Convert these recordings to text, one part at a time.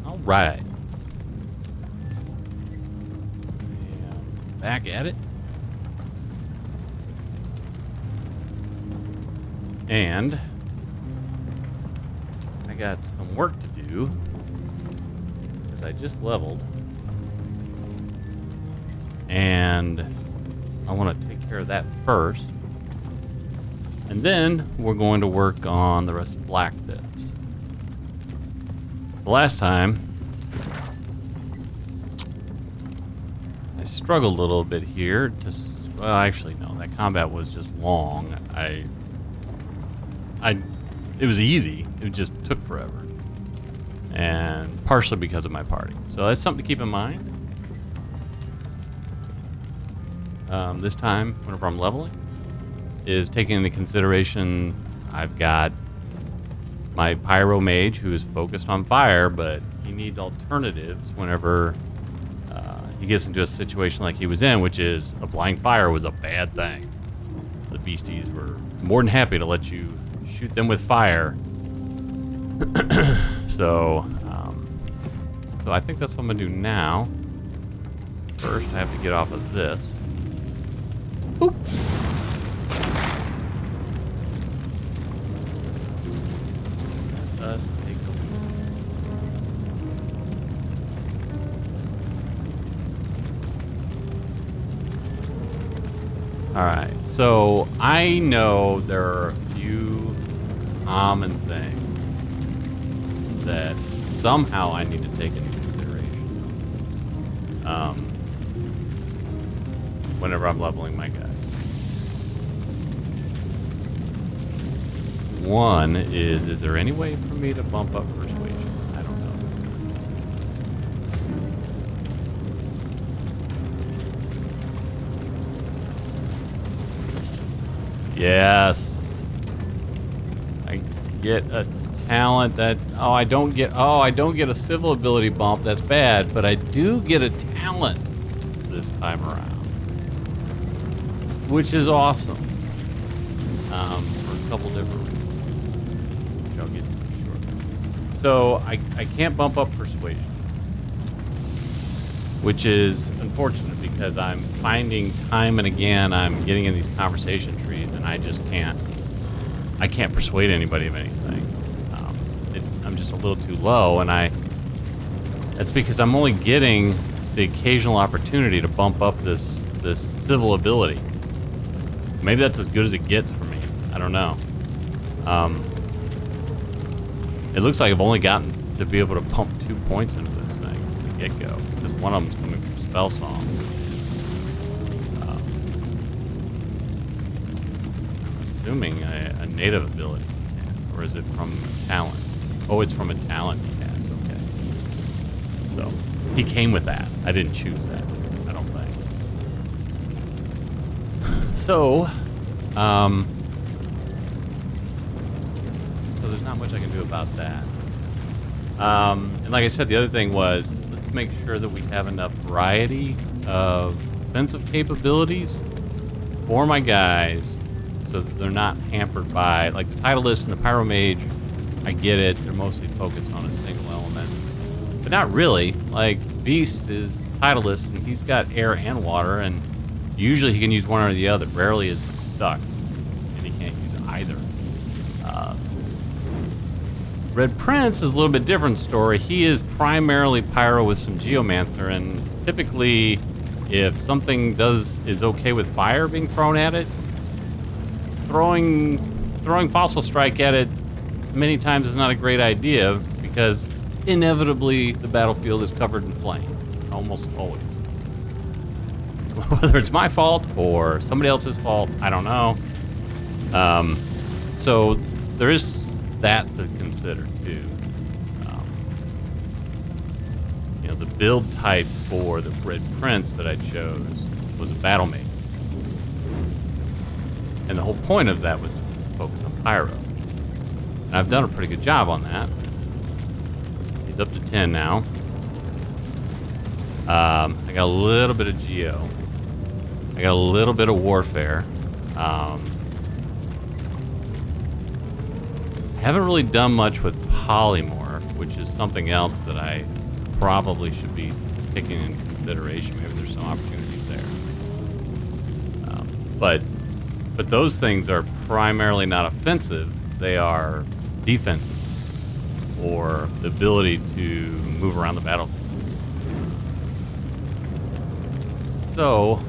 All right. And back at it. And I got some work to do because I just leveled. And I want to take care of that first. And then we're going to work on the rest of Blackpits. The last time, I struggled a little bit here to... Well, actually, no. That combat was just long. It was easy. It just took forever. And partially because of my party. So that's something to keep in mind. This time, whenever I'm leveling, is taking into consideration I've got my pyro mage who is focused on fire, but he needs alternatives whenever he gets into a situation like he was in, which is applying fire was a bad thing. The beasties were more than happy to let you shoot them with fire. So I think that's what I'm gonna do now. First, I have to get off of this. Boop. Let's take a look. Alright, so I know there are a few common things that somehow I need to take into consideration whenever I'm leveling my guys. One is there any way for me to bump up persuasion? I don't know. Yes. I get a talent that I don't get a civil ability bump. That's bad, but I do get a talent this time around, which is awesome. For a couple different reasons. I'll get to shortly. So I can't bump up persuasion, which is unfortunate because I'm finding time and again I'm getting in these conversation trees and I just can't persuade anybody of anything. I'm just a little too low, and that's because I'm only getting the occasional opportunity to bump up this civil ability. Maybe that's as good as it gets for me. I don't know. It looks like I've only gotten to be able to pump 2 points into this thing from the get-go, because one of them's coming from Spell Song. I'm assuming a native ability, or is it from talent? Oh, it's from a talent he has, okay. So, he came with that. I didn't choose that, I don't think. So there's not much I can do about that. And like I said, the other thing was, let's make sure that we have enough variety of defensive capabilities for my guys so that they're not hampered by, like the Titleist and the Pyro Mage, I get it, they're mostly focused on a single element. But not really. Like, Beast is Titleist, and he's got air and water, and usually he can use one or the other. Rarely is he stuck, and he can't use either. Red Prince is a little bit different story. He is primarily Pyro with some Geomancer, and typically, if something is okay with fire being thrown at it, throwing Fossil Strike at it many times is not a great idea because inevitably the battlefield is covered in flame, almost always. Whether it's my fault or somebody else's fault, I don't know. So there is that to consider too. You know, the build type for the Red Prince that I chose was a battle mage, and the whole point of that was to focus on Pyro. And I've done a pretty good job on that. He's up to 10 now. I got a little bit of Geo. I got a little bit of Warfare. Haven't really done much with Polymorph. which is something else that I probably should be taking into consideration. Maybe there's some opportunities there. But those things are primarily not offensive. They are defensive, or the ability to move around the battlefield. So,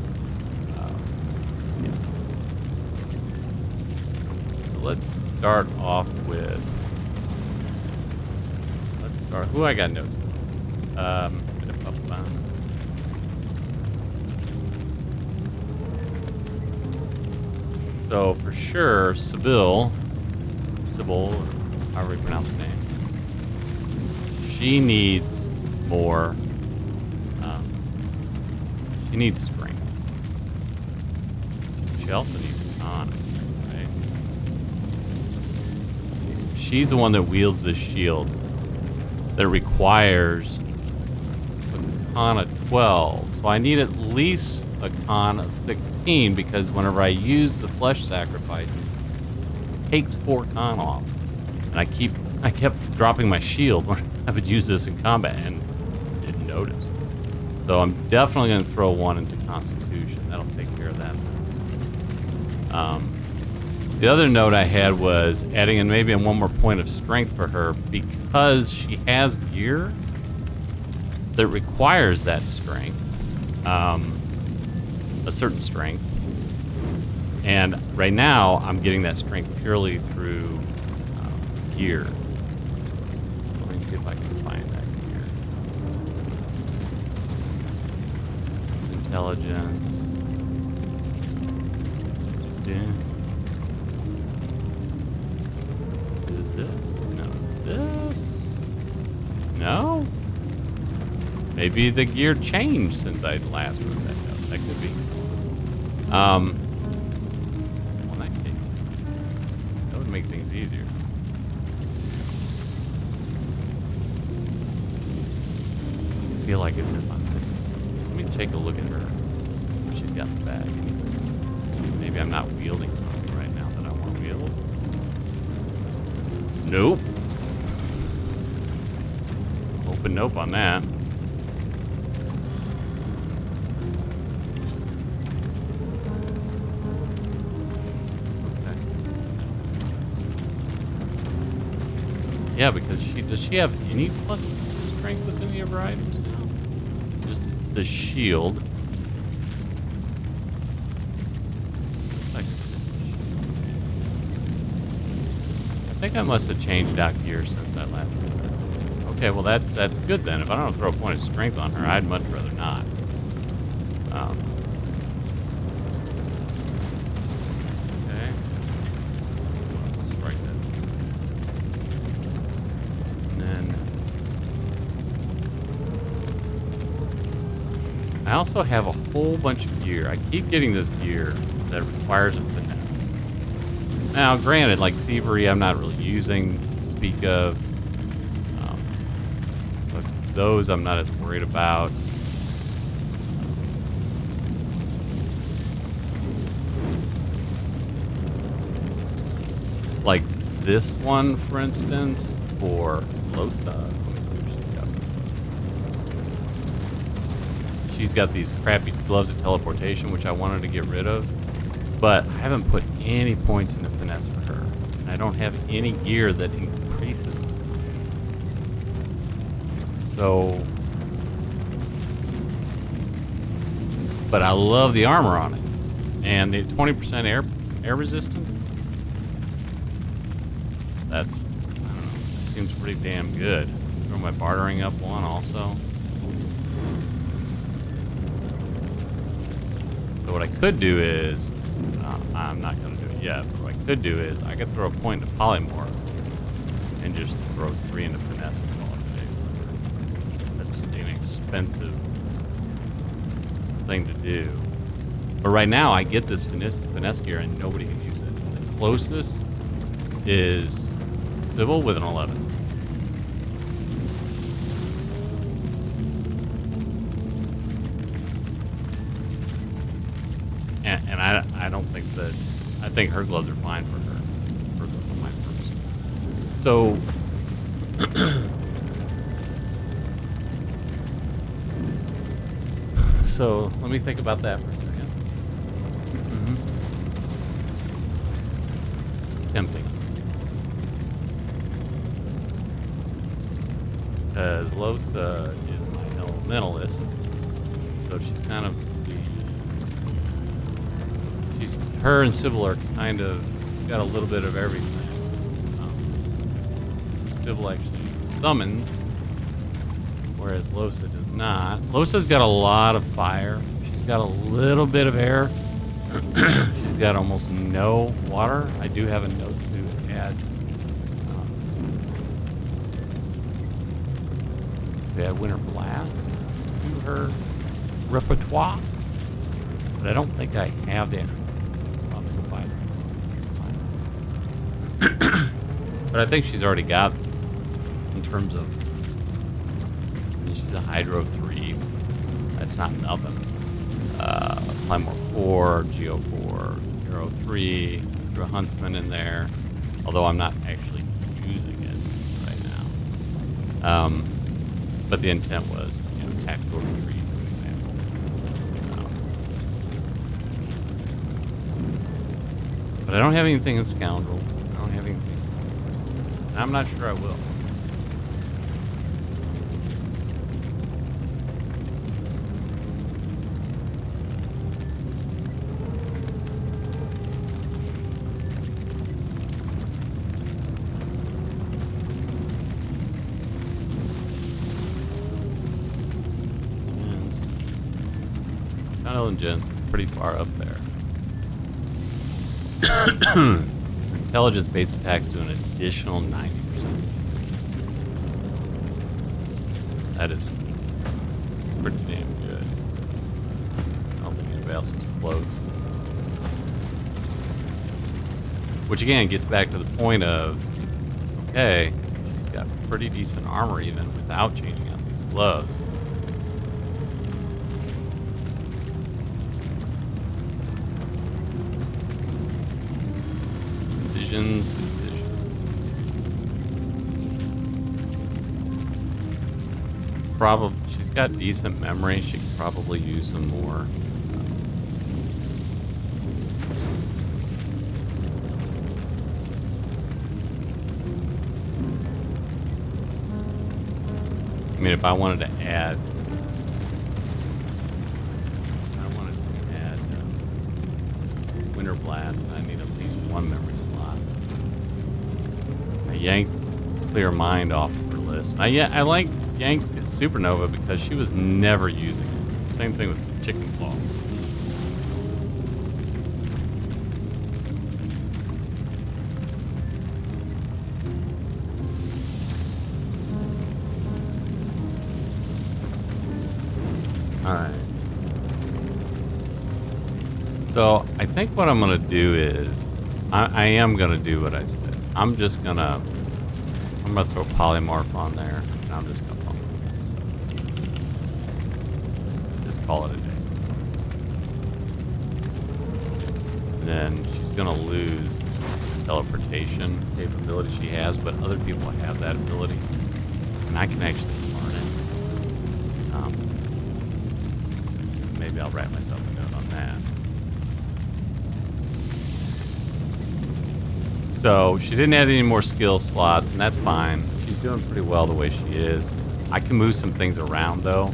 yeah. So let's start off with. Who I got notes? So for sure, Sybil, however you pronounce her name, she needs more. She needs strength. She also needs con, right? She's the one that wields this shield that requires a con of 12. So I need at least a con of 16 because whenever I use the flesh sacrifice, it takes 4 con off. And I kept dropping my shield when I would use this in combat and didn't notice. So I'm definitely going to throw 1 into Constitution. That'll take care of that. The other note I had was adding in maybe 1 more point of strength for her because she has gear that requires that strength, a certain strength. And right now, I'm getting that strength purely through gear. So let me see if I can find that gear. Intelligence. Yeah. No? Maybe the gear changed since I last wrote that note. That could be. Well, in that case, that would make things easier. I feel like as if I'm missing something. Let me take a look at her. She's got the bag. Maybe I'm not wielding something right now that I want to wield. Nope. Open nope on that. Okay. Yeah, because does she have any plus strength with any of her items now? Just the shield. I think I must have changed out gear since I left. Okay, well that's good then. If I don't throw a point of strength on her, I'd much rather not. Okay. Let's write that. And then I also have a whole bunch of gear. I keep getting this gear that requires a finesse. Now, granted, like thievery, I'm not really using to speak of. But those I'm not as worried about. Like this one, for instance, for Losa. Let me see what she's got. She's got these crappy gloves of teleportation, which I wanted to get rid of. But I haven't put any points into finesse for her. And I don't have any gear that increases it. So, but I love the armor on it. And the 20% air resistance. I don't know, that seems pretty damn good. Throw my bartering up 1 also. So what I could do is, I'm not going to do it yet, but what I could do is I could throw a point into polymorph and just throw 3 into finesse and call it a day. That's an expensive thing to do. But right now I get this finesse gear and nobody can use it. The closest is Sybil with an 11. And I don't think that, I think her gloves are fine for her. Her gloves are fine for her. So, So let me think about that for a second. Tempting. Because Losa is my elementalist. So she's kind of her and Sybil are kind of got a little bit of everything. Sybil actually summons, whereas Losa does not. Losa's got a lot of fire. She's got a little bit of air. She's got almost no water. I do have a note to add. To add Winter Blast to her repertoire, but I don't think I have the actual. So I'll go buy that. But I think she's already got, in terms of, I mean, she's a Hydro 3. That's not nothing. Plymore 4, Geo 4, Hero 3, threw a Huntsman in there, although I'm not actually using it right now. But the intent was, you know, tactical retreat, for example. But I don't have anything in Scoundrel. I don't have anything. And I'm not sure I will. Intelligence is pretty far up there. Intelligence based attacks do an additional 90%. That is pretty damn good. I don't think anybody else is close. Which again gets back to the point of, okay, she's got pretty decent armor even without changing out these gloves. Decisions. Probably, she's got decent memory. She could probably use some more. I mean, if I wanted to add, Winter Blast, I need at least one memory slot. I yanked Clear Mind off of her list. I yanked Supernova because she was never using it. Same thing with Chicken Claw. Alright. So, I think what I'm going to do is, I am going to do what I said. I'm going to throw Polymorph on there, and I'm just going to pump it. Just call it a day. And then she's going to lose the teleportation capability she has, but other people have that ability, and I can actually learn it. Maybe I'll write myself a note on that. So she didn't add any more skill slots, and that's fine. She's doing pretty well the way she is. I can move some things around though,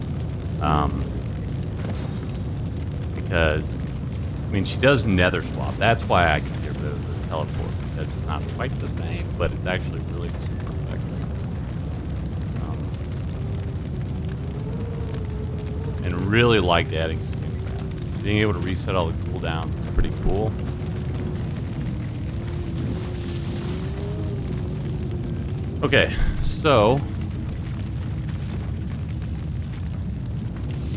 because I mean she does nether swap. That's why I can get rid of the teleport, because it's not quite the same, but it's actually really super effective. And really liked adding Skincraft. Being able to reset all the cooldowns is pretty cool. Okay, so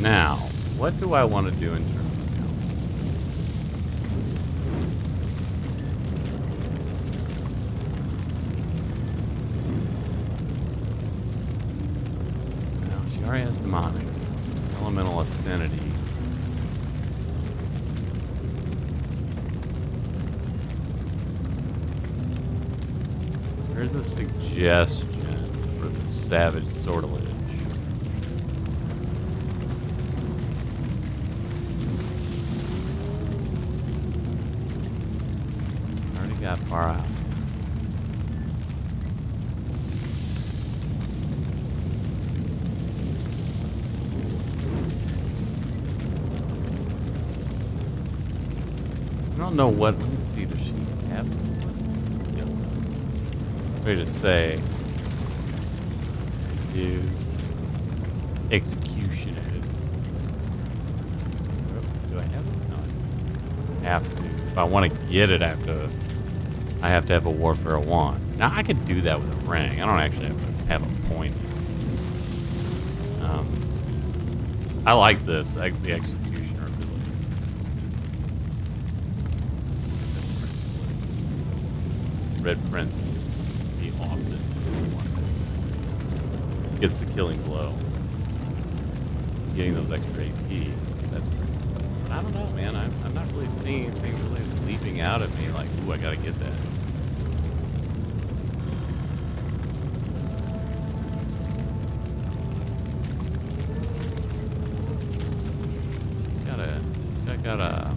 now, what do I want to do in terms of health? Now, she already has demonic, elemental affinity. There's a suggestion for the Savage Sortilege. got far out. I don't know what. Let me see. Does she have? Yep. Ready to say. Do executioner. Do I have it? No, I have to. If I want to get it, I have to have a warfare wand. Now I could do that with a ring. I don't actually have to have a point. I like this. The executioner ability. Red Prince. He often gets the killing blow. Getting those extra AP. I don't know, man. I'm not really seeing anything really leaping out at me like, ooh, I gotta get that. I gotta.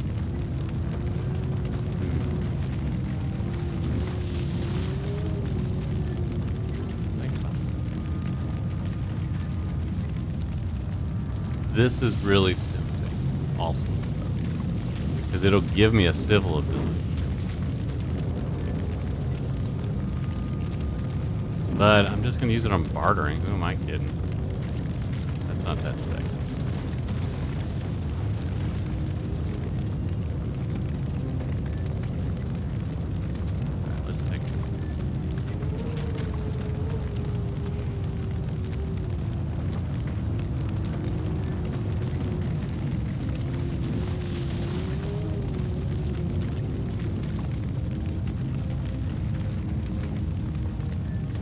Think about it. This is really tempting, also, because it'll give me a civil ability. But I'm just gonna use it on bartering. Who am I kidding? That's not that sexy.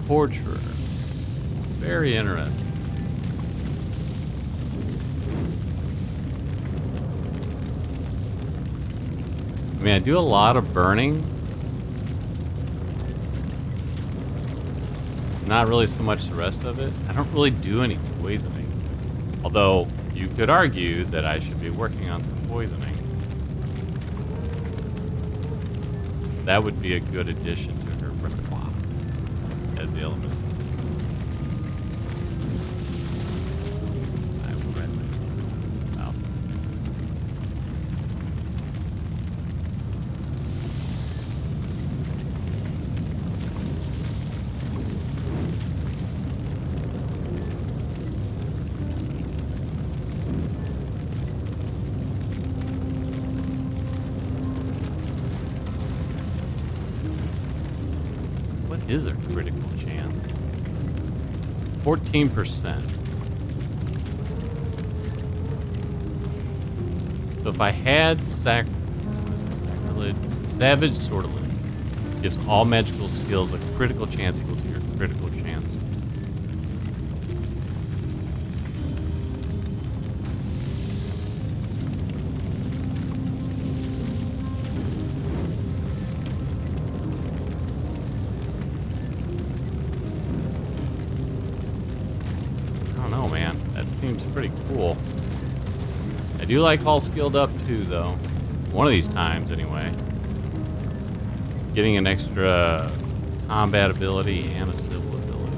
Torturer. Very interesting. I mean, I do a lot of burning. Not really so much the rest of it. I don't really do any poisoning. Although, you could argue that I should be working on some poisoning. That would be a good addition to her repertoire. As the element. I will read that. Wow. What is a critical chance? 14%. So if I had sacrilege, Savage Sortilege gives all magical skills a critical chance equal to your critical chance. Seems pretty cool. I do like all skilled up too, though. One of these times, anyway. Getting an extra combat ability and a civil ability.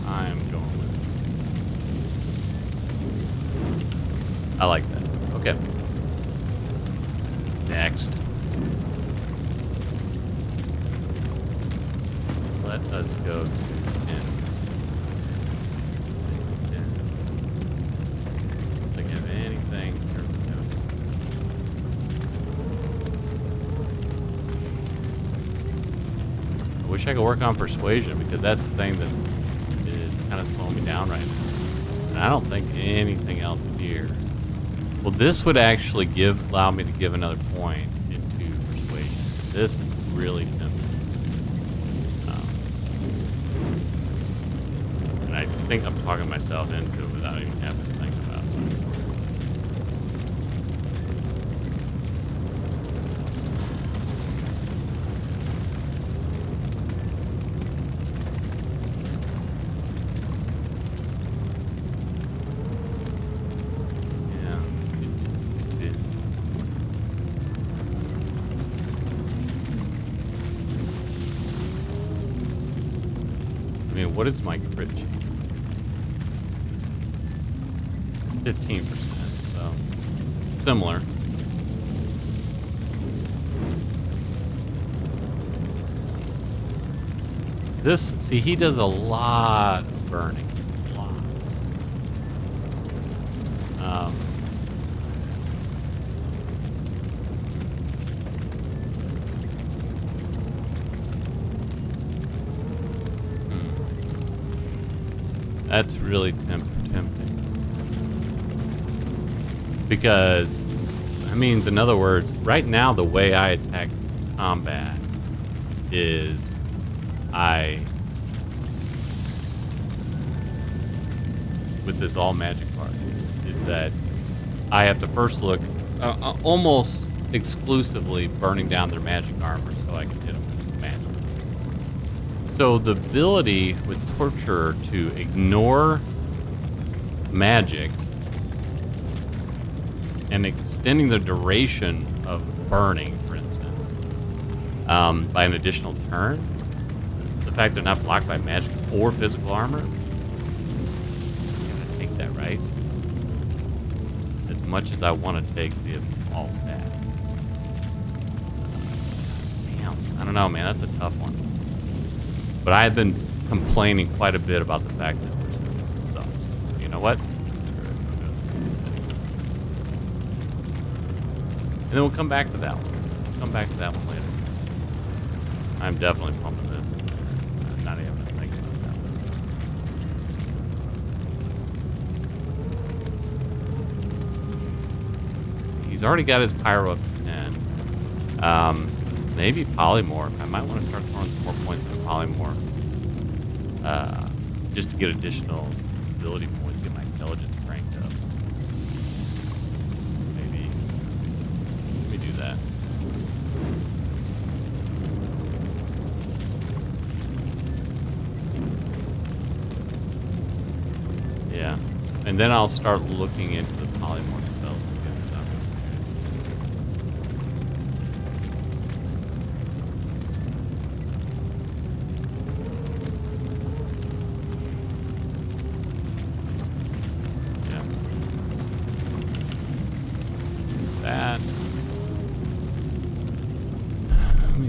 I'm going with it. I like that. Okay. Next. Let us go to 10. Don't think I have anything. I wish I could work on persuasion because that's the thing that is kind of slowing me down right now. And I don't think anything else here. Well, this would actually allow me to give another point into persuasion. This is really tempting. And I think I'm talking myself into it without even having to think about it. what is my crit chance? 15%. So similar. See, he does a lot of burning. Lots. That's really tempting. Because that means, in other words, right now the way I attack combat is with this all magic part, is that I have to first look almost exclusively burning down their magic armor so I can hit them with magic. So the ability with Torturer to ignore magic and extending the duration of burning, for instance, by an additional turn, the fact they're not blocked by magic or physical armor, I'm gonna take that, right? As much as I want to take the all stat. Damn, I don't know, man, that's a tough one. But I have been complaining quite a bit about the fact this person sucks. You know what? And then we'll come back to that one. Come back to that one later. I'm definitely pumping this. I'm not even thinking about that one. He's already got his pyro up to 10. Maybe polymorph. I might want to start throwing some more points into polymorph. Just to get additional ability points, get my intelligence cranked up. Maybe. Let me do that. Yeah. And then I'll start looking into the polymorph spells.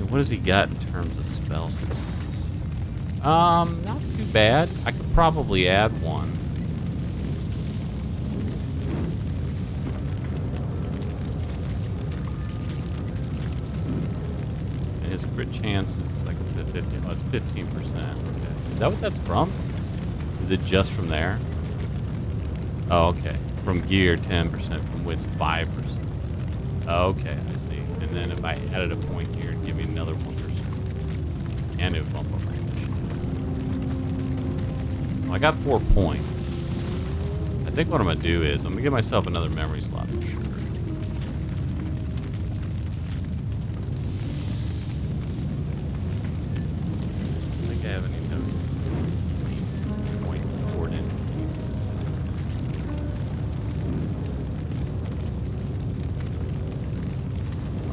What does he got in terms of spells? Not too bad. I could probably add one. And his crit chance is, like I said, 15. Oh, it's 15%. Okay. Is that what that's from? Is it just from there? Oh, okay. From gear, 10%. From wits, 5%. Okay, I see. And then if I added a point here, it'd give me another 1%. And it would bump up my initiative. Well, I got 4 points. I think what I'm going to do is I'm going to give myself another memory slot for sure. I don't think I have any notes. Points poured in.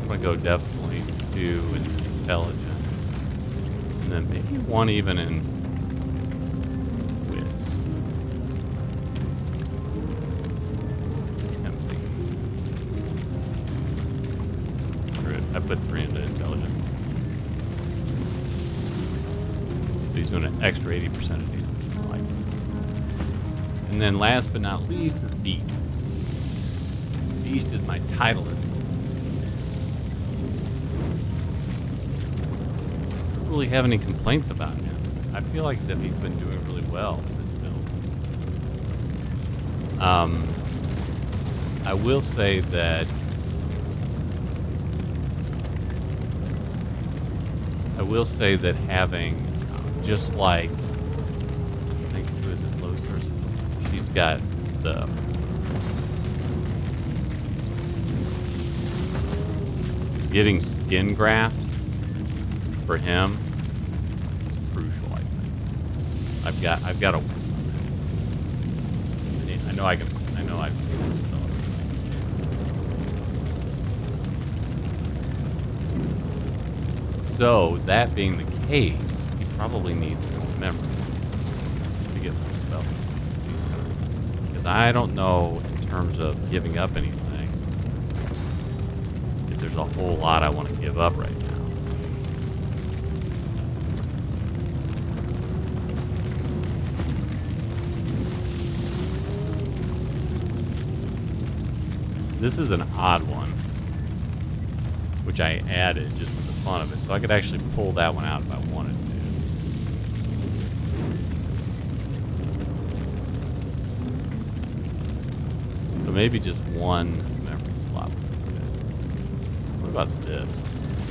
I'm going to go definitely 2 in intelligence. And then maybe 1 even in wits. It's tempting. I put 3 into intelligence. So he's doing an extra 80% of damage. I like it. And then last but not least is Beast. Beast is my titleist. Really have any complaints about him. I feel like that he's been doing really well in this build. I will say that having just like I think who is it, Loser? She's got the getting skin graft for him. I've got a win. I know I've seen this spell. So that being the case, he probably needs more memory. because I don't know in terms of giving up anything if there's a whole lot I want to give up right now. This is an odd one, which I added just for the fun of it, so I could actually pull that one out if I wanted to. So maybe just one memory slot would be good. What about this?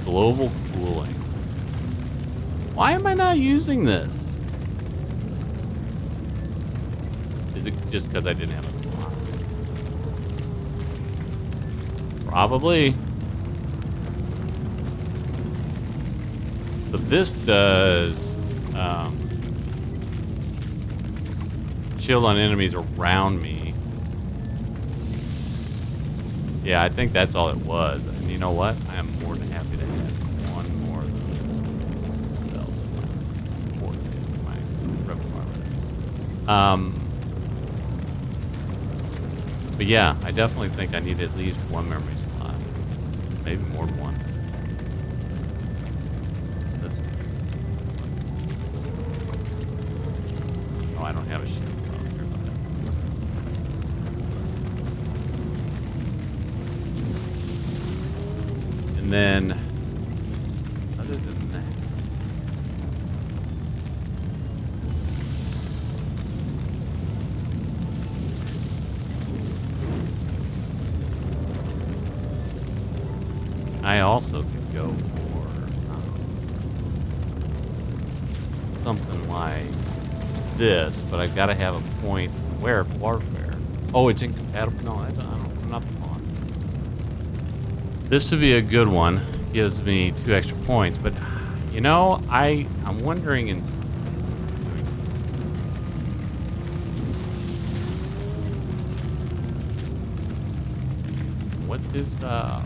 Global cooling. Why am I not using this? Is it just because I didn't have a slot? Probably. So this does shield on enemies around me. Yeah, I think that's all it was. And you know what? I am more than happy to add one more of those spells in my repertoire. But yeah, I definitely think I need at least one memory slot. Maybe more than one. This. Oh, I don't have a shield, so I don't care about that. And then, other than that, I also could go for something like this, but I've got to have a point where warfare. Oh, it's incompatible. No, I'm not the pawn. This would be a good one. Gives me 2 extra points, but you know, I'm wondering in. What's his I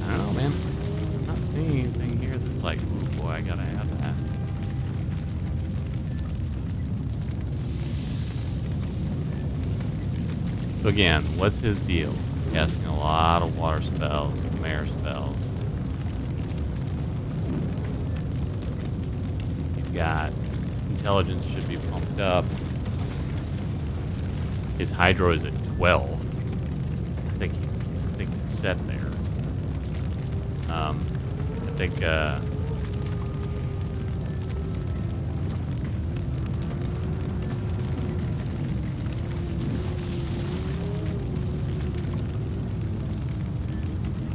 don't know, man. I'm not seeing anything here that's like, ooh, boy, I gotta have that. So again, what's his deal? Casting a lot of water spells, mare spells. He's got intelligence should be pumped up. His hydro is at 12. I think he's set there. I think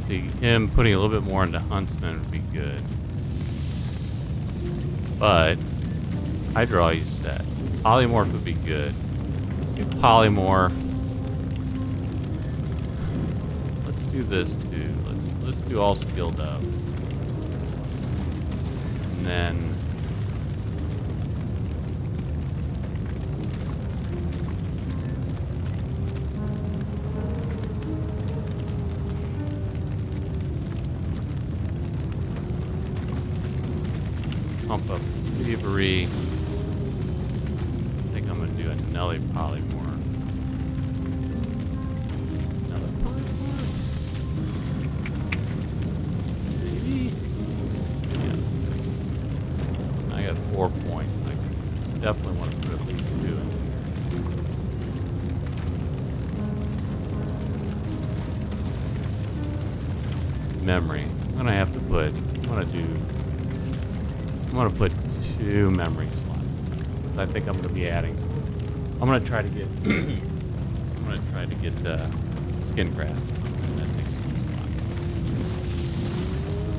see him putting a little bit more into Huntsman would be good. But Hydro he's set. Polymorph would be good. Let's do Polymorph. Let's do this too. Let's do all skilled up. And then pump up the Thievery. I think I'm gonna do a Nelly Polymorph. Another Polymorph? Maybe? Yeah. I got 4 points. I definitely want to put at least 2 in here. Memory. I'm gonna have to put. I'm gonna put 2 memory slots. Because I think I'm gonna be adding some. I'm gonna try to get. I'm gonna try to get Skincraft. That takes 2 slots.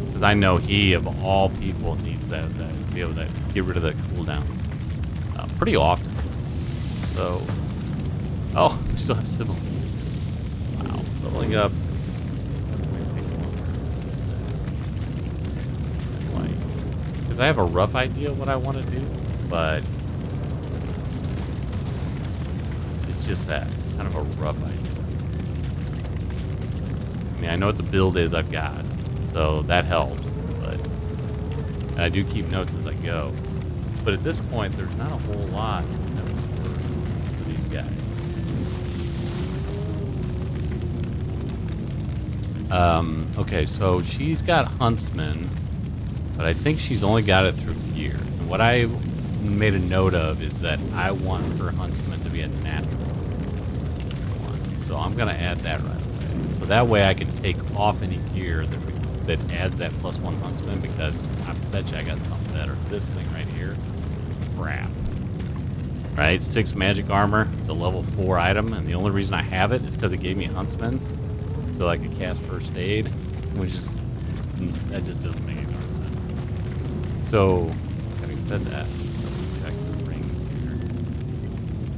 Because I know he, of all people, needs that to be able to get rid of the cooldown. pretty often. So, oh, we still have Sybil. Wow, leveling up. Because I have a rough idea what I want to do, but it's just that. It's kind of a rough idea. I mean, I know what the build is I've got, so that helps, but and I do keep notes as I go. But at this point, there's not a whole lot that was for these guys. Okay, so she's got Huntsman, but I think she's only got it through gear. And what I made a note of is that I want her Huntsman to be a natural one. So I'm going to add that right away. So that way I can take off any gear that adds that +1 Huntsman, because I bet you I got something better. This thing right here, crap. Right, 6 magic armor, the level 4 item, and the only reason I have it is because it gave me Huntsman, so I could cast First Aid, which is, that just doesn't make any sense. So, having said that, check the rings here.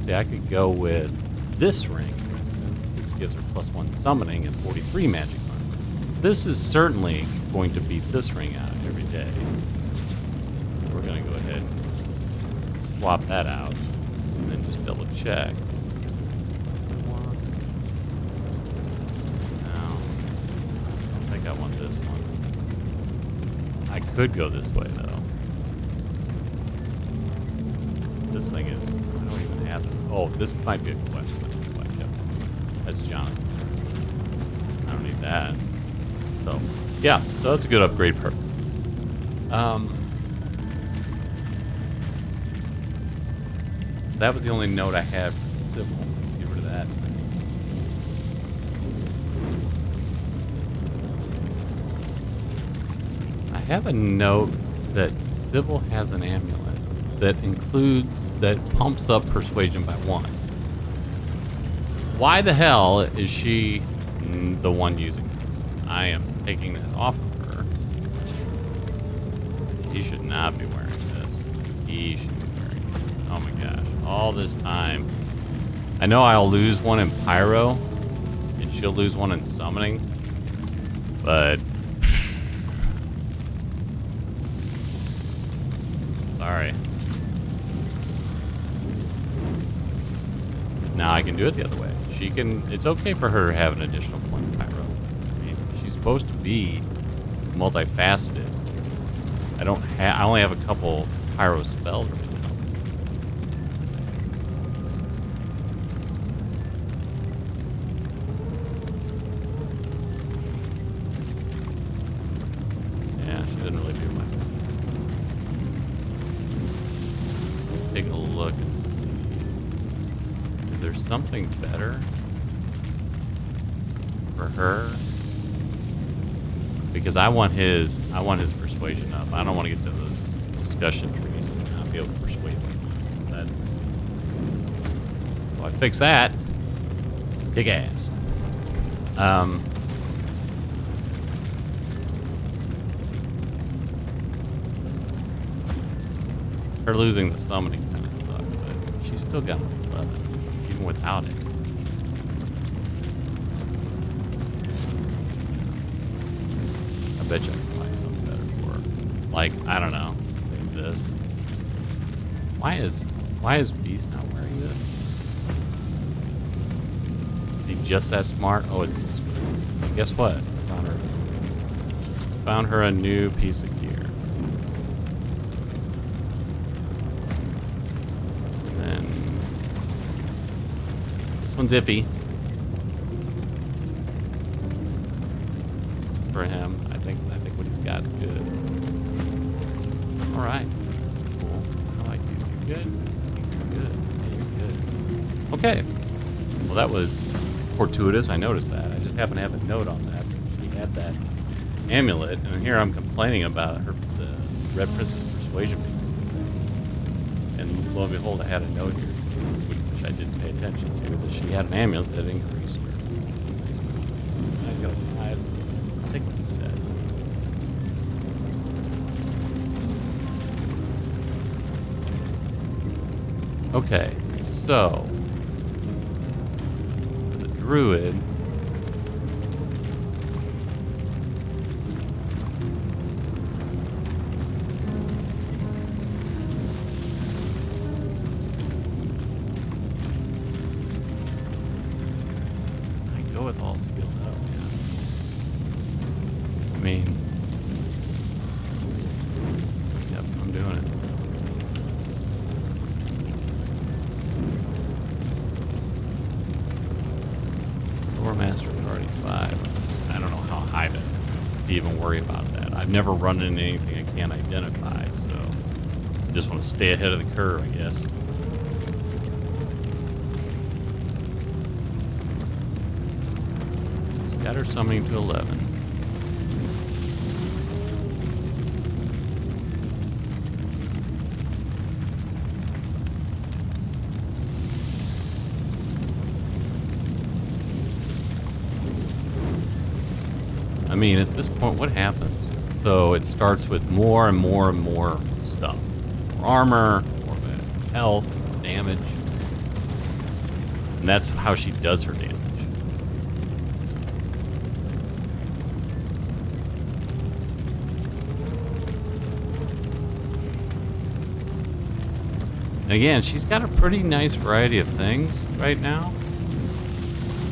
See, I could go with this ring, for instance, which gives her +1 summoning and 43 magic armor. This is certainly going to beat this ring out every day. We're going to go ahead and swap that out, and then just double check. I want this one. I could go this way, though. This thing is... I don't even have this. Oh, this might be a quest thing. That's Jonathan. I don't need that. So, yeah. So that's a good upgrade for her. That was the only note I had. Get rid of that. I have a note that Sybil has an amulet that pumps up persuasion by 1. Why the hell is she the one using this? I am taking that off of her. He should not be wearing this. He should be wearing it. Oh my gosh. All this time. I know I'll lose one in Pyro, and she'll lose one in Summoning, but... Sorry. Now I can do it the other way. She can. It's okay for her to have an additional point of Pyro. I mean, she's supposed to be multifaceted. I only have a couple Pyro spells right now. Yeah, she didn't really do much. Take a look and see. Is there something better for her? Because I want his persuasion up. I don't want to get to those discussion trees and not be able to persuade them. That's, so I fix that. Big ass. Her losing the summoning kind of sucked, but she's still got an 11, even without it. I bet you I can find something better for her. Like, I don't know, like this. Why is Beast not wearing this? Is he just that smart? Oh, it's the screw. Guess what? Found her a new piece of gear. One's iffy for him. I think what he's got is good. All right, that's cool. I like you. You good? You're good. Yeah, you're good. Okay. Well, that was fortuitous. I noticed that. I just happen to have a note on that. She had that amulet, and here I'm complaining about the Red Princess Persuasion. And lo and behold, I had a note here, which I didn't pay attention to, that she had an amulet that increased her. I got a 5. I'll take what he said. Okay, so the druid. I go with all skilled up. I mean, yep, I'm doing it. Master already 5. I don't know how high to even worry about that. I've never run into anything I can't identify, so I just want to stay ahead of the curve, I guess. Scatter summoning to 11. I mean, at this point, what happens? So it starts with more and more and more stuff. More armor, more health, more damage. And that's how she does her damage. And again, she's got a pretty nice variety of things right now.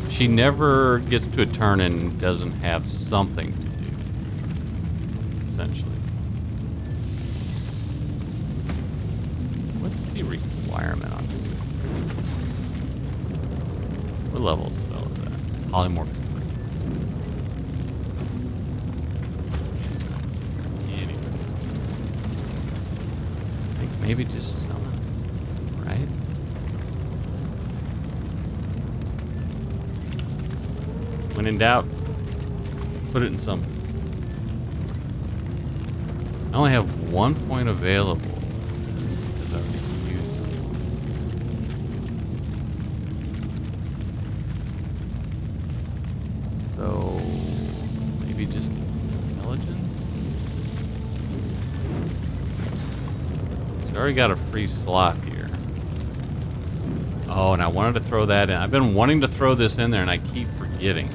She never gets to a turn and doesn't have something to do, essentially. What's the requirement on this? What level spell is that? Polymorph 3. Anyway. I think maybe just summon, right? When in doubt, put it in something. I only have 1 point available because I already used. So maybe just intelligence. So I already got a free slot here. Oh, and I wanted to throw that in. I've been wanting to throw this in there, and I keep forgetting.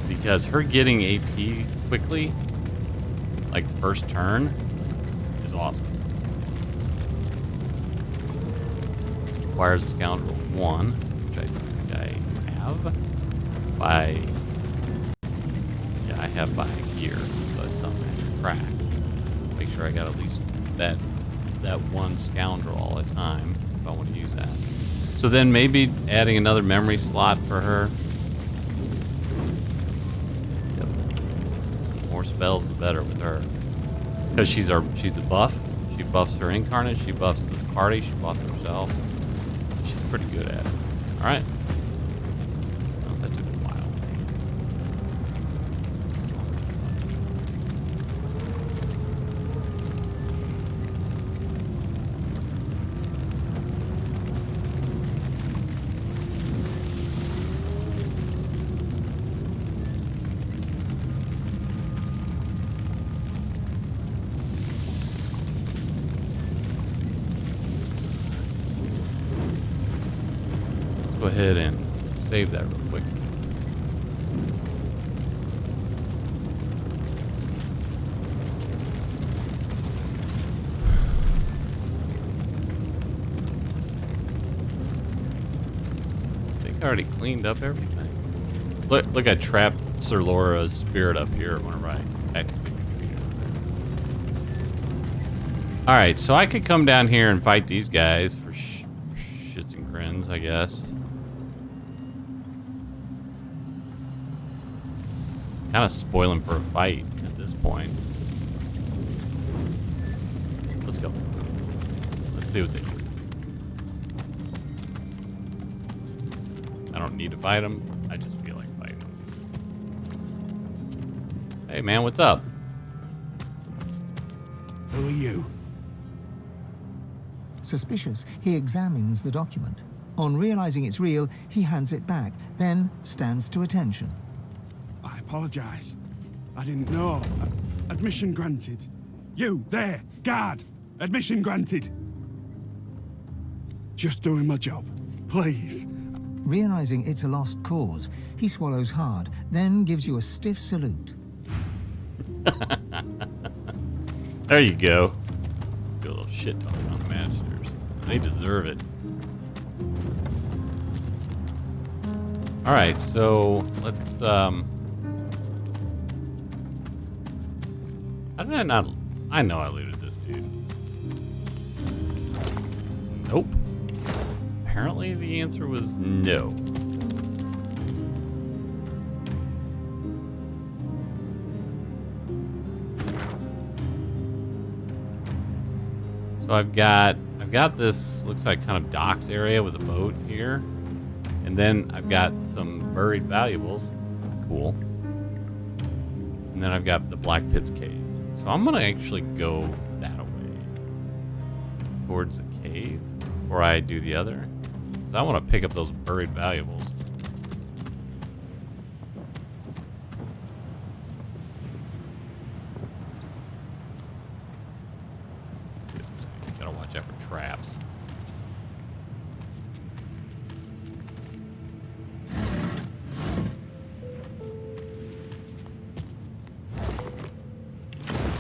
Because her getting AP quickly, like the first turn, is awesome. Requires a scoundrel 1, which I think I have. I have by gear, so it's something I can track. Make sure I got at least that one scoundrel all the time if I want to use that. So then maybe adding another memory slot for her. Spells is better with her because she's a buff. She buffs her incarnate, she buffs the party, she buffs herself. She's pretty good at it. All right. Well, that took a while. Go ahead and save that real quick. I think I already cleaned up everything. Look, I trapped Sir Laura's spirit up here whenever I activate the computer. All right, so I could come down here and fight these guys for shits and grins, I guess. Kind of spoiling for a fight at this point. Let's go. Let's see what they do. I don't need to fight them. I just feel like fighting them. Hey, man, what's up? Who are you? Suspicious, he examines the document. On realizing it's real, he hands it back, then stands to attention. I apologize. I didn't know. Admission granted. You, there, guard! Admission granted! just doing my job. Please. Realizing it's a lost cause, he swallows hard, then gives you a stiff salute. There you go. Good little shit talking on the Magisters. They deserve it. Alright, so let's how did I not I know I looted this dude. Nope. Apparently the answer was no. So I've got this looks like kind of docks area with a boat here. And then I've got some buried valuables. Cool. And then I've got the Blackpits cave. So I'm gonna actually go that way. Towards the cave before I do the other. So I want to pick up those buried valuables. Gotta watch out for traps.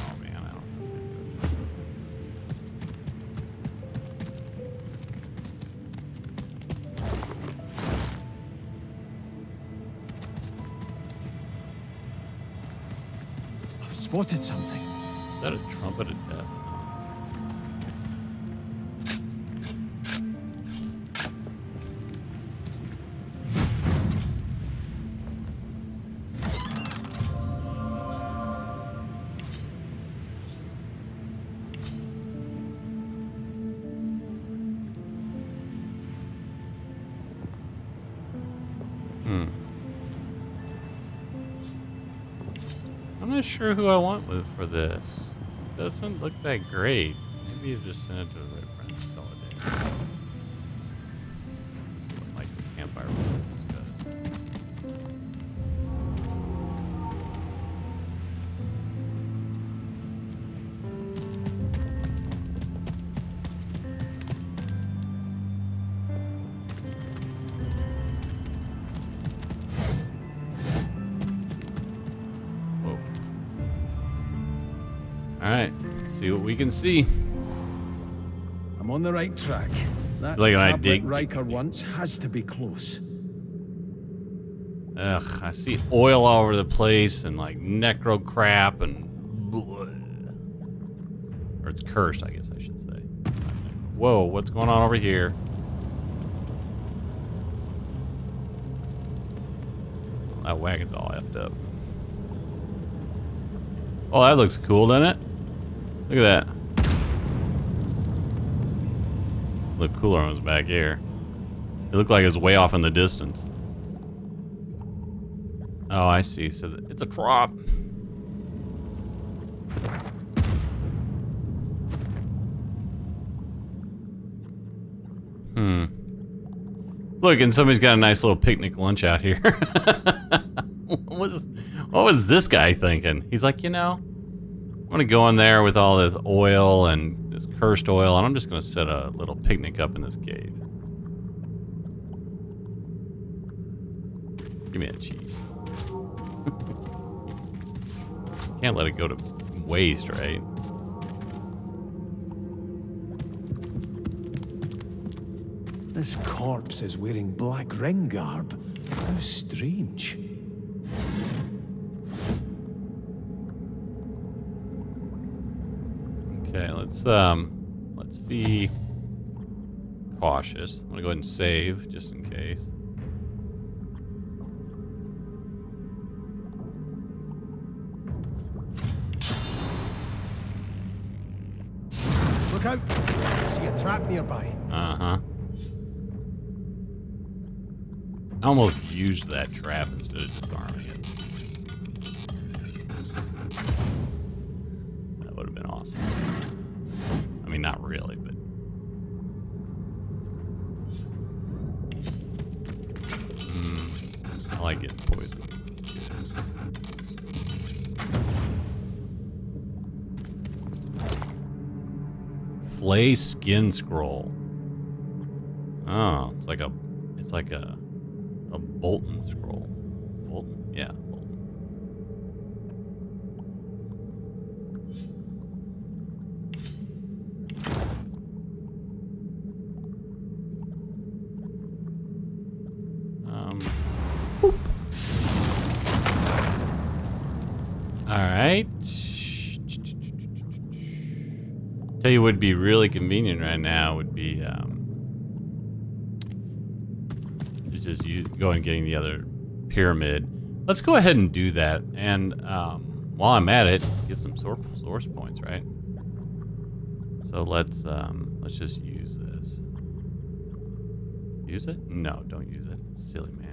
Oh man, I don't know. I've spotted something. Is that a trumpet of death? I'm not sure who I want for this. Doesn't look that great. Maybe you just sent it to the right friends. Call it a day. Let's see what like this campfire does. Alright, see what we can see. I'm on the right track. That Like when I tablet dig- Riker once has to be close. Ugh, I see oil all over the place and like necro crap and blood. Or it's cursed, I guess I should say. Whoa, what's going on over here? That wagon's all effed up. Oh, that looks cool, doesn't it? Look at that. Look cooler when it was back here. It looked like it was way off in the distance. Oh, I see. So it's a drop. Look, and somebody's got a nice little picnic lunch out here. What was this guy thinking? He's like, you know, I'm gonna go in there with all this oil and this cursed oil, and I'm just gonna set a little picnic up in this cave. Give me that cheese. Can't let it go to waste, right? This corpse is wearing black ring garb. How strange. Okay, let's be cautious. I'm gonna go ahead and save just in case. Look out! I see a trap nearby. Uh-huh. I almost used that trap instead of disarming it. That would have been awesome. I mean, not really, but... I like getting poisoned. Flay skin scroll. Oh, it's like a Bolton scroll. Bolton? Yeah, Bolton. Whoop. All right. Tell you what would be really convenient right now would be just going and getting the other pyramid. Let's go ahead and do that. And while I'm at it, get some source points, right? So let's just use this. Use it? No, don't use it. Silly man.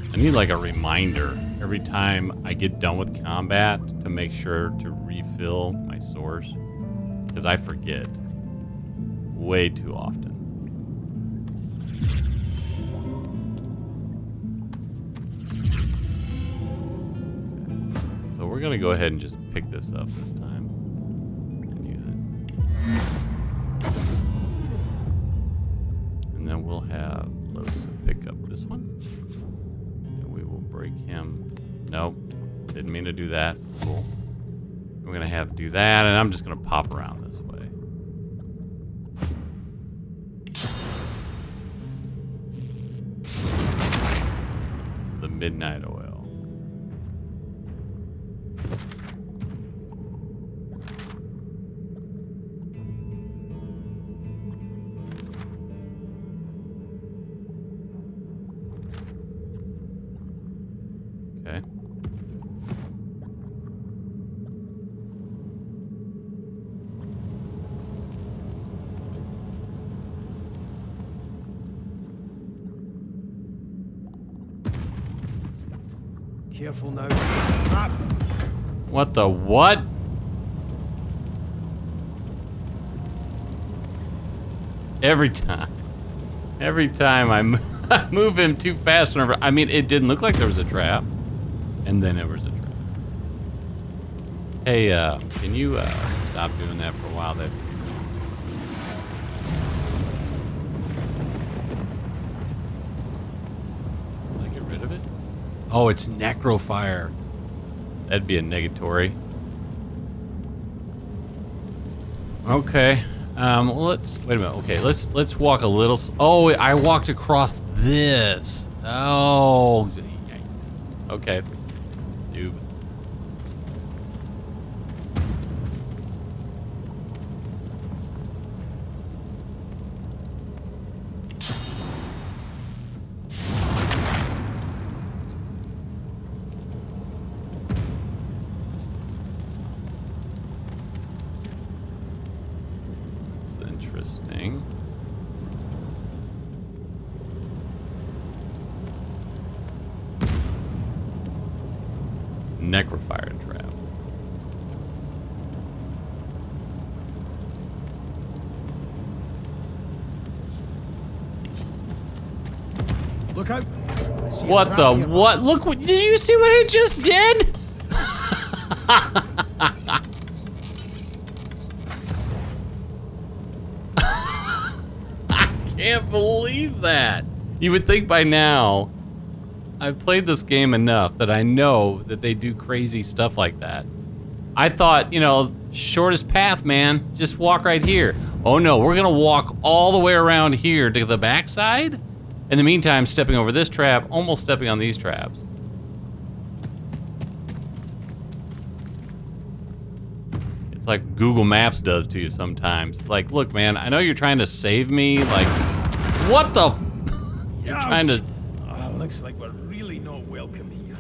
I need like a reminder every time I get done with combat to make sure to refill my source, because I forget way too often. So we're gonna go ahead and just pick this up this time and use it. And then we'll have Los pick up this one. Break him. Nope. Didn't mean to do that. Cool. We're gonna have to do that, and I'm just gonna pop around this way. The midnight oil. Okay. Careful now. It's a trap. What the what? Every time I move him too fast. Whenever, I mean, it didn't look like there was a trap. And then there was a trap. Hey, can you stop doing that for a while there? Will I get rid of it? Oh, it's necrofire. That'd be a negatory. Okay. Well, let's wait a minute. Okay, let's walk a little. Oh, I walked across this. Oh, yikes. Okay. Noob. That's interesting. Necrofire trap. Look out! What the what? Look what, did you see what it just did? I can't believe that. You would think by now I've played this game enough that I know that they do crazy stuff like that. I thought, you know, shortest path, man. Just walk right here. Oh no, we're gonna walk all the way around here to the backside. In the meantime, stepping over this trap, almost stepping on these traps. It's like Google Maps does to you sometimes. It's like, look, man, I know you're trying to save me. Like, what the? You're trying to. Looks like we're really not welcome here.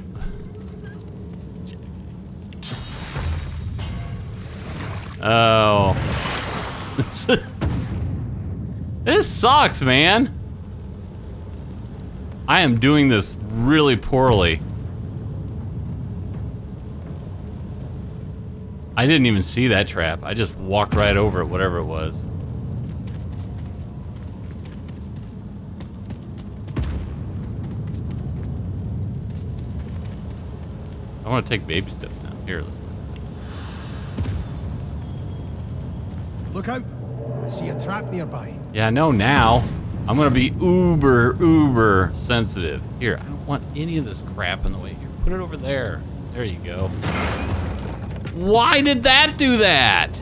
Oh. This sucks, man. I am doing this really poorly. I didn't even see that trap. I just walked right over it, whatever it was. I want to take baby steps now. Here, let's go. Look out! I see a trap nearby. Yeah, I know now. I'm gonna be uber sensitive. Here, I don't want any of this crap in the way. Here, put it over there. There you go. Why did that do that?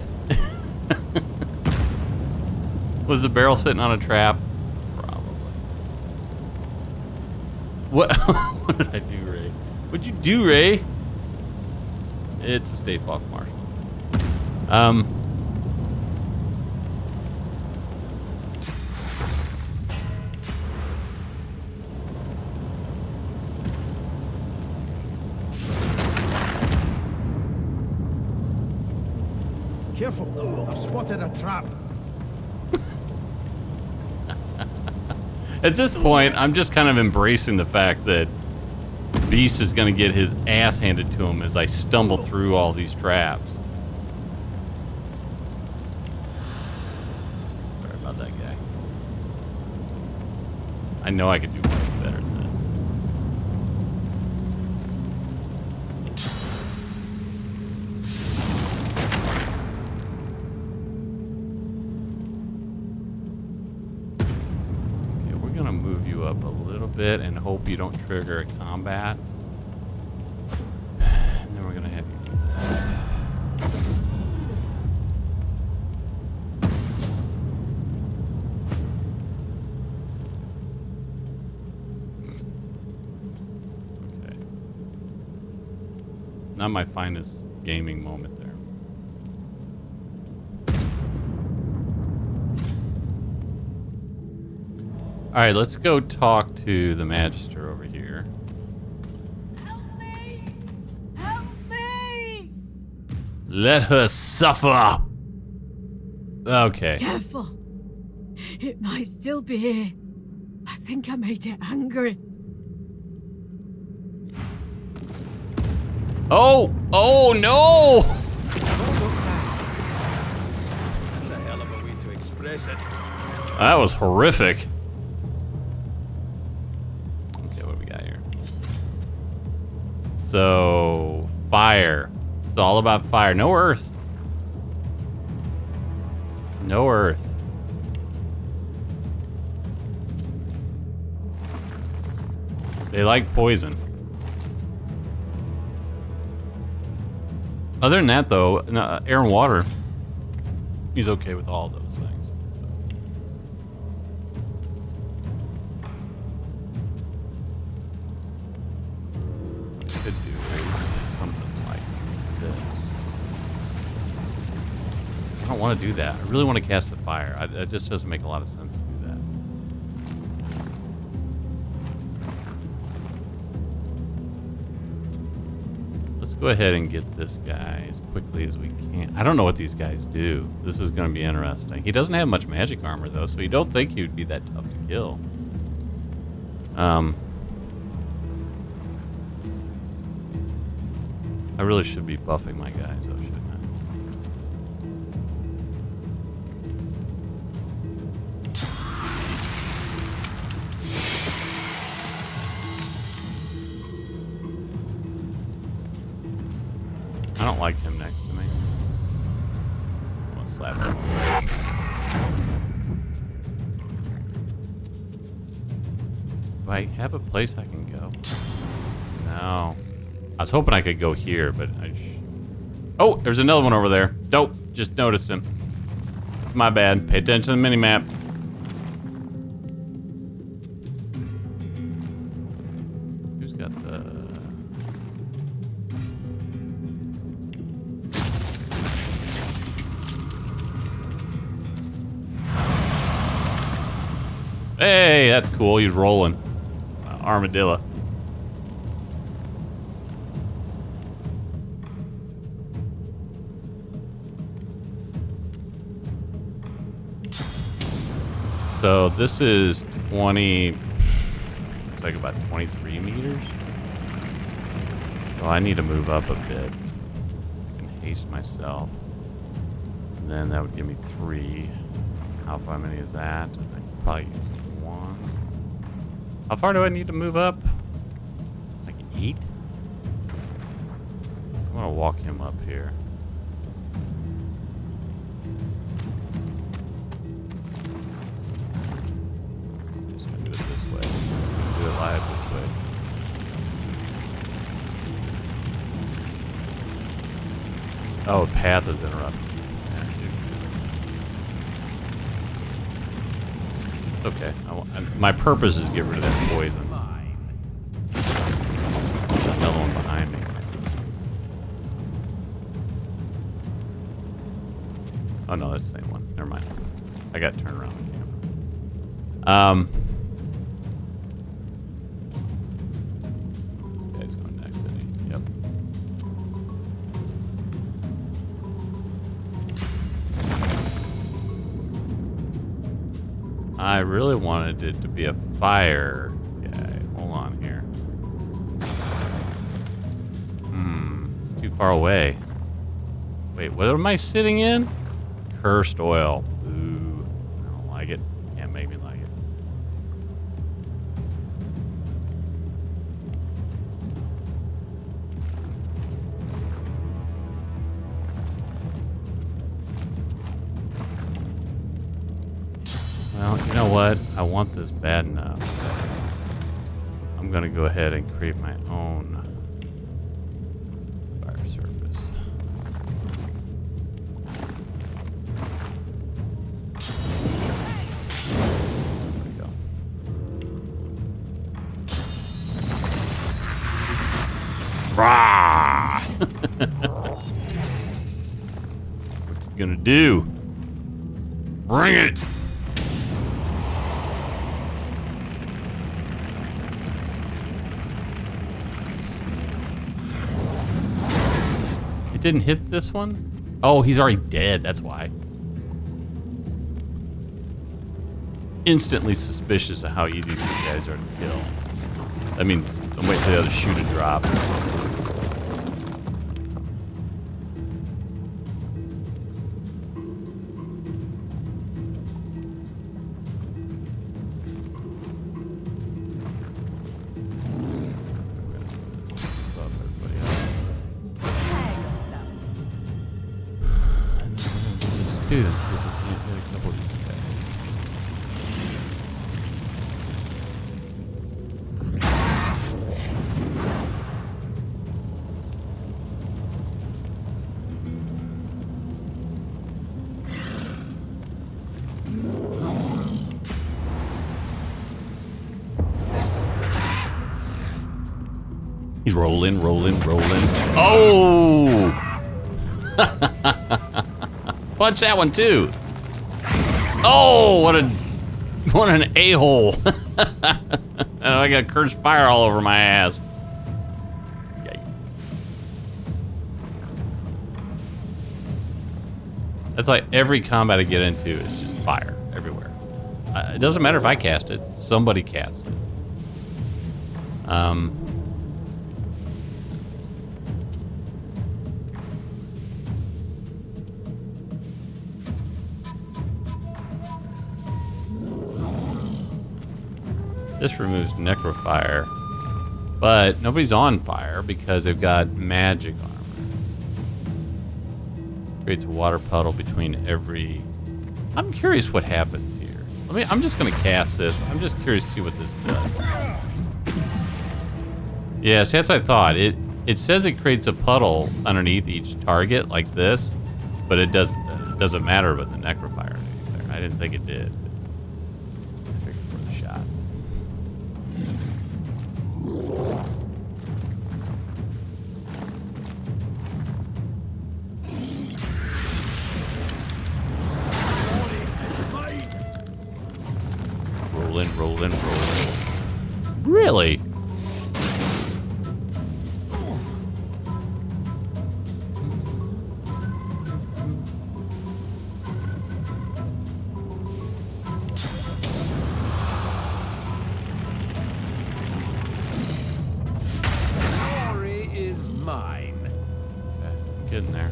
Was the barrel sitting on a trap? Probably. What? What did I do, Ray? What'd you do, Ray? It's a state park marshal. Careful! I've spotted a trap. At this point, I'm just kind of embracing the fact that Beast is going to get his ass handed to him as I stumble through all these traps. Sorry about that guy. I know I could do much better than this. Okay, we're going to move you up a little bit and hope you don't trigger a combat. And then we're gonna have you do that. Okay. Not my finest gaming moment there. All right, let's go talk to the Magister over here. Help me! Help me! Let her suffer! Okay. Careful. It might still be here. I think I made it angry. Oh! Oh no! That's a hell of a way to express it. That was horrific. Okay, what do we got here? So, fire. It's all about fire. No earth. No earth. They like poison. Other than that, though, air and water, he's okay with all those things. Could do something like this. I don't want to do that. I really want to cast the fire. It just doesn't make a lot of sense to do that. Let's go ahead and get this guy as quickly as we can. I don't know what these guys do. This is going to be interesting. He doesn't have much magic armor, though, so you don't think he would be that tough to kill. I really should be buffing my guys, though, shouldn't I? I don't like him next to me. I want to slap him. Do I have a place I can go? No. I was hoping I could go here, but oh, there's another one over there. Nope, just noticed him. It's my bad. Pay attention to the mini-map. Who's got the... Hey, that's cool. He's rolling. Armadillo. So this is 20. like about 23 meters. So I need to move up a bit. I can haste myself. And then that would give me 3. How far many is that? I could probably use 1. How far do I need to move up? Like 8? I'm gonna walk him up here. Just gonna do it this way. Do it live this way. Oh, path is interrupted. Yeah, I see. It's okay. My purpose is to get rid of that poison. There's another one behind me. Oh no, that's the same one. Never mind. I got to turn around the camera. This guy's going next, isn't he? Yep. I really wanted it to be a fire guy. Hold on here. It's too far away. Wait, what am I sitting in? Cursed oil. Ooh, I don't like it. Can't make me like it. Well, you know what? I want this bad enough. I'm gonna go ahead and create my own fire surface. There we go. Rah! What you gonna do? Bring it! Didn't hit this one? Oh, he's already dead. That's why. Instantly suspicious of how easy these guys are to kill. That means I'm waiting for the other shoe to drop. Let's see if we can't hit a couple of these guys. He's rolling. Oh! Punch that one too. Oh, what an a-hole. I got cursed fire all over my ass. Yikes. That's like every combat I get into is just fire everywhere. It doesn't matter if I cast it. Somebody casts it. This removes necrofire, but nobody's on fire because they've got magic armor. Creates a water puddle between every... I'm curious what happens here. I'm just gonna cast this. I'm just curious to see what this does. Yeah, see, that's what I thought. It says it creates a puddle underneath each target like this, but it doesn't matter about the necrofire underneath there. I didn't think it did. I figured for the shot. Rolling. Really? getting there.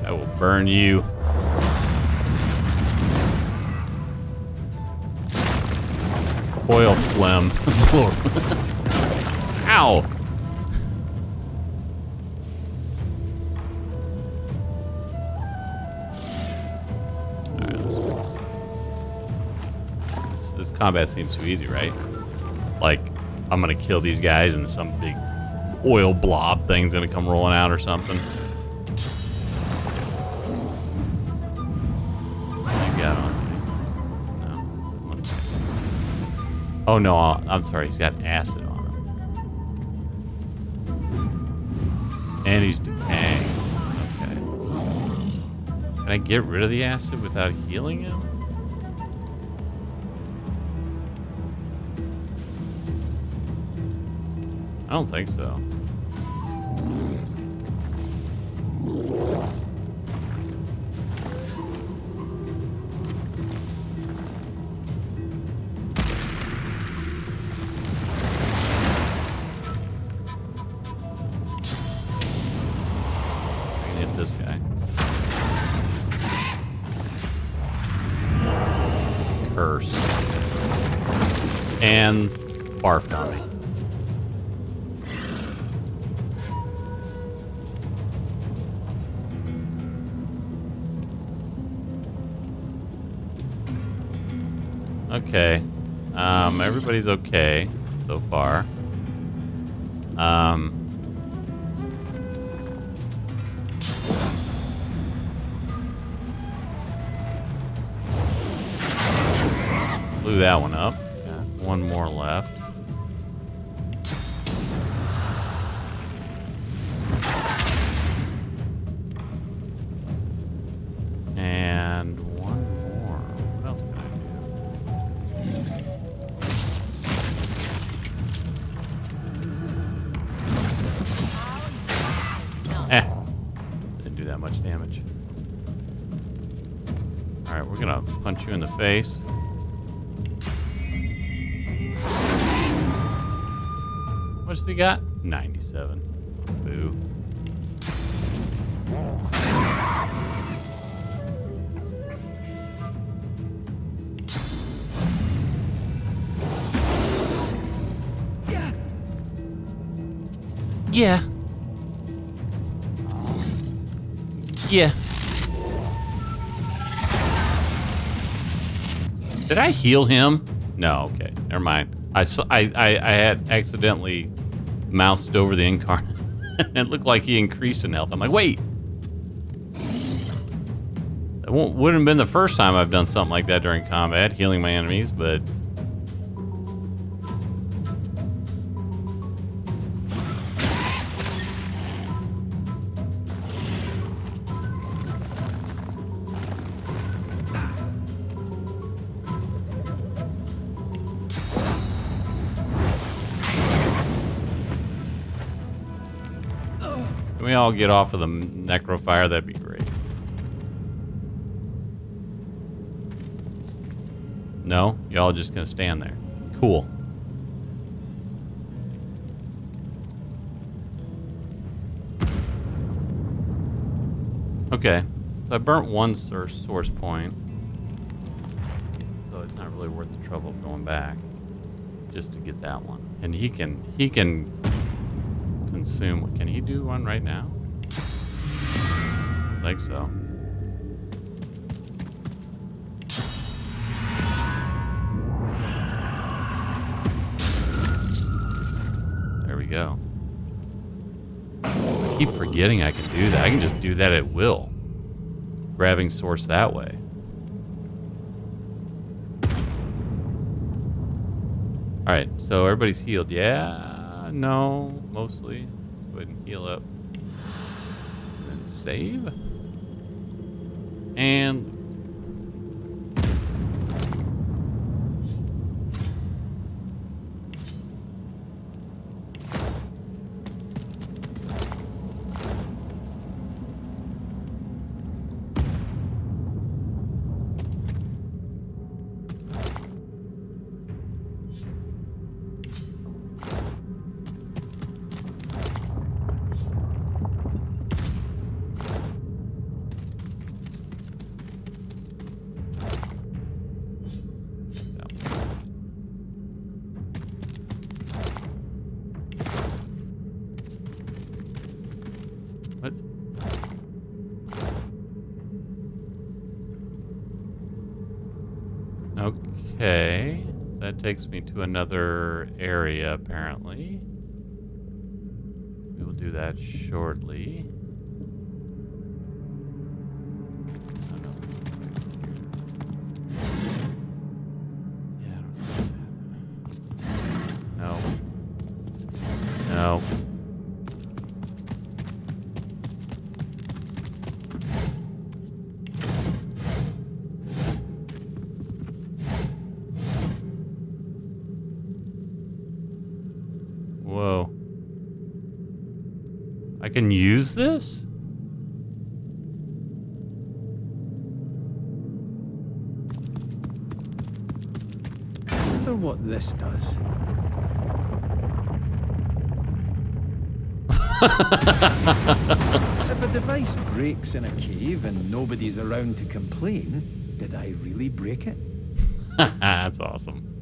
I will burn you. Oil phlegm. Ow! Alright, let's go. This combat seems too easy, right? Like, I'm gonna kill these guys and some big oil blob thing's gonna come rolling out or something. Oh no, I'm sorry, he's got acid on him. And he's decaying. Okay. Can I get rid of the acid without healing him? I don't think so. This guy. Curse. And barfed on me. Okay. Everybody's okay so far. Blew that one up. Got one more left. And one more. What else can I do? Didn't do that much damage. Alright, we're gonna punch you in the face. What's he got? 97. Boo. Yeah. Yeah. Did I heal him? No, okay. Never mind. I had accidentally moused over the incarnate. And it looked like he increased in health. I'm like, wait. It wouldn't have been the first time I've done something like that during combat, healing my enemies, but... Can we all get off of the necrofire? That'd be great. No? Y'all just gonna stand there. Cool. Okay. So I burnt one source point. So it's not really worth the trouble of going back. Just to get that one. And he can consume. Can he do one right now? I think so. There we go. I keep forgetting I can do that. I can just do that at will. Grabbing source that way. Alright, so everybody's healed. Yeah, no, mostly. Let's go ahead and heal up. And save. And... What? Okay. That takes me to another area, apparently. We will do that shortly. Oh, no. Yeah, I don't know. No. Whoa. I can use this? I wonder what this does. If a device breaks in a cave and nobody's around to complain, did I really break it? That's awesome.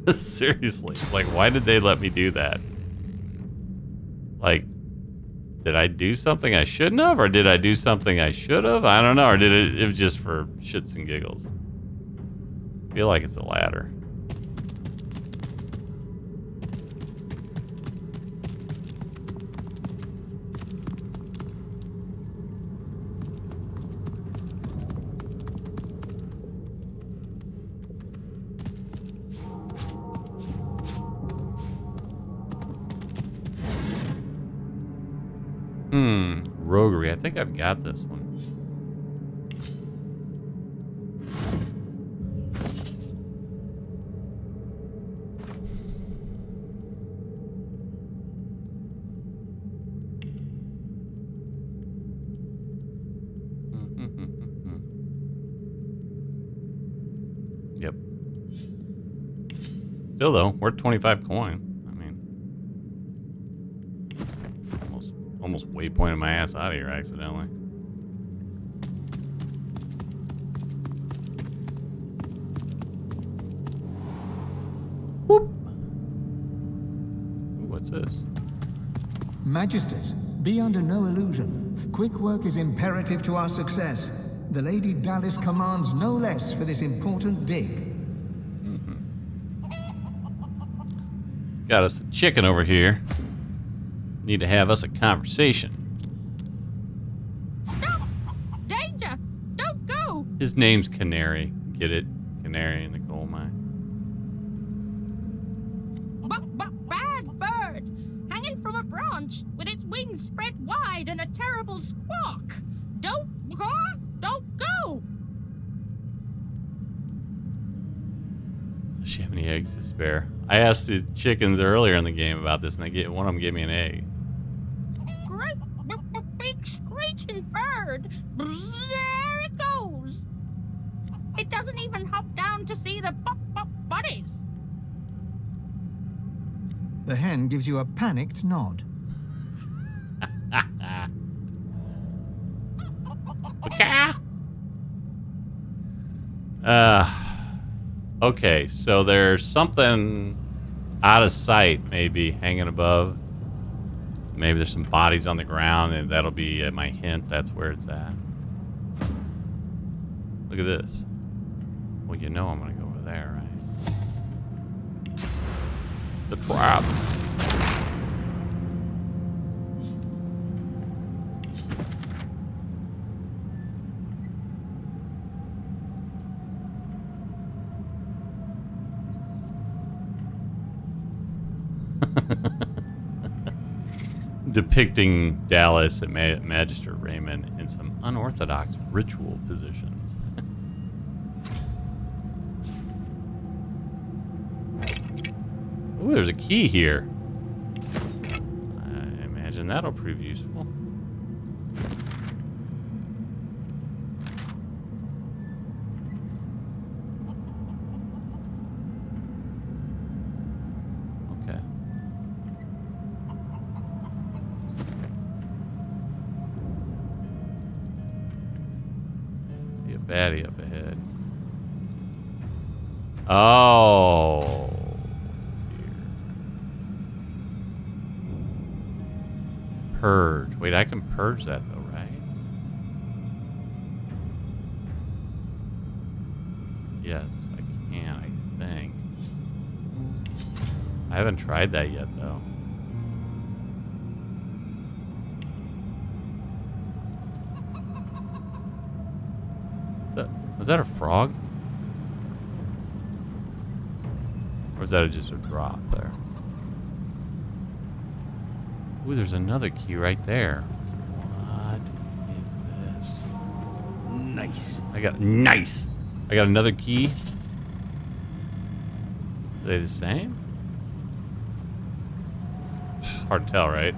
Seriously, like, why did they let me do that? Like, did I do something I shouldn't have, or did I do something I should have? I don't know, or did it was just for shits and giggles? I feel like it's the latter. Roguery. I think I've got this one. Yep. Still though, we're at 25 coin. Almost waypointed my ass out of here accidentally. Whoop. Ooh, what's this? Magisters, be under no illusion. Quick work is imperative to our success. The Lady Dallis commands no less for this important dig. Got us a chicken over here. Need to have us a conversation. Stop! Danger! Don't go! His name's Canary. Get it? Canary in the coal mine. Bad bird! Hanging from a branch with its wings spread wide and a terrible squawk! Don't go! Does she have any eggs to spare? I asked the chickens earlier in the game about this, and one of them gave me an egg. Big screeching bird. There it goes. It doesn't even hop down to see the buddies. The hen gives you a panicked nod. Okay, so there's something out of sight, maybe hanging above. Maybe there's some bodies on the ground, and that'll be my hint. That's where it's at. Look at this. Well, you know I'm gonna go over there, right? The trap. Depicting Dallas and Magister Raymond in some unorthodox ritual positions. Ooh, there's a key here. I imagine that'll prove useful. Okay. See a baddie up ahead. Oh. Purge. Wait, I can purge that though, right? Yes, I can, I think. I haven't tried that yet though. Was that a frog? Or is that just a drop there? Ooh, there's another key right there. What is this? Nice. I got another key. Are they the same? Hard to tell, right?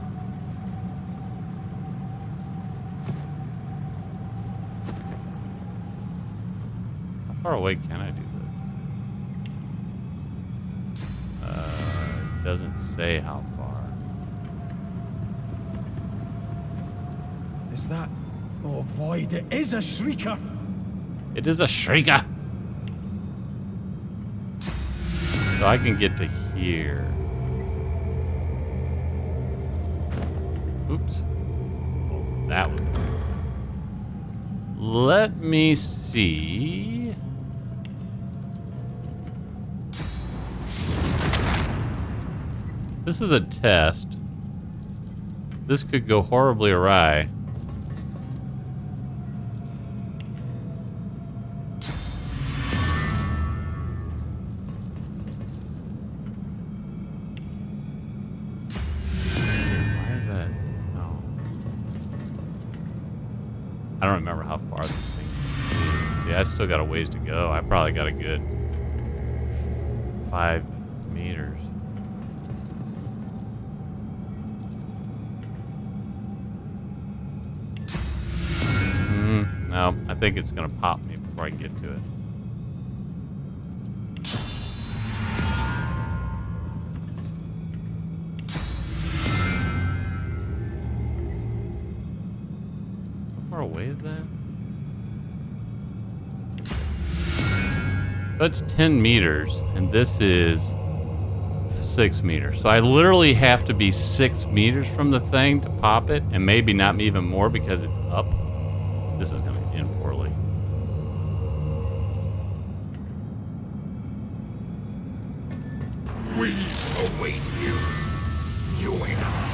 How far away can I do this? It doesn't say how far. Is that... Oh, void, it is a shrieker! It is a shrieker! So I can get to here. Oops. Oh, that was... Let me see... This is a test. This could go horribly awry. Why is that? Oh. I don't remember how far these things are. See, I still got a ways to go. I probably got a good 5 meters. No, I think it's gonna pop me before I get to it. How far away is that? So it's 10 meters, and this is 6 meters. So I literally have to be 6 meters from the thing to pop it, and maybe not even more because it's up. This is gonna end poorly. We await you. Join us.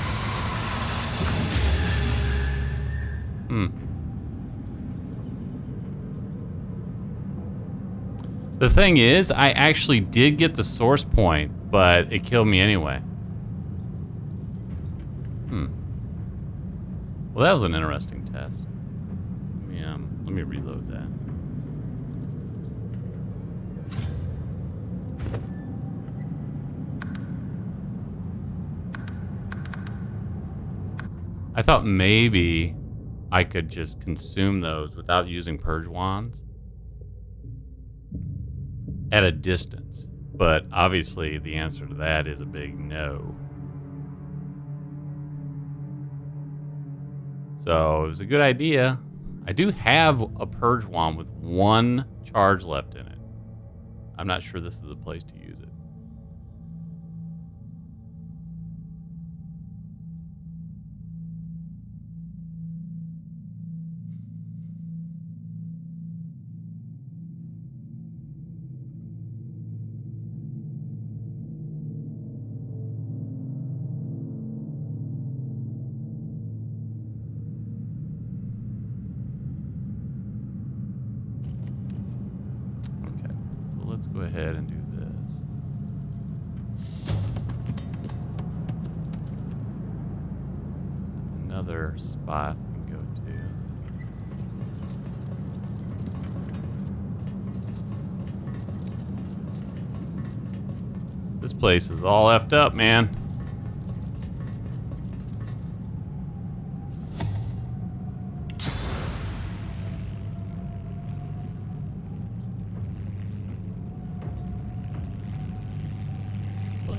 The thing is, I actually did get the source point, but it killed me anyway. Well, that was an interesting test. Let me reload that. I thought maybe I could just consume those without using purge wands at a distance. But obviously the answer to that is a big no. So it was a good idea. I do have a purge wand with 1 charge left in it. I'm not sure this is the place to use it. Let's go ahead and do this. That's another spot we can go to. This place is all effed up, man.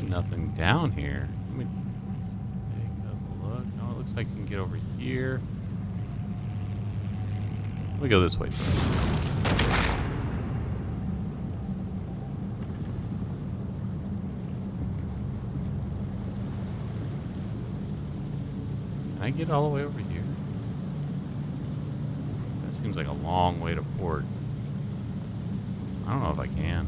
Nothing down here. Let me take a look. No, it looks like you can get over here. Let me go this way first. I get all the way over here? That seems like a long way to port. I don't know if I can.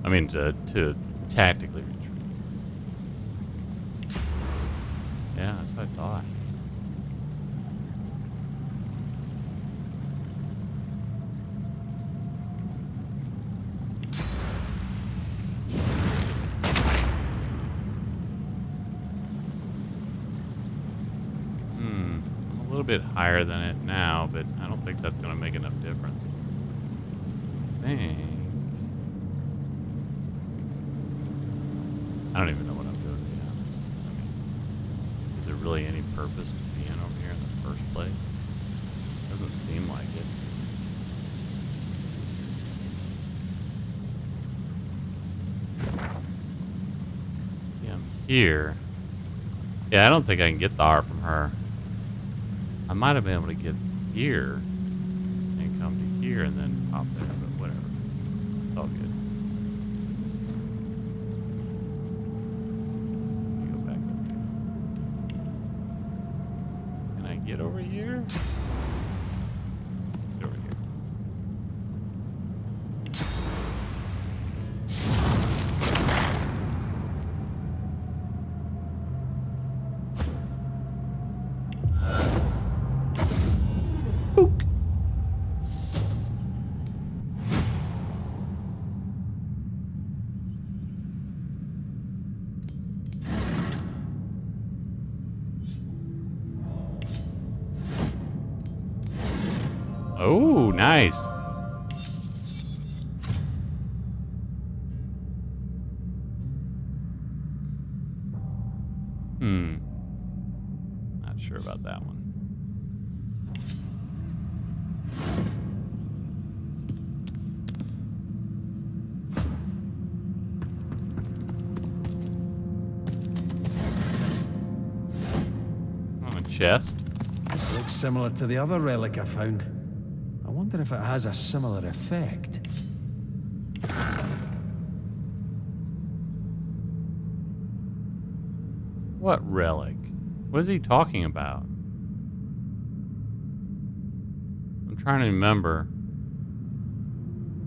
I mean, to tactically retreat. Yeah, that's what I thought. A little bit higher than it now, but I don't think that's going to make enough difference. I don't even know what I'm doing, to be honest. I mean, is there really any purpose to being over here in the first place? Doesn't seem like it. See, I'm here. Yeah, I don't think I can get the art from her. I might have been able to get here and come to here and then pop there, but whatever. It's all good. Go back over here. Can I get over here? Get over here. Oh, nice. Not sure about that one. Oh, a chest. This looks similar to the other relic I found. I wonder if it has a similar effect. What relic? What is he talking about? I'm trying to remember.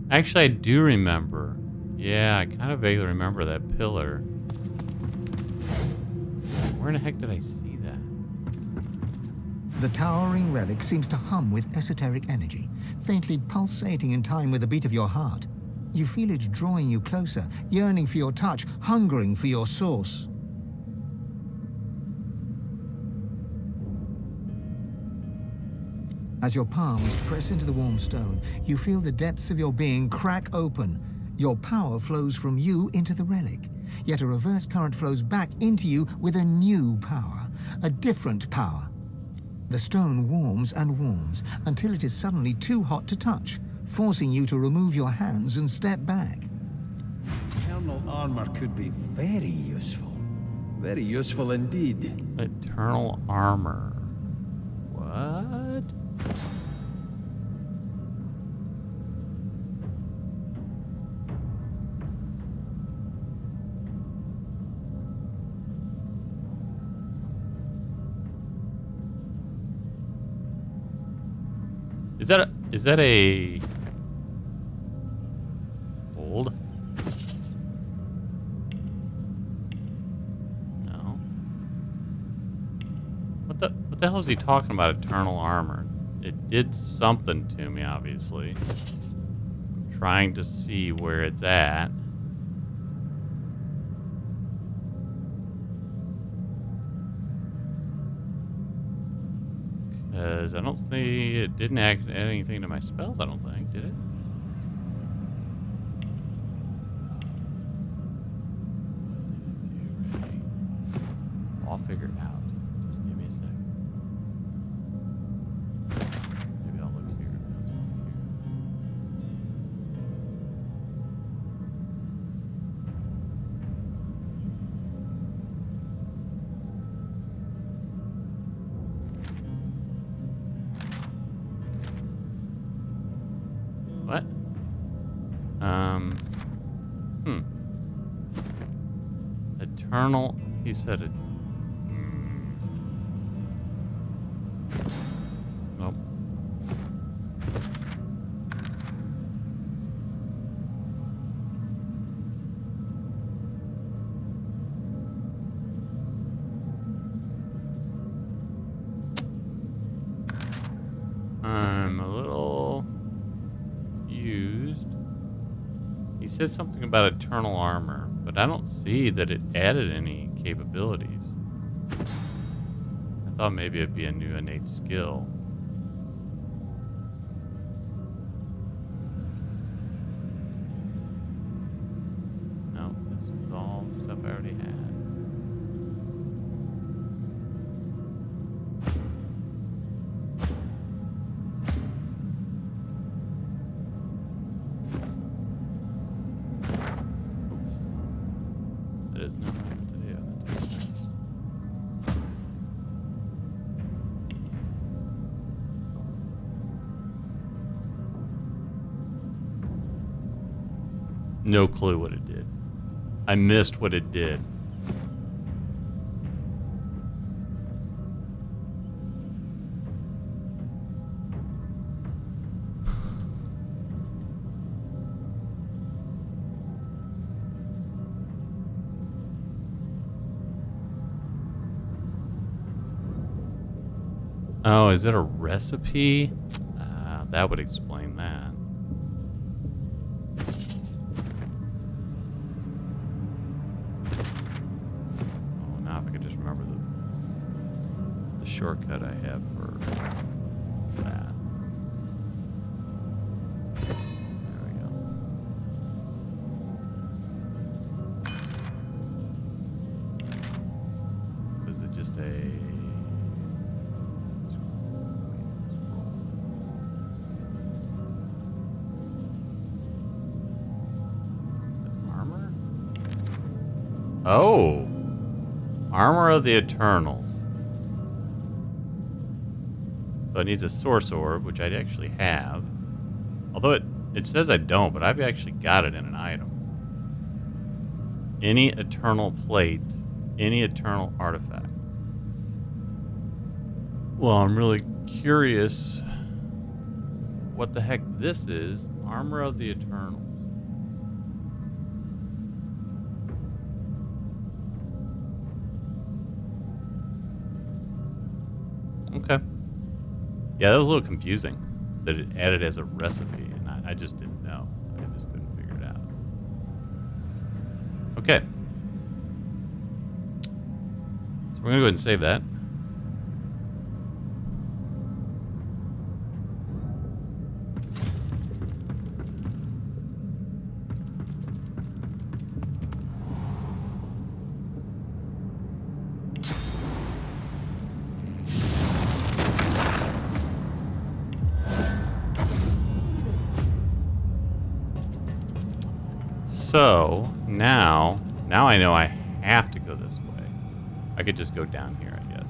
Actually, I do remember. Yeah, I kind of vaguely remember that pillar. Where in the heck did I see that? The towering relic seems to hum with esoteric energy, faintly pulsating in time with the beat of your heart. You feel it drawing you closer, yearning for your touch, hungering for your source. As your palms press into the warm stone, you feel the depths of your being crack open. Your power flows from you into the relic, yet a reverse current flows back into you with a new power, a different power. The stone warms and warms until it is suddenly too hot to touch, forcing you to remove your hands and step back. Eternal armor could be very useful. Very useful indeed. Eternal armor. What? Is that a hold? No. What the hell is he talking about? Eternal armor. It did something to me, obviously. I'm trying to see where it's at. Because I don't see it didn't add anything to my spells, I don't think, did it? I'll figure it out. Just give me a second. Maybe I'll look here. What? Eternal. He said it. said something about eternal armor, but I don't see that it added any capabilities. I thought maybe it'd be a new innate skill. No, this is all stuff I already had. That is not what I meant to do. I meant to do this. No clue what it did. I missed what it did. Oh, is it a recipe? That would explain that. Oh, now if I could just remember the shortcut I have for that. There we go. Is it just a... Oh, Armor of the Eternals. So it needs a Source Orb, which I actually have. Although it says I don't, but I've actually got it in an item. Any Eternal Plate, any Eternal Artifact. Well, I'm really curious what the heck this is. Armor of the Eternals. Okay. Yeah, that was a little confusing that it added as a recipe, and I just didn't know. I just couldn't figure it out. Okay. So we're going to go ahead and save that. So now I know I have to go this way. I could just go down here, I guess.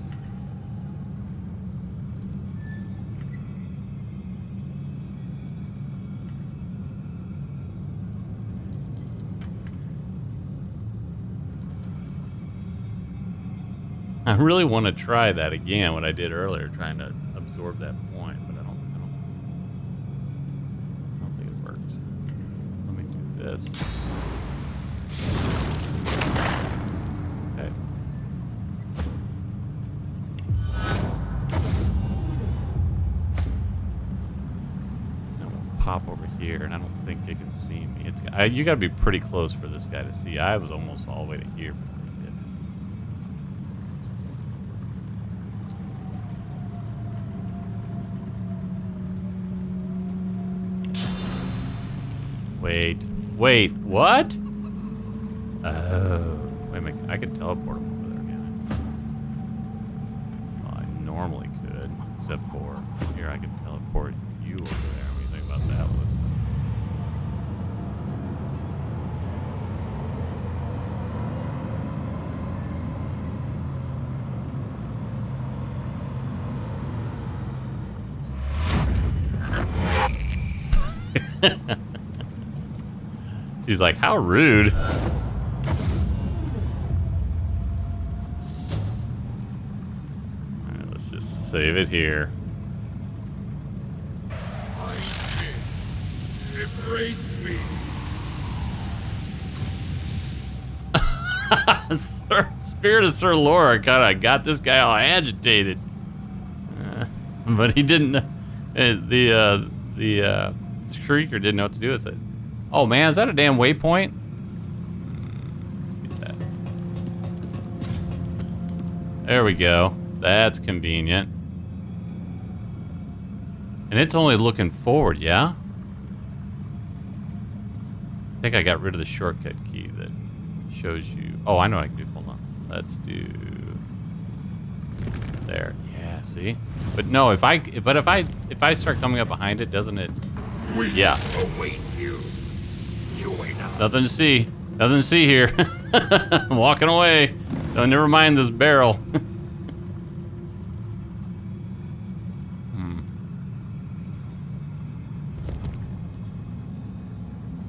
I really want to try that again, what I did earlier, trying to absorb that point, but I don't think it works. Let me do this. Okay. Now we'll pop over here, and I don't think it can see me. You got to be pretty close for this guy to see. I was almost all the way to here before he did. Wait, what? Oh, wait a minute. I could teleport him over there again. Well, I normally could, except for here I can teleport you over there. What do you think about that, Liz? He's like, how rude. All right, let's just save it here. Embrace me. Spirit of Sir Laura kind of got this guy all agitated. But he didn't, the Shrieker didn't know what to do with it. Oh man, is that a damn waypoint? Get that. There we go. That's convenient. And it's only looking forward, yeah? I think I got rid of the shortcut key that shows you. Oh, I know what I can do. Hold on. Let's do there. Yeah, see? But no, if I start coming up behind it, doesn't it? We Yeah. await you. Join us. Nothing to see. Nothing to see here. I'm walking away. Oh, never mind this barrel.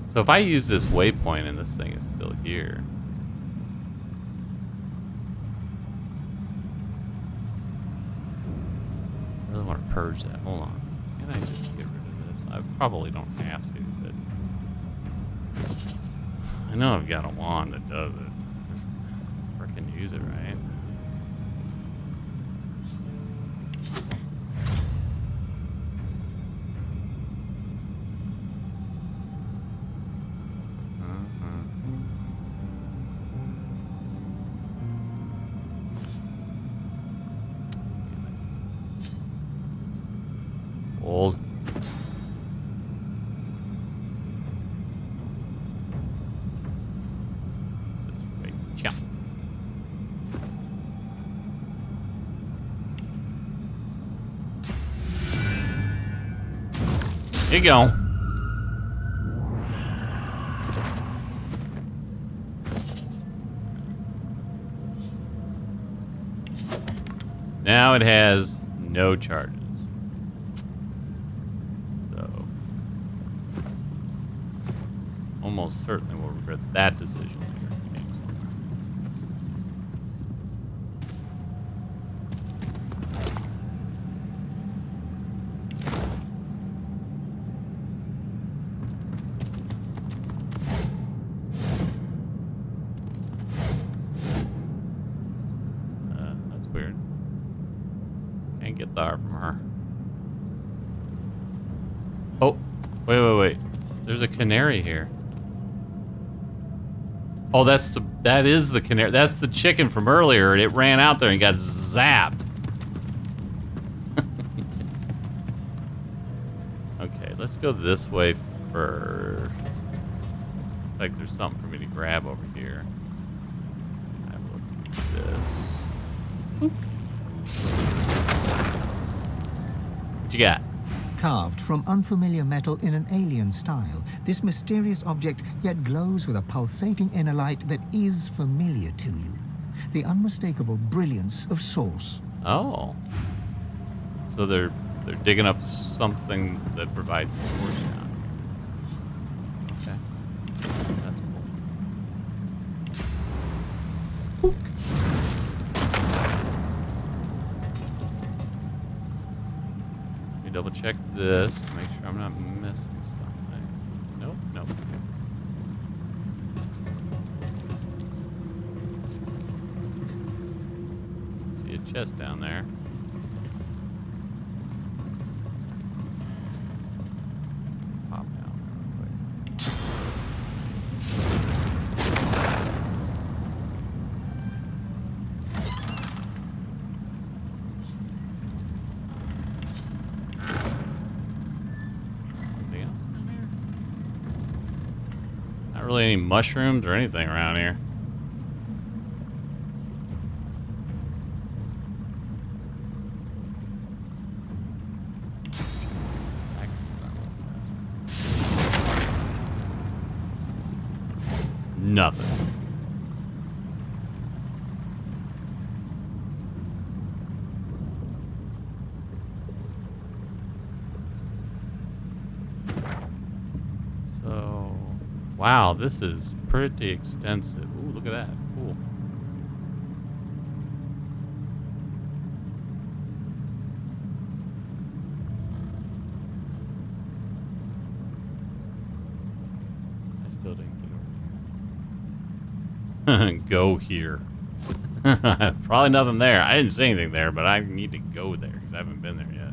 So if I use this waypoint and this thing is still here. I really want to purge that. Hold on. Can I just get rid of this? I probably don't have to, but I know I've got a wand that does it. Frickin' use it, right? Old. This way. Jump. Here you go. Now it has no charges. Almost certainly will regret that decision later in the game somewhere. That's weird. Can't get the heart from her. Oh, wait. There's a canary here. Oh, that is the canary. That's the chicken from earlier. It ran out there and got zapped. Okay, let's go this way first. Looks like there's something for me to grab over here. I will do this. Oop. What you got? Carved from unfamiliar metal in an alien style, this mysterious object yet glows with a pulsating inner light that is familiar to you. The unmistakable brilliance of source. Oh. So they're digging up something that provides source now. Okay. That's cool. Boop. Double check this to make sure I'm not missing something. Nope. See a chest down there. Pop down there real quick. Not really any mushrooms or anything around here. Nothing. So, wow, this is pretty extensive. Ooh, look at that. Cool. I still didn't get over here. Go here. Probably nothing there. I didn't see anything there, but I need to go there because I haven't been there yet.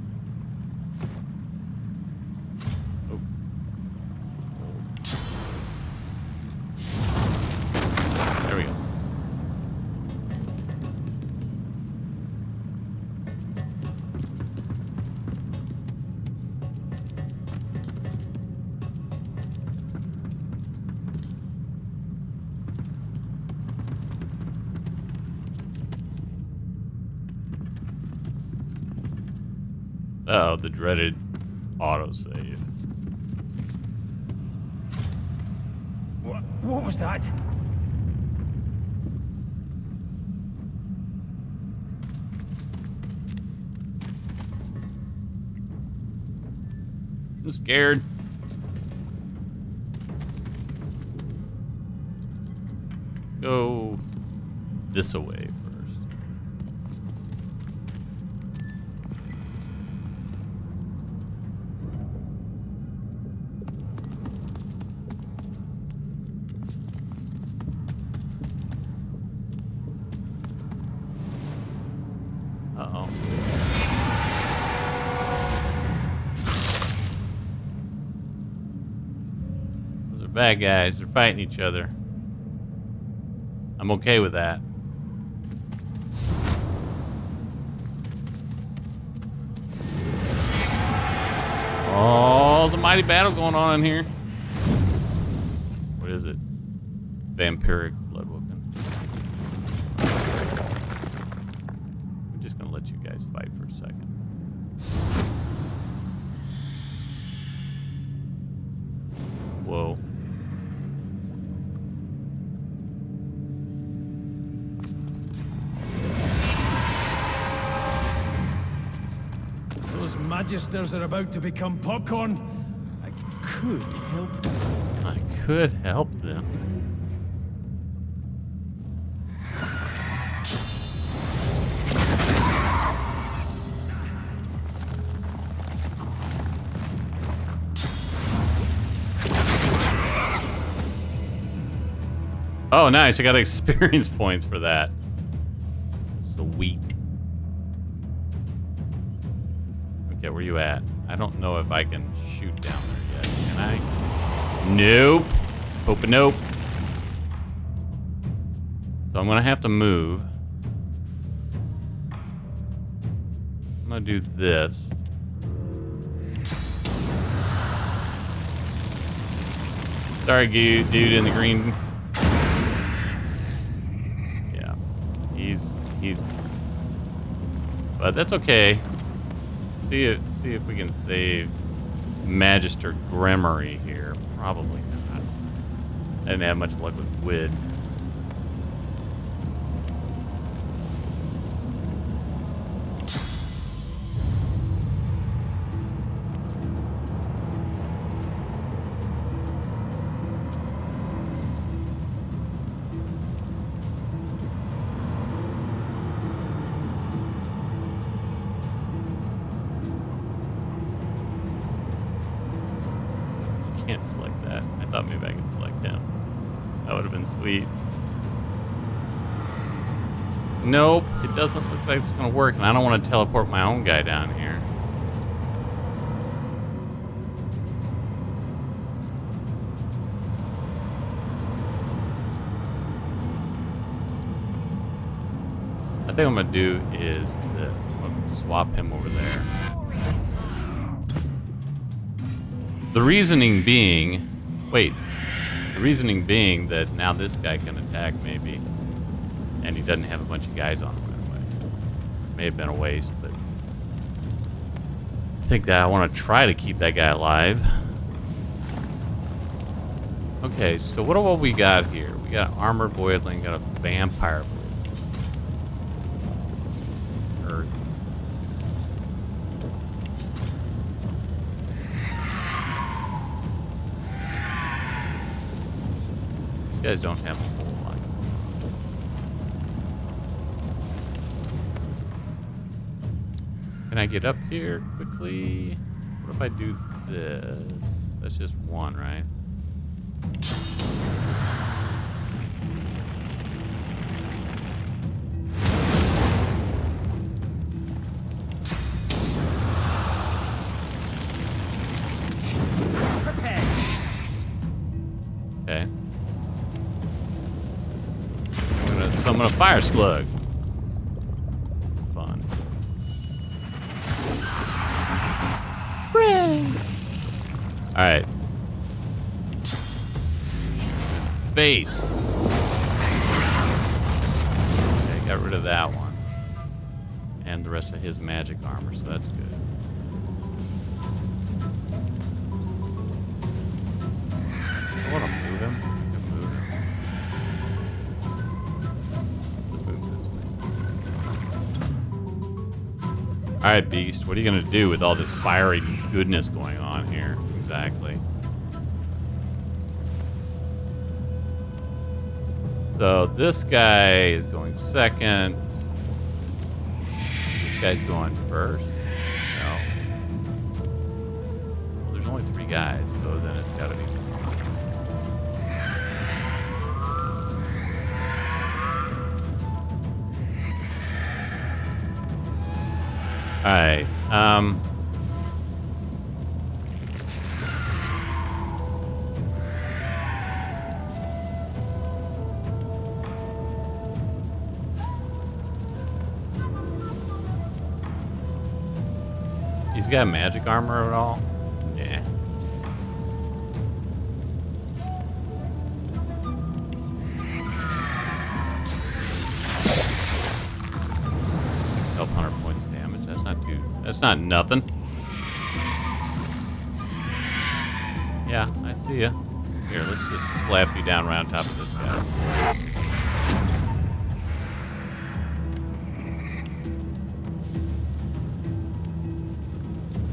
Uh-oh, the dreaded autosave. What was that? I'm scared. Go this away first. Uh-oh. Those are bad guys. They're fighting each other. I'm okay with that. Oh, there's a mighty battle going on in here. What is it? Vampiric bloodwooken. I'm just gonna let you guys fight for a second. Whoa. Those magisters are about to become popcorn. I could help them. I could help them. Oh, nice. I got experience points for that. Sweet. Okay, where you at? I don't know if I can shoot down there yet. Can I? Nope. Hope nope. So I'm gonna have to move. I'm gonna do this. Sorry, dude in the green. Yeah, he's. But that's okay. See if we can save Magister Gremory here. Probably not. I didn't have much luck with Gwyd. Can't select that. I thought maybe I could select him. That would have been sweet. Nope, it doesn't look like it's gonna work, and I don't want to teleport my own guy down here. I think what I'm gonna do is this. I'm gonna swap him over there. The reasoning being, the reasoning being that now this guy can attack maybe, and he doesn't have a bunch of guys on him right away. May have been a waste, but I think that I want to try to keep that guy alive. Okay, so what do we got here? We got an armored voidling, got a vampire voidling. These guys don't have a whole lot. Can I get up here quickly? What if I do this? That's just one, right? Okay. I'm gonna summon a fire slug. Fun. Alright. Face. Okay, got rid of that one. And the rest of his magic armor, so that's good. Alright, Beast, what are you gonna do with all this fiery goodness going on here? Exactly. So this guy is going second. This guy's going first. No. Well, there's only 3 guys, so then it's gotta be this one. Alright, he's got magic armor at all? Yeah. Help 100 points of damage. That's not nothing. Yeah, I see ya. Here, let's just slap you down right on top of this guy.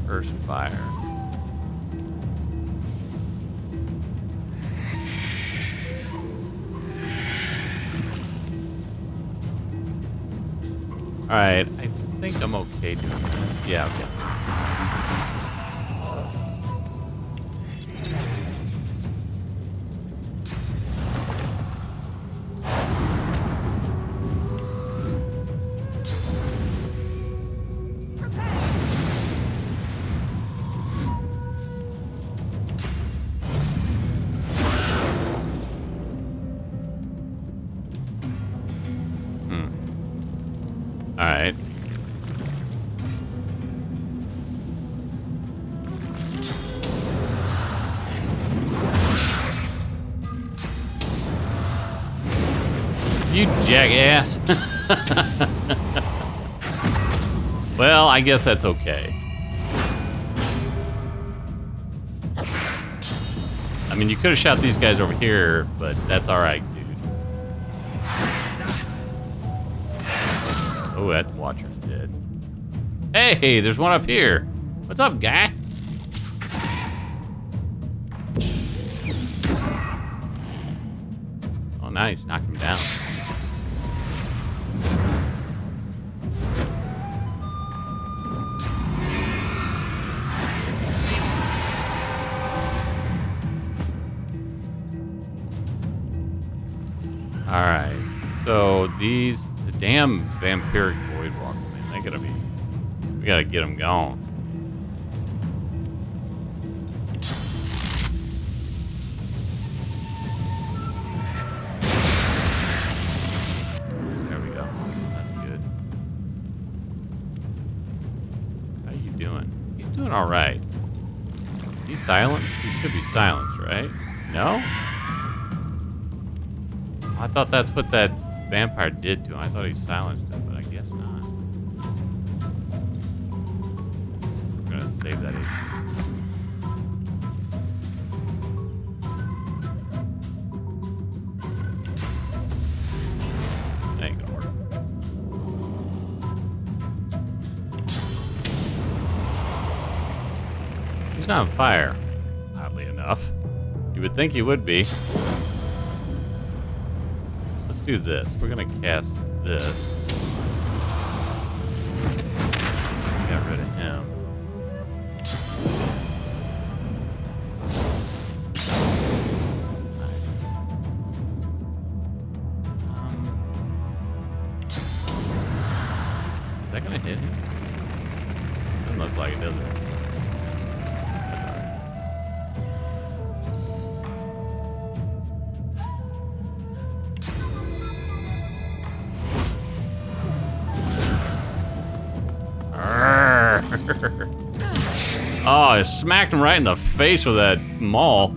First fire. Alright, I think I'm okay doing that. Yeah, okay. Alright. You jackass. Well, I guess that's okay. I mean, you could have shot these guys over here, but that's alright, dude. Oh, that watcher's dead. Hey, there's one up here. What's up, guy? Oh, nice. Knocked him down. Alright, so the damn vampiric void walker, man, we gotta get them going. There we go, that's good. How you doing? He's doing alright. He's silenced? He should be silenced, right? No? I thought that's what that vampire did to him. I thought he silenced him, but I guess not. We're gonna save that HP. That ain't gonna work. He's not on fire, oddly enough. You would think he would be. Let's do this. We're gonna cast this. Get rid of him. Nice. Is that gonna hit him? Doesn't look like it, does it? That's alright. Oh, I smacked him right in the face with that maul.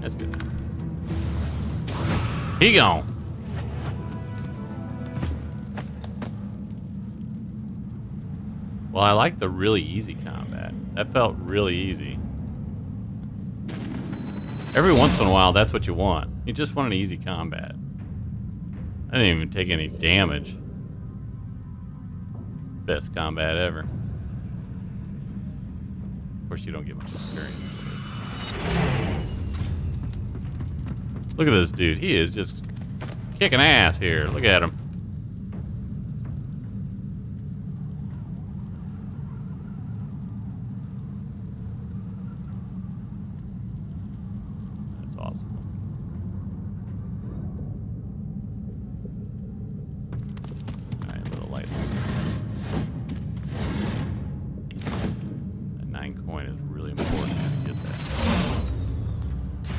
That's good. He gone. Well, I like the really easy combat. That felt really easy. Every once in a while, that's what you want. You just want an easy combat. I didn't even take any damage. Best combat ever. Of course, you don't get much experience. Look at this dude. He is just kicking ass here. Look at him. That's awesome. Alright, a little light. That 9 coin is really important to get that.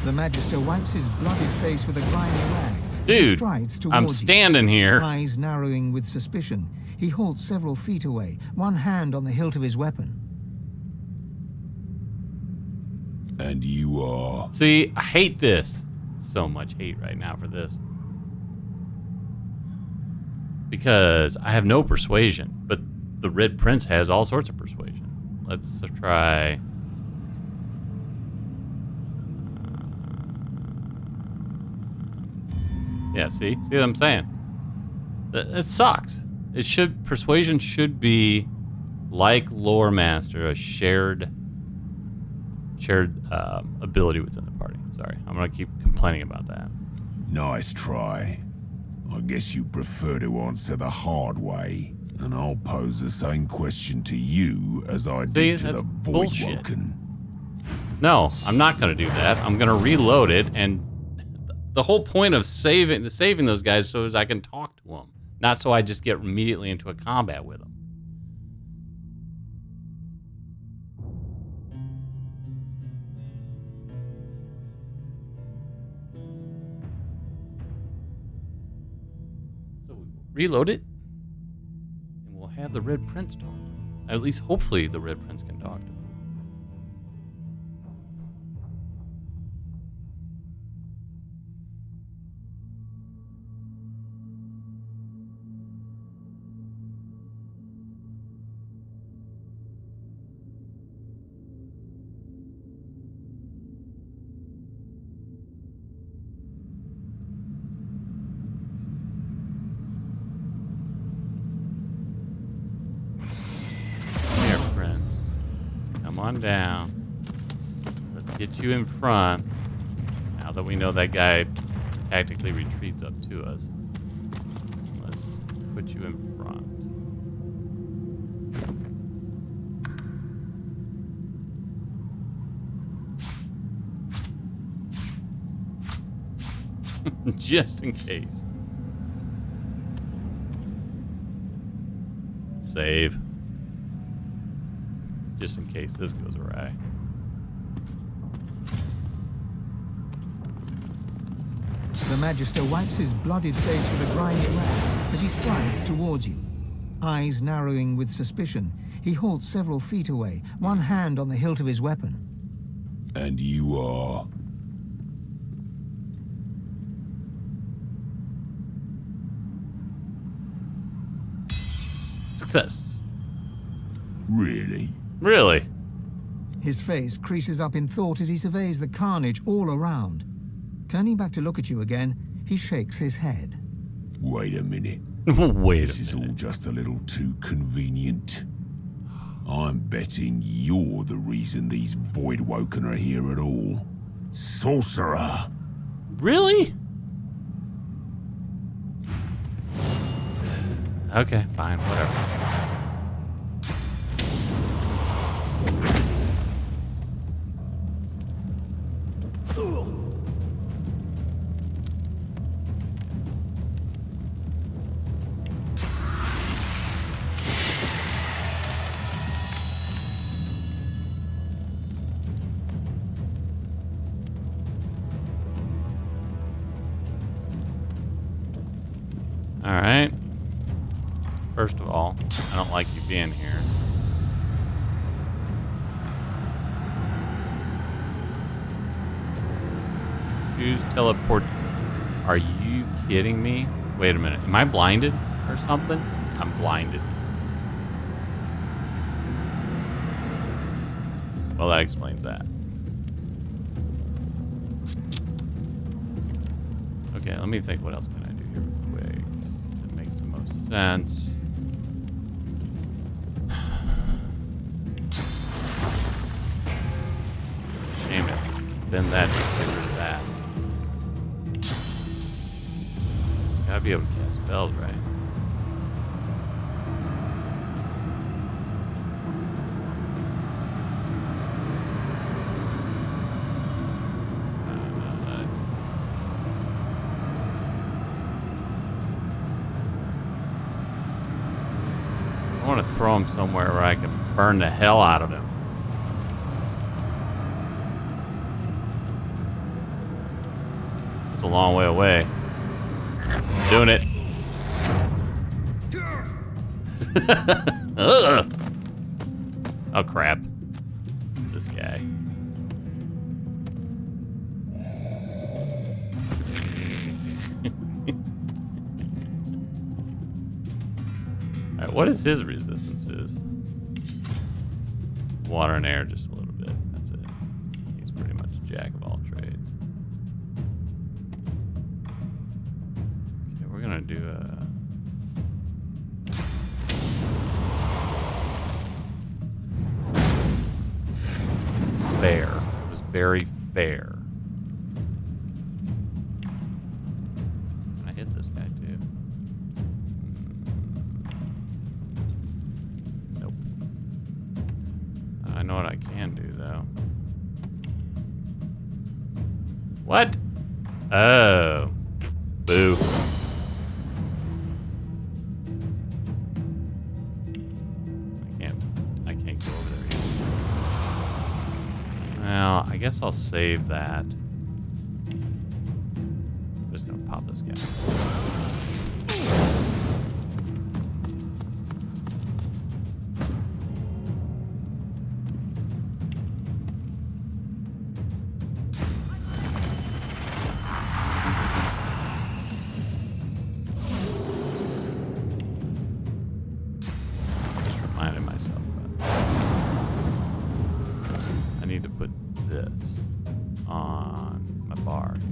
The Magister wipes his blooded face with a grimy rag. Dude, Strides towards I'm you. standing here. Eyes narrowing with suspicion. He halts several feet away, one hand on the hilt of his weapon. And you are... See, I hate this. So much hate right now for this. Because I have no persuasion, but the Red Prince has all sorts of persuasion. Let's try... yeah, see? See what I'm saying? It sucks. Persuasion should be like Lore Master, a shared ability within the party. Sorry, I'm gonna keep complaining about that. Nice try. I guess you prefer to answer the hard way, and I'll pose the same question to you as I did to the Voidwoken. No, I'm not gonna do that. I'm gonna reload it, and the whole point of saving those guys so as I can talk to them, not so I just get immediately into a combat with them. So we reload it, and we'll have the Red Prince talk to him. At least, hopefully, the Red Prince can talk to him. Come on down. Let's get you in front. Now that we know that guy tactically retreats up to us, let's put you in front. Just in case. Save. Just in case this goes awry. The Magister wipes his blooded face with a grimy rag as he strides towards you. Eyes narrowing with suspicion, he halts several feet away, one hand on the hilt of his weapon. And you are... Success. Really? Really? His face creases up in thought as he surveys the carnage all around. Turning back to look at you again, he shakes his head. Wait a minute. Wait This a is minute. all just a little too convenient. I'm betting you're the reason these Voidwoken are here at all. Sorcerer! Really? Okay, fine, whatever. All right. First of all, I don't like you being here. Choose teleport. Are you kidding me? Wait a minute. Am I blinded or something? I'm blinded. Well, that explains that. Okay, let me think. What else can I do here real quick that makes the most sense? Shame it. Then that just get rid of that. Gotta be able to cast spells, right? I want to throw him somewhere where I can burn the hell out of him. It's a long way away. Doing it. Ugh. Oh crap. This guy. Alright, what is his resistances? Water and air just a little bit. That's it. He's pretty much a jack of all trades. Okay, we're gonna do a fair. It was very fair. Can I hit this guy too? Nope. I know what I can do though. What? Oh. Boo. I can't go over there yet. Well, I guess I'll save that. I'm just gonna pop this guy. Just reminded myself about that. I need to put this on my bar here.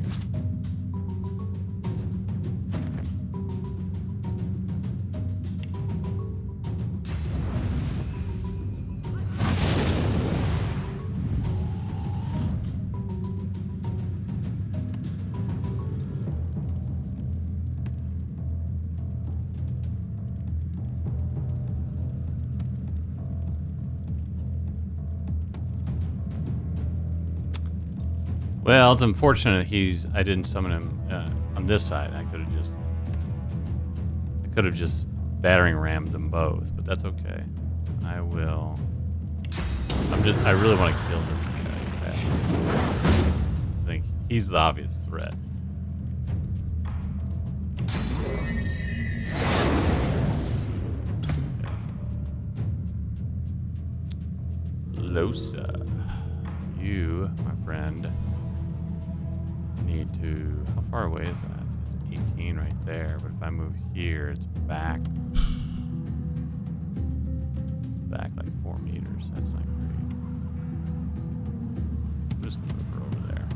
Well, it's unfortunate I didn't summon him on this side. I could have just battering rammed them both, but that's okay. I really want to kill this guy. I think he's the obvious threat. Losa, you, my friend, need to... How far away is that? It's 18 right there, but if I move here, it's back. Back like 4 meters. That's not great. I'm just gonna move her over there.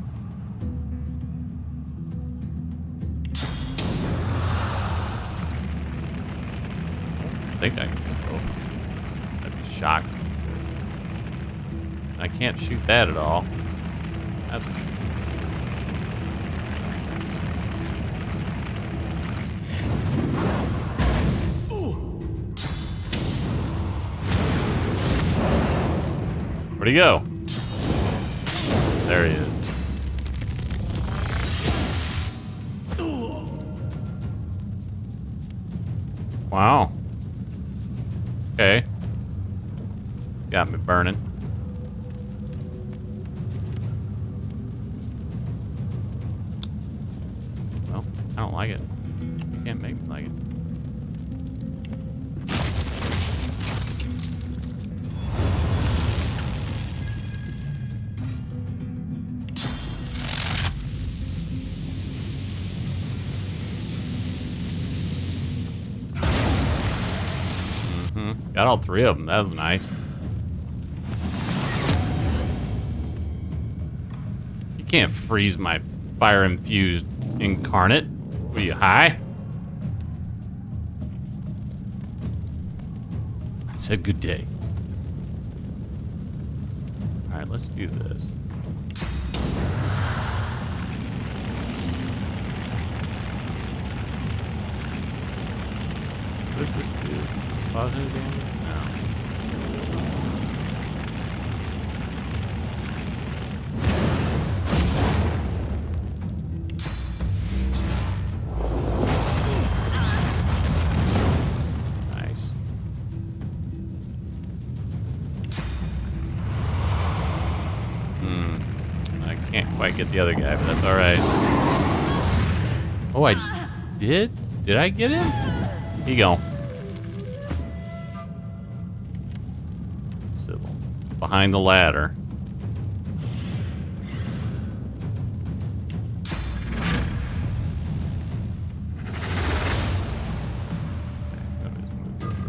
I think I can go. That'd be shocking. I can't shoot that at all. That's okay. Where'd he go? There he is. Wow. Okay. Got me burning. Well, I don't like it. You can't make me like it. Got all 3 of them. That was nice. can't freeze my fire-infused incarnate. Were you high? I said good day. All right, let's do this. What does this do? Positive damage? No. Nice. I can't quite get the other guy, but that's all right. Oh, I did? Did I get him? Here you go. Sybil. Behind the ladder.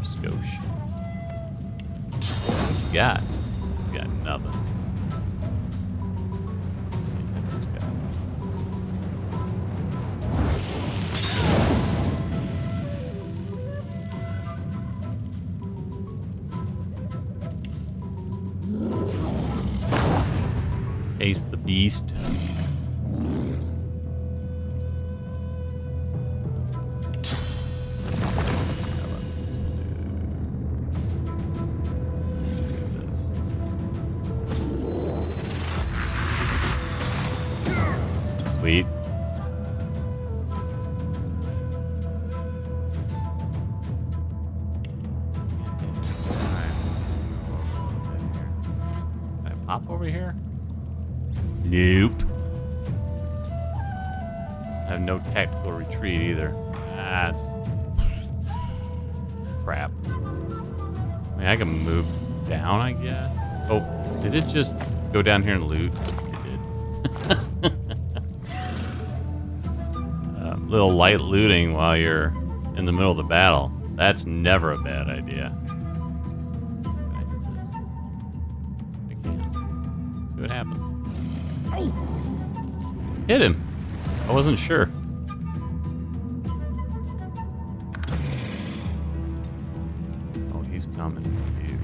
Skosh. What you got? You got nothing. This guy. Ace the Beast. Sweet. Can I pop over here? Nope. I have no tactical retreat either. That's crap. I mean, I can move down, I guess. Oh, did it just go down here and loot? It did. Little light looting while you're in the middle of the battle. That's never a bad idea. Can I hit this? I can. Let's see what happens. Hit him. I wasn't sure. Oh, he's coming for you,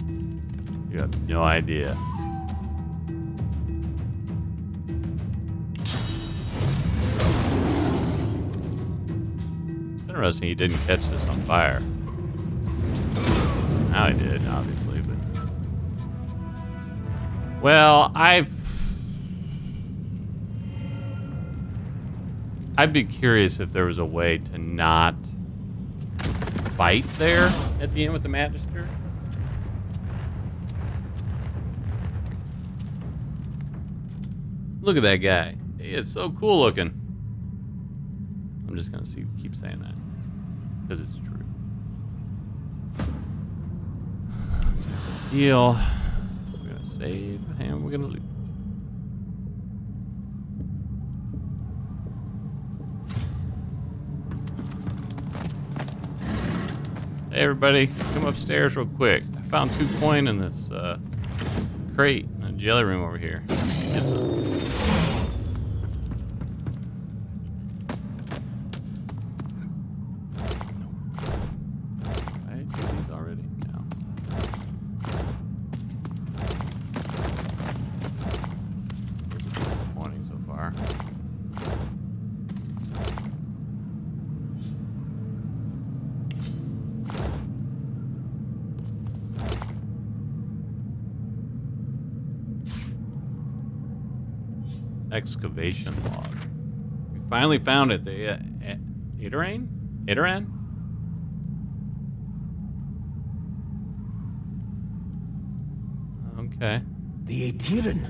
dude. You have no idea. It's interesting he didn't catch this on fire. Now he did, obviously, but... Well, I'd be curious if there was a way to not fight there at the end with the Magister. Look at that guy. He is so cool looking. I'm just gonna keep saying that because it's true. Deal. We're gonna save and we're gonna loot. Hey everybody, come upstairs real quick. I found 2 coin in this crate in a jelly room over here. Get some. I do these already? No. This is disappointing so far. Excavation log. We finally found it. The Iteran? Okay. The Iteran.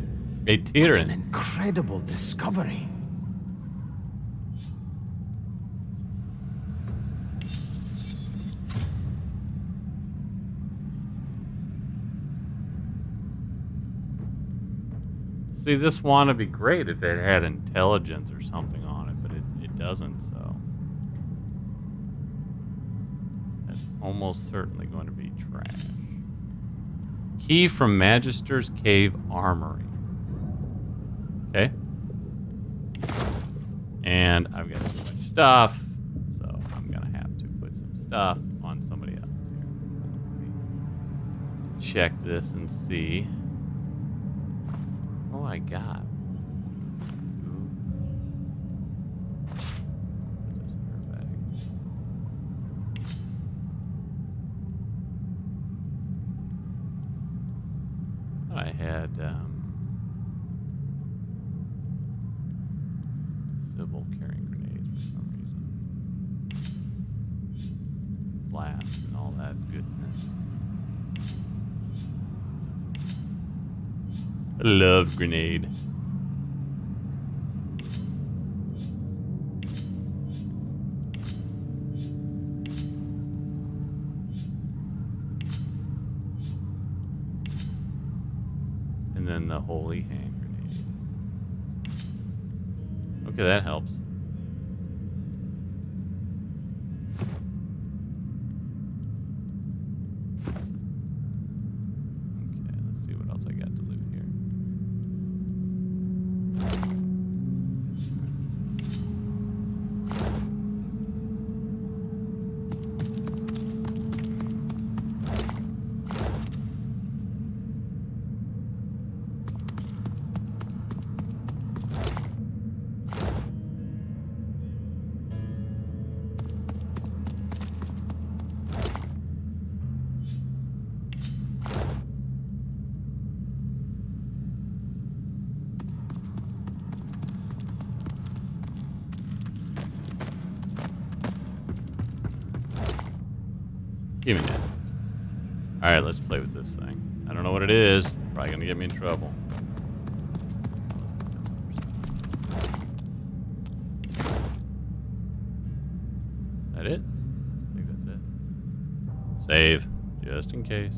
What an Iteran. incredible discovery. See, this one would be great if it had intelligence or something on it, but it doesn't, so. That's almost certainly going to be trash. Key from Magister's Cave Armory. Okay. And I've got too much stuff, so I'm gonna have to put some stuff on somebody else here. Let me check this and see. Oh, I got. Put this in her bag. I had Sybil carrying grenades for some reason. Flash and all that goodness. I love grenade. And then the holy hand grenade. Okay, that helps. Okay, let's see what else I got to loot here. Give me that. Alright, let's play with this thing. I don't know what it is. Probably gonna get me in trouble. Is that it? I think that's it. Save, just in case.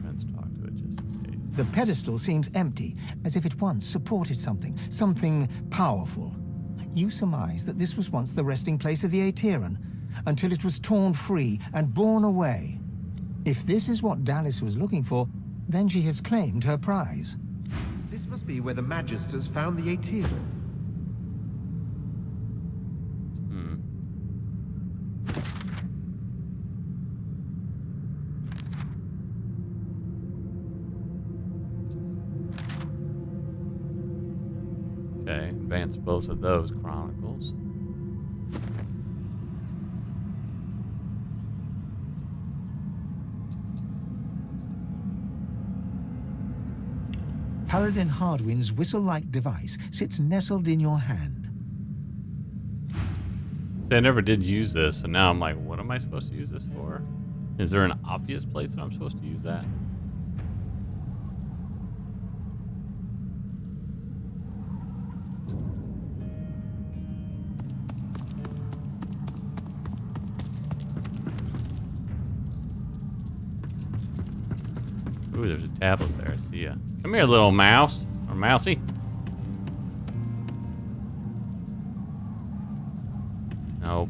Let's talk to it just in case. The pedestal seems empty, as if it once supported something powerful. You surmise that this was once the resting place of the Aetheran, until it was torn free and borne away. If this is what Dallis was looking for, then she has claimed her prize. This must be where the Magisters found the Aetheran. Okay, advance both of those chronicles. Paladin Hardwin's whistle-like device sits nestled in your hand. See, I never did use this, and now I'm like, what am I supposed to use this for? Is there an obvious place that I'm supposed to use that? Ooh, there's a tablet there. I see ya. Come here, little mouse. Or mousey. Nope.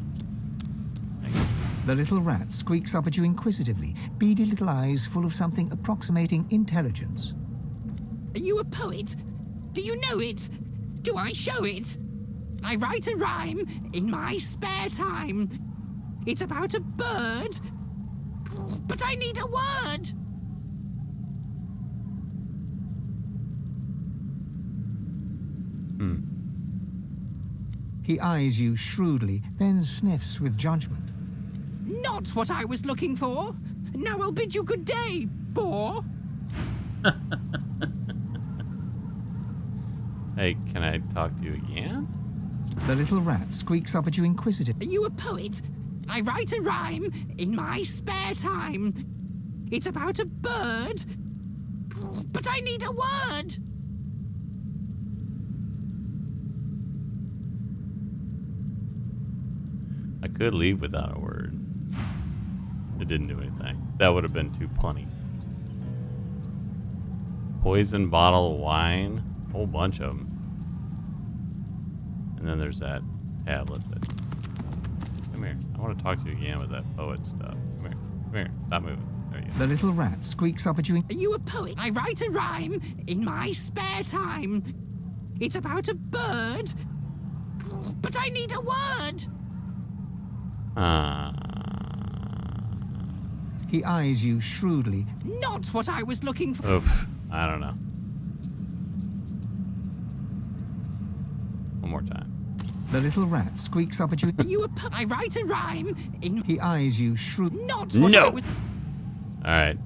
The little rat squeaks up at you inquisitively, beady little eyes full of something approximating intelligence. Are you a poet? Do you know it? Do I show it? I write a rhyme in my spare time. It's about a bird, but I need a word. He eyes you shrewdly, then sniffs with judgment. Not what I was looking for. Now I'll bid you good day, boar. Hey, can I talk to you again? The little rat squeaks up at you inquisitively. Are you a poet? I write a rhyme in my spare time. It's about a bird, but I need a word. I could leave without a word. It didn't do anything. That would have been too punny. Poison bottle of wine. A whole bunch of them. And then there's that tablet that... Come here. I want to talk to you again with that poet stuff. Come here. Come here. Stop moving. There you go. The little rat squeaks up at you. Are you a poet? I write a rhyme in my spare time. It's about a bird, but I need a word. He eyes you shrewdly. Not what I was looking for. Oof. I don't know. One more time. The little rat squeaks up at you. Are you a poet? I write a rhyme in... He eyes you shrewdly. Not what No. I was... All right.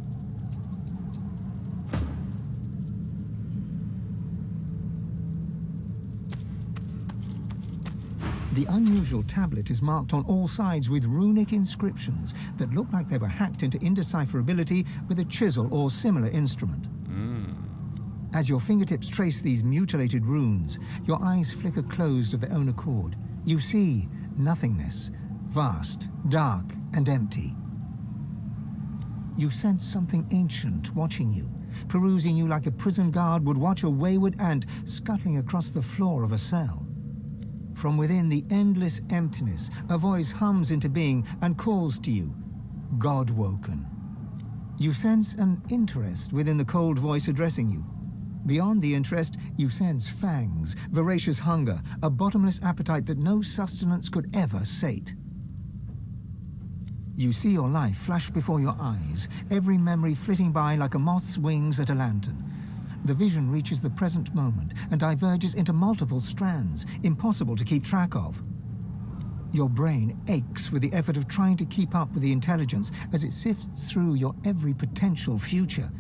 The unusual tablet is marked on all sides with runic inscriptions that look like they were hacked into indecipherability with a chisel or similar instrument. As your fingertips trace these mutilated runes, your eyes flicker closed of their own accord. You see nothingness, vast, dark, and empty. You sense something ancient watching you, perusing you like a prison guard would watch a wayward ant scuttling across the floor of a cell. From within the endless emptiness, a voice hums into being and calls to you, God-woken. You sense an interest within the cold voice addressing you. Beyond the interest, you sense fangs, voracious hunger, a bottomless appetite that no sustenance could ever sate. You see your life flash before your eyes, every memory flitting by like a moth's wings at a lantern. The vision reaches the present moment and diverges into multiple strands, impossible to keep track of. Your brain aches with the effort of trying to keep up with the intelligence as it sifts through your every potential future.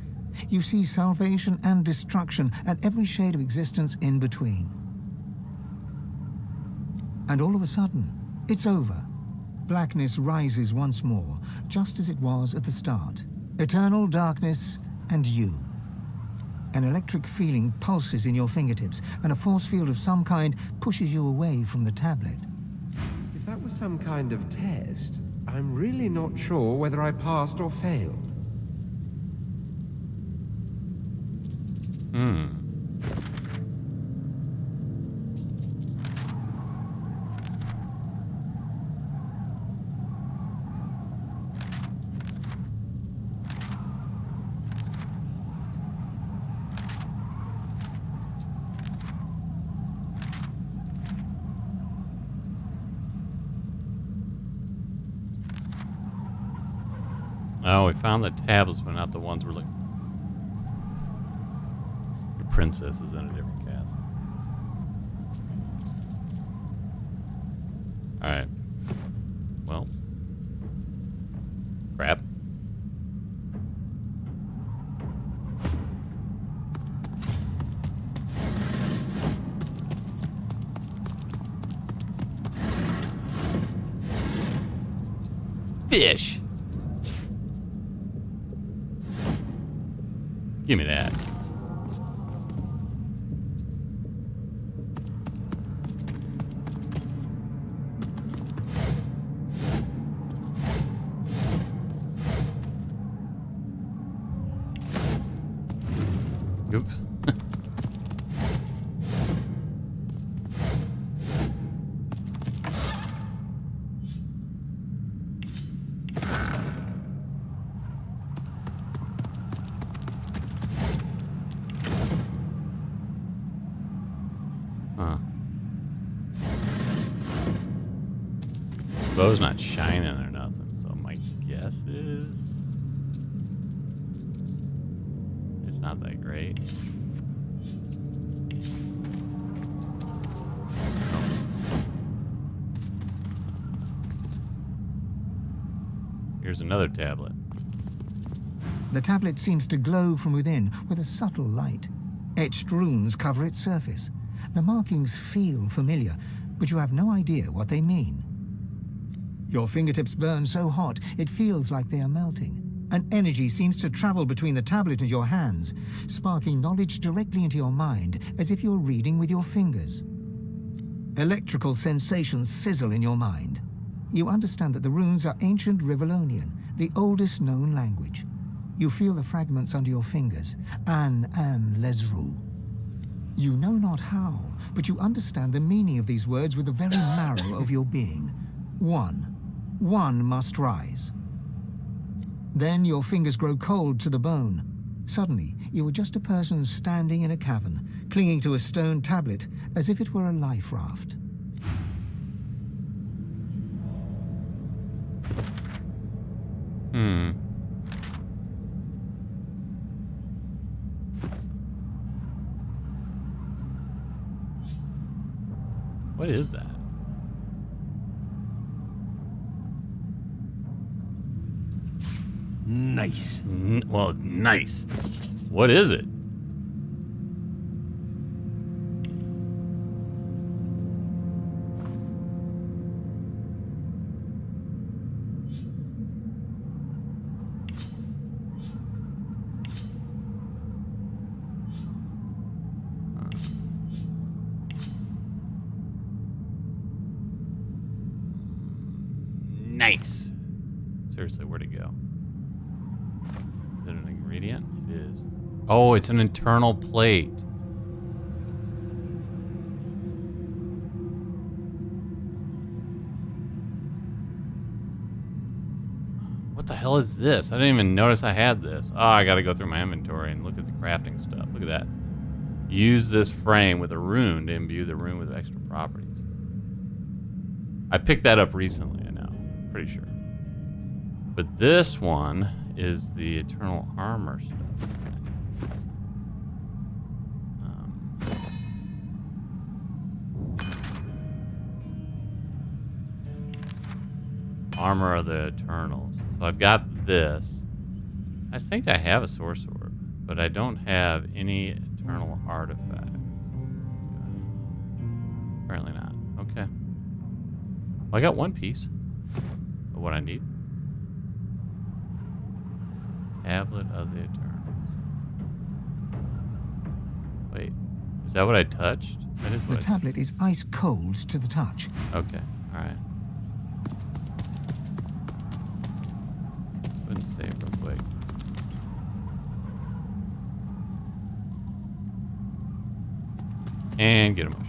You see salvation and destruction and every shade of existence in between. And all of a sudden, it's over. Blackness rises once more, just as it was at the start. Eternal darkness and you. An electric feeling pulses in your fingertips, and a force field of some kind pushes you away from the tablet. If that was some kind of test, I'm really not sure whether I passed or failed. Oh, we found the tablets, but not the ones we're looking. Your princess is in a different castle. All right. Well, crap. Fish. Give me that. Oops. Bow's not shining or nothing, so my guess is it's not that great. Here's another tablet. The tablet seems to glow from within with a subtle light. Etched runes cover its surface. The markings feel familiar, but you have no idea what they mean. Your fingertips burn so hot, it feels like they are melting. An energy seems to travel between the tablet and your hands, sparking knowledge directly into your mind, as if you're reading with your fingers. Electrical sensations sizzle in your mind. You understand that the runes are ancient Rivellonian, the oldest known language. You feel the fragments under your fingers. An Lesru. You know not how, but you understand the meaning of these words with the very marrow of your being. One must rise. Then your fingers grow cold to the bone. Suddenly, you are just a person standing in a cavern, clinging to a stone tablet as if it were a life raft. What is that? Nice. Well, nice. What is it? Nice. Seriously, where'd it go? Is it an ingredient? It is. Oh, it's an internal plate. What the hell is this? I didn't even notice I had this. Oh, I gotta go through my inventory and look at the crafting stuff. Look at that. Use this frame with a rune to imbue the rune with extra properties. I picked that up recently, I know. Pretty sure. But this one is the eternal armor stuff. Armor of the Eternals. So I've got this. I think I have a source orb, but I don't have any eternal artifact. Apparently not. Okay. Well, I got one piece of what I need. Tablet of the Eternals. Wait, is that what I touched? That is what The tablet is ice cold to the touch. Okay, all right. Let's go ahead and save real quick. And get a mushroom.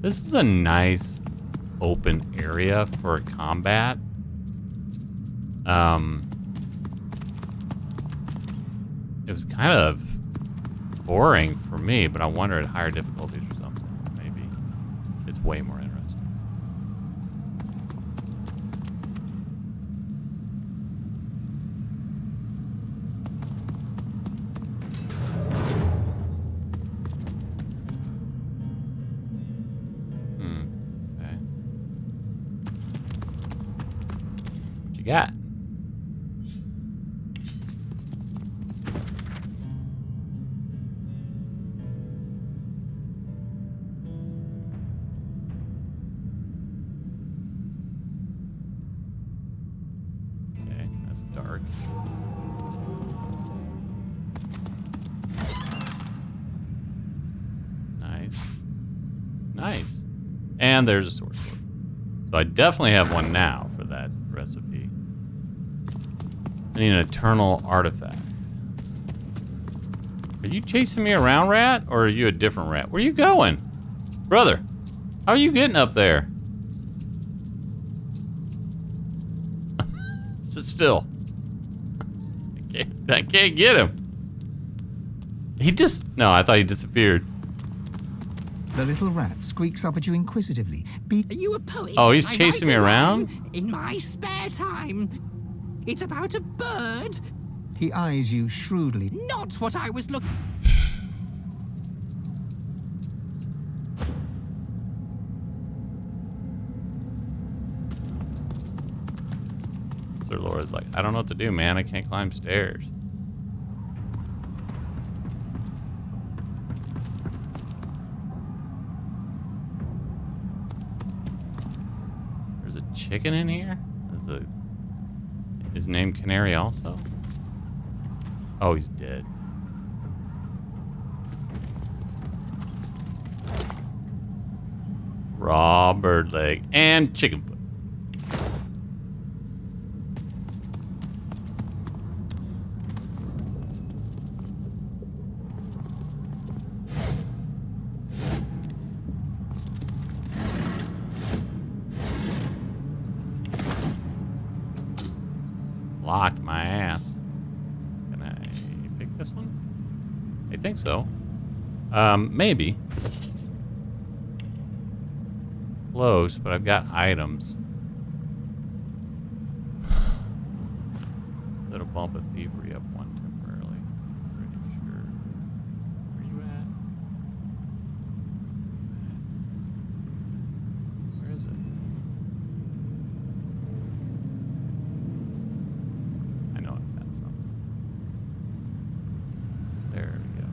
This is a nice open area for combat. It was kind of boring for me, but I wonder at higher difficulties or something. Maybe it's way more interesting. Okay. What you got? Okay, that's dark. Nice. Nice. And there's a sword. So I definitely have one now for that recipe. I need an eternal artifact. Are you chasing me around, rat? Or are you a different rat? Where you going? Brother, how are you getting up there? Sit still. I can't get him. No, I thought he disappeared. The little rat squeaks up at you inquisitively. Are you a poet? Oh, he's I chasing write me a around? rhyme in my spare time. It's about a bird. He eyes you shrewdly. Not what I was looking. Sir Laura's like, I don't know what to do, man. I can't climb stairs. There's a chicken in here? Is named Canary also? Oh, he's dead. Raw bird leg and chicken foot. locked my ass. Can I pick this one? I think so. Maybe. Close, but I've got items. That'll bump a thievery up one temporarily. Pretty sure. Where you at? Where is it? I know I've got some. There we go.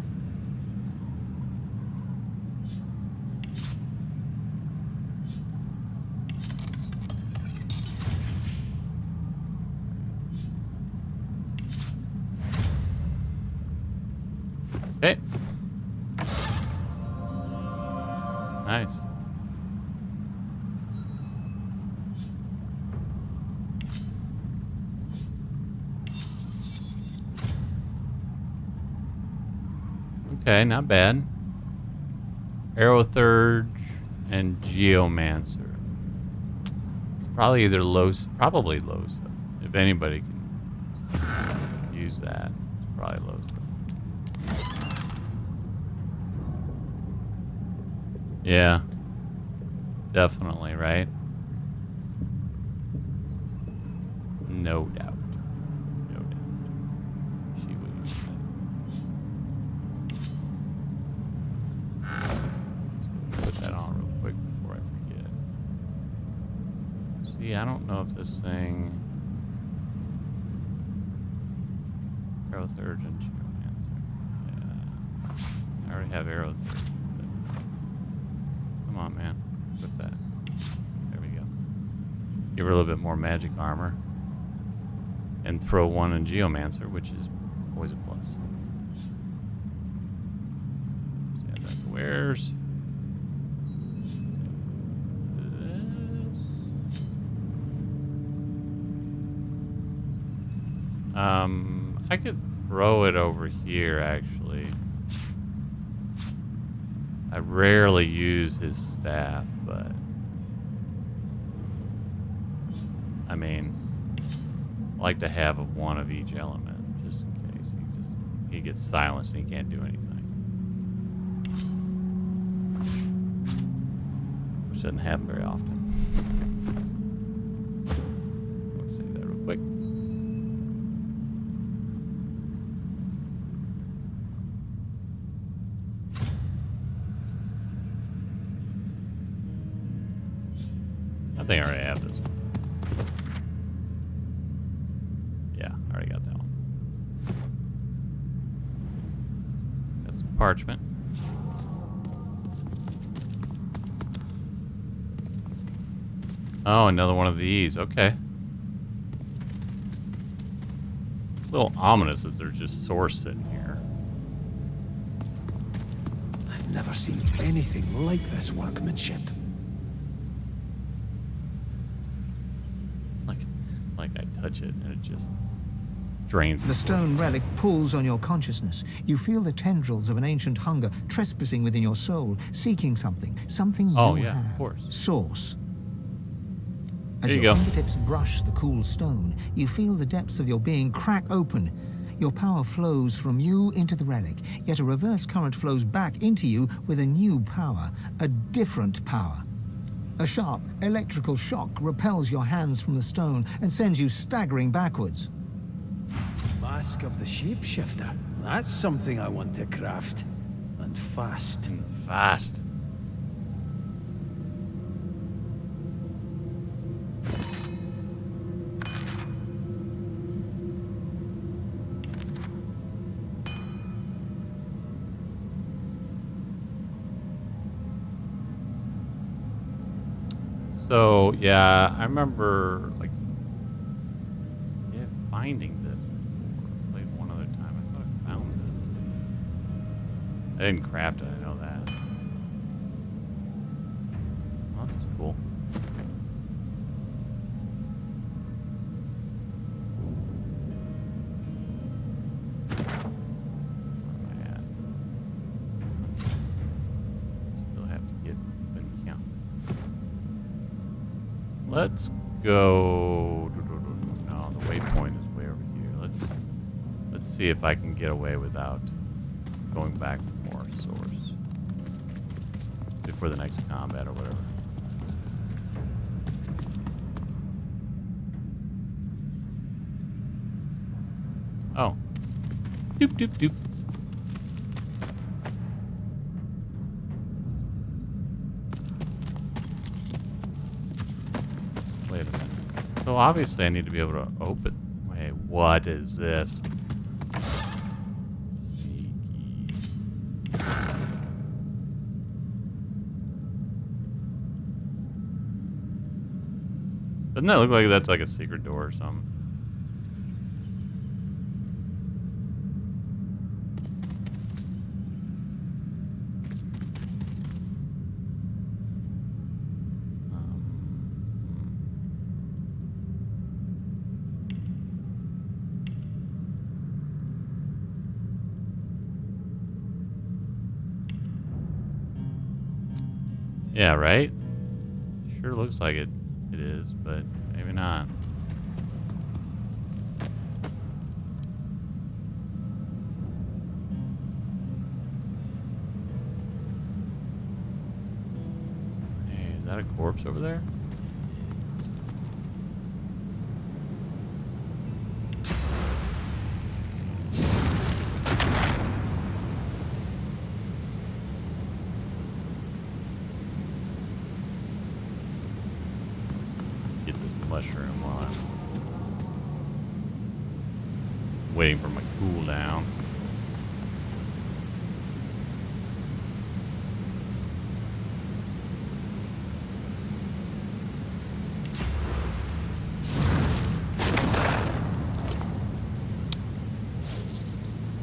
Okay. Nice. Okay, not bad. Arrowthurge and Geomancer. Probably either probably Losa. If anybody can use that, it's probably Losa. Yeah, definitely, right? No doubt. No doubt. She would use that. Let's put that on real quick before I forget. See, I don't know if this thing... Arrowthurge and Geomancer. Yeah. I already have Arrowthurge. Come on, man. Put that. There we go. Give her a little bit more magic armor. And throw one in Geomancer, which is always a plus. Let's add that to wares. I could throw it over here, actually. I rarely use his staff, but I mean, I like to have one of each element, just in case he gets silenced and he can't do anything. Which doesn't happen very often. Let's save that real quick. I think I already have this one. Yeah, I already got that one. Got some parchment. Oh, another one of these. Okay. A little ominous that there's just swords sitting here. I've never seen anything like this workmanship. Like I touch it and it just drains The stone relic pulls on your consciousness. You feel the tendrils of an ancient hunger trespassing within your soul, seeking something you Oh, have. yeah, of course. Source. As There you your go. fingertips brush the cool stone, you feel the depths of your being crack open. Your power flows from you into the relic, yet a reverse current flows back into you with a new power, a different power. A sharp electrical shock repels your hands from the stone and sends you staggering backwards. Mask of the Shapeshifter. That's something I want to craft. And fast. Fast. So, yeah, I remember, like, finding this before. I played one other time. I thought I found this. I didn't craft it, I know that. Oh, this is cool. Where am I at? Still have to get the count. Let's go. No, the waypoint is way over see if I can get away without going back for more source before the next combat or whatever. Oh. Doop, doop, doop. Wait a minute. So obviously I need to be able to open. Wait, what is this? Sneaky. Doesn't that look like that's like a secret door or something? Yeah, right? Sure looks like it is, but maybe not. Hey, is that a corpse over there? Mushroom while I'm waiting for my cooldown.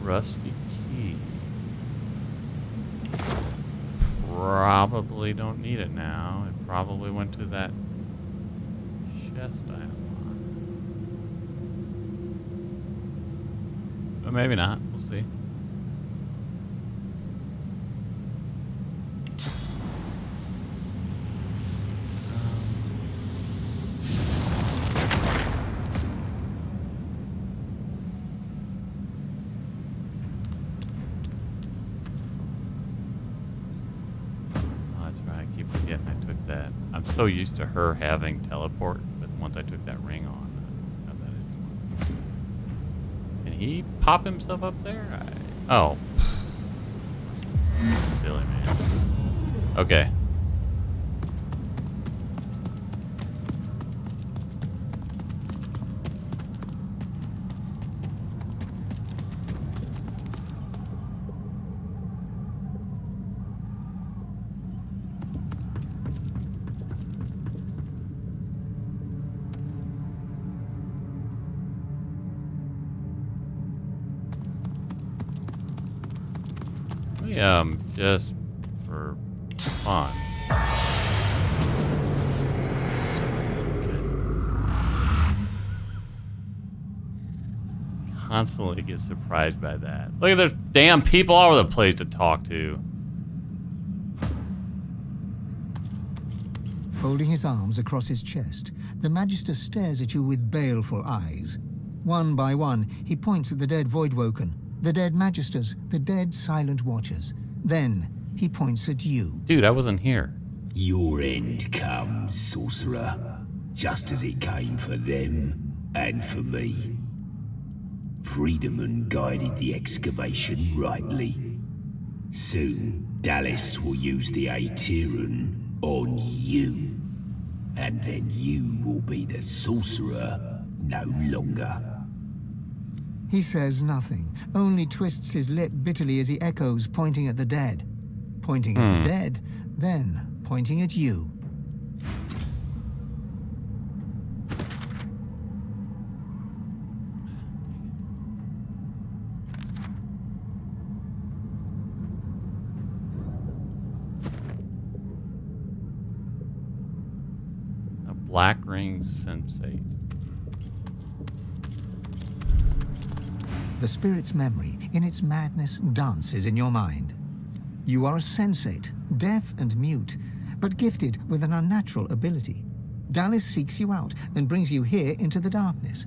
Rusty key. Probably don't need it now. It probably went to that chest I unlocked. But maybe not. We'll see. Oh, that's right. I keep forgetting I took that. I'm so used to her having teleport. Once I took that ring on, I have that anymore. Can he pop himself up there? Oh. Silly man. Okay. Just for fun. Constantly get surprised by that. Look at there's damn people all over the place to talk to. Folding his arms across his chest, the Magister stares at you with baleful eyes. One by one, he points at the dead Voidwoken, the dead Magisters, the dead Silent Watchers. Then, he points at you. Dude, I wasn't here. Your end comes, sorcerer, just as it came for them and for me. Friedemann guided the excavation rightly. Soon, Dallas will use the Aetherin on you. And then you will be the sorcerer no longer. He says nothing, only twists his lip bitterly as he echoes, pointing at the dead. Pointing at the dead, then pointing at you. A black ring sensate. The spirit's memory, in its madness, dances in your mind. You are a sensate, deaf and mute, but gifted with an unnatural ability. Dallas seeks you out and brings you here into the darkness.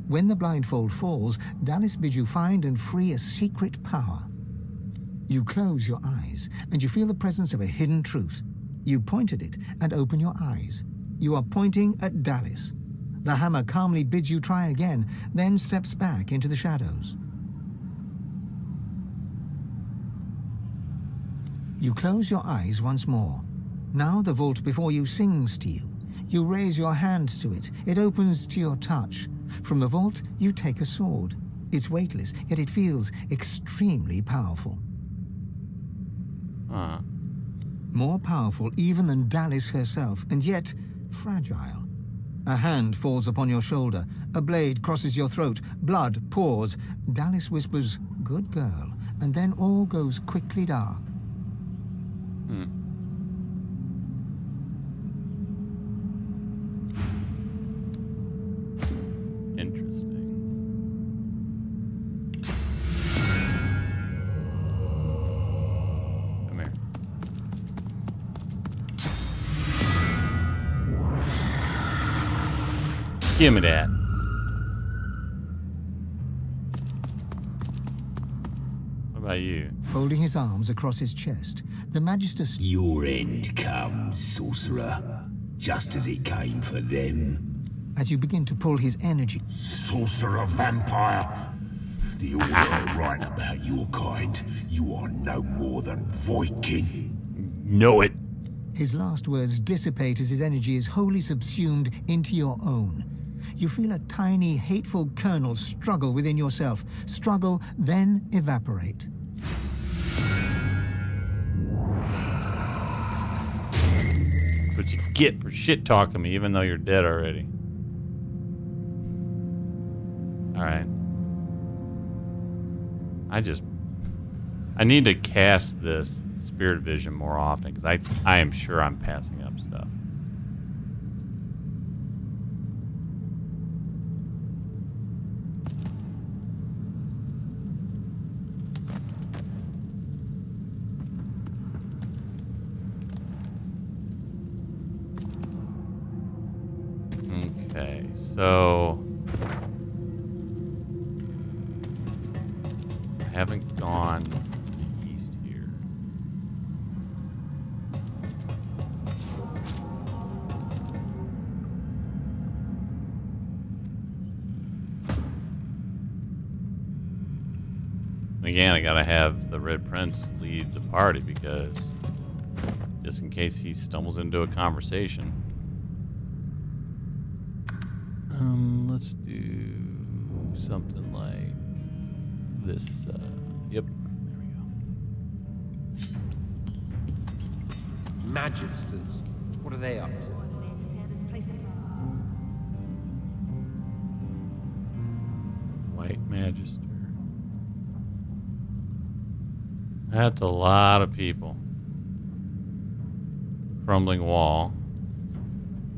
When the blindfold falls, Dallas bids you find and free a secret power. You close your eyes, and you feel the presence of a hidden truth. You point at it and open your eyes. You are pointing at Dallas. The hammer calmly bids you try again, then steps back into the shadows. You close your eyes once more. Now the vault before you sings to you. You raise your hand to it. It opens to your touch. From the vault, you take a sword. It's weightless, yet it feels extremely powerful. More powerful even than Dallas herself, and yet fragile. A hand falls upon your shoulder. A blade crosses your throat. Blood pours. Dallas whispers, "Good girl," and then all goes quickly dark. Interesting. Come here. Give me that. What about you? Folding his arms across his chest, the Magister... Your end comes, sorcerer, just as it came for them. As you begin to pull his energy... Sorcerer vampire! The order are right about your kind. You are no more than Viking. Know it. His last words dissipate as his energy is wholly subsumed into your own. You feel a tiny, hateful kernel struggle within yourself. Struggle, then evaporate. What you get for shit-talking me even though you're dead already. Alright. I need to cast this Spirit Vision more often, because I am sure I'm passing up stuff. Okay, so... I haven't gone to the east here. Again, I gotta have the Red Prince lead the party because just in case he stumbles into a conversation. Let's do something like this. Yep, there we go. Magisters. What are they up to? White Magister. That's a lot of people. Crumbling wall.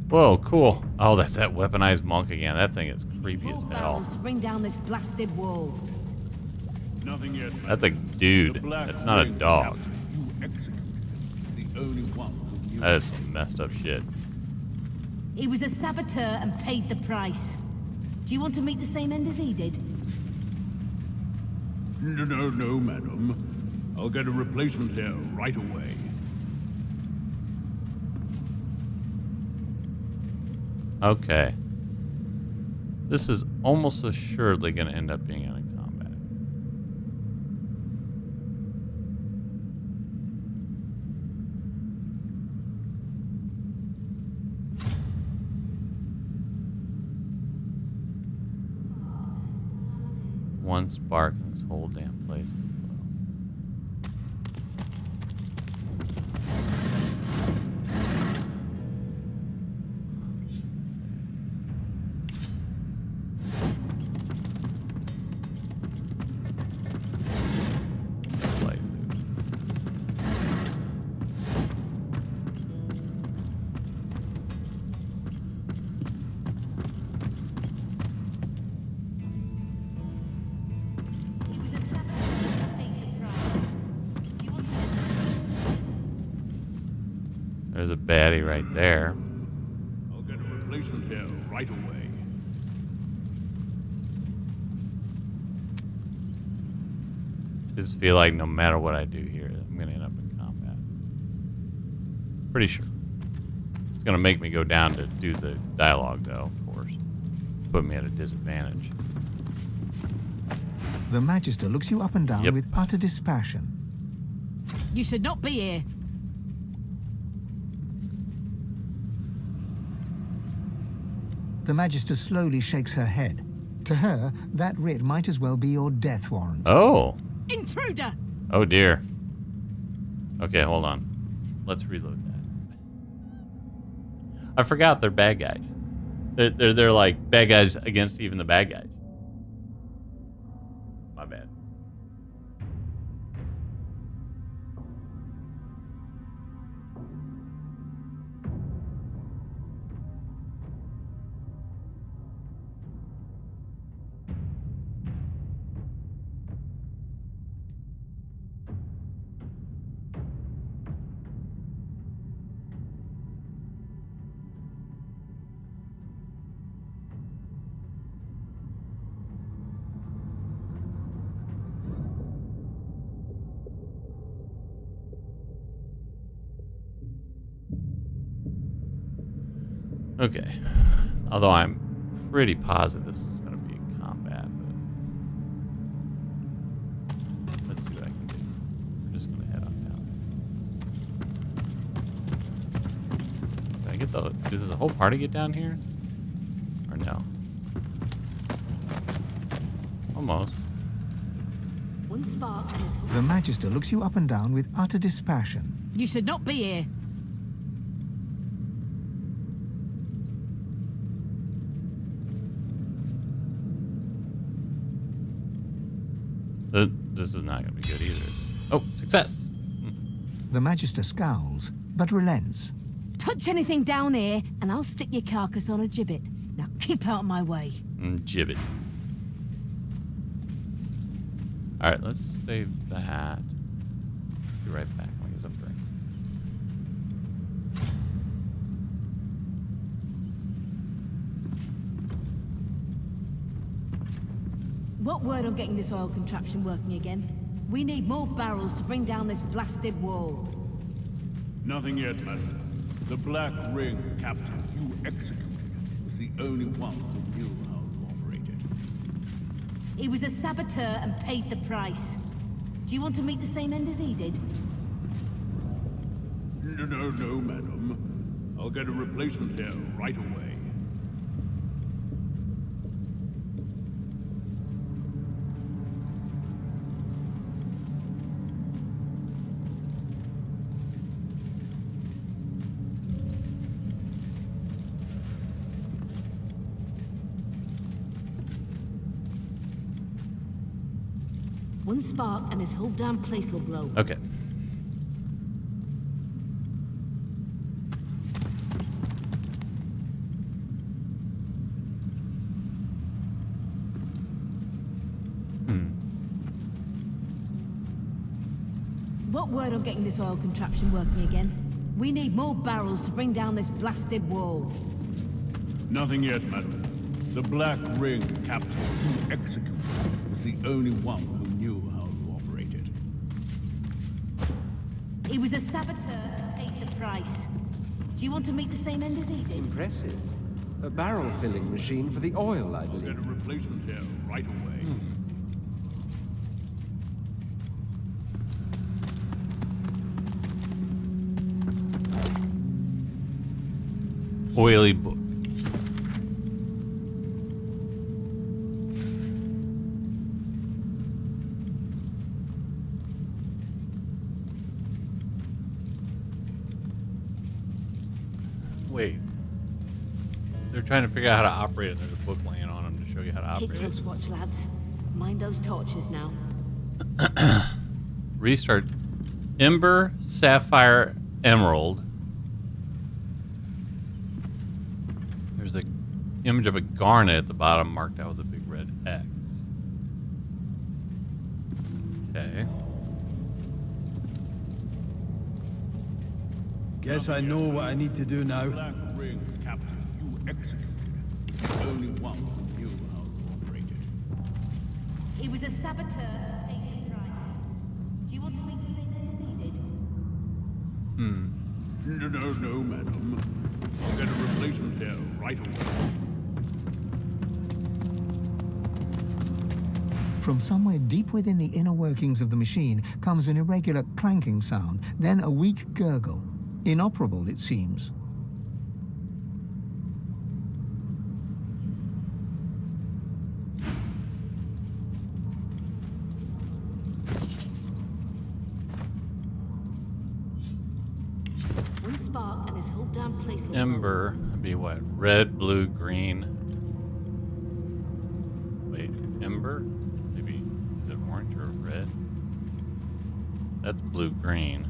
Whoa, cool. Oh, that's that weaponized monk again. That thing is creepy as hell. Bring down this blasted wall. Nothing yet. That's a dude. That's not a dog. You executed the only one who knew. That is some messed up shit. He was a saboteur and paid the price. Do you want to meet the same end as he did? No, madam. I'll get a replacement here right away. Okay. This is almost assuredly going to end up being in a combat. One spark in this whole damn place. There's a baddie right there. I'll get a replacement here right away. just feel like no matter what I do here, I'm gonna end up in combat. Pretty sure. It's gonna make me go down to do the dialogue, though, of course. Put me at a disadvantage. The Magister looks you up and down Yep. with utter dispassion. You should not be here. The Magister slowly shakes her head. To her, that writ might as well be your death warrant. Oh. Intruder! Oh, dear. Okay, hold on. Let's reload that. I forgot they're bad guys. They're like bad guys against even the bad guys. My bad. Okay. Although I'm pretty positive this is going to be combat, but let's see what I can do. I'm just going to head on down. Can I get does the whole party get down here? Or no? Almost. One spark and his... The Magister looks you up and down with utter dispassion. You should not be here. This is not going to be good either. Oh, success! The Magister scowls, but relents. Touch anything down here, and I'll stick your carcass on a gibbet. Now keep out of my way. Gibbet. Alright, let's save that. Be right back. I'll use up drink. What word on getting this oil contraption working again? We need more barrels to bring down this blasted wall. Nothing yet, madam. The Black Ring captain you executed was the only one who knew how to operate it. He was a saboteur and paid the price. Do you want to meet the same end as he did? No, madam. I'll get a replacement here right away. One spark and this whole damn place will blow. Okay. What word on getting this oil contraption working again? We need more barrels to bring down this blasted wall. Nothing yet, madam. The Black Ring captain you executed was the only one who knew how to operate it. He was a saboteur and paid the price. Do you want to meet the same end as he did? Impressive. A barrel filling machine for the oil, I I'll get believe. a replacement here right away. Oily book. Wait. They're trying to figure out how to operate it. There's a book laying on them to show you how to Keep operate close it. watch, lads. Mind those torches now. Restart. Ember, Sapphire, Emerald. There's a image of a garnet at the bottom marked out with a big red X. Okay. Guess I know what I need to do now. Black Ring captain you executed was the only one who knew how to operate it. He was a saboteur and paid the price. No, madam. I'll get a replacement here right away. From somewhere deep within the inner workings of the machine comes an irregular clanking sound, then a weak gurgle. Inoperable, it seems. One spark and this whole damn place will Ember. That'd be what? Red, blue, green. Wait, ember? Maybe is it orange or red? That's blue, green.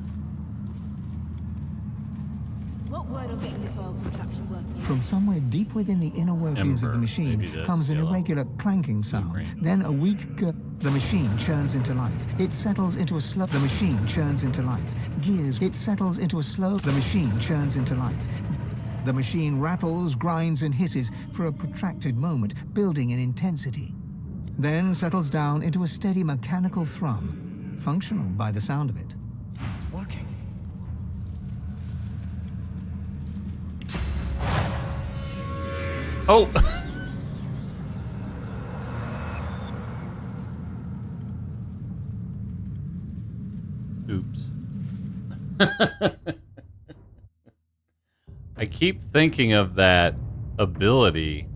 What word on getting this oil contraption working? From somewhere deep within the inner workings of Ember. the machine Maybe that's comes an yellow. irregular clanking sound, green. then a weak gurgle. The machine churns into life. It settles into a slow. The machine churns into life. Gears. It settles into a slow. The machine churns into life. The machine rattles, grinds, and hisses for a protracted moment, building in intensity. Then settles down into a steady mechanical thrum, functional by the sound of it. It's working. Oh! Oops. I keep thinking of that ability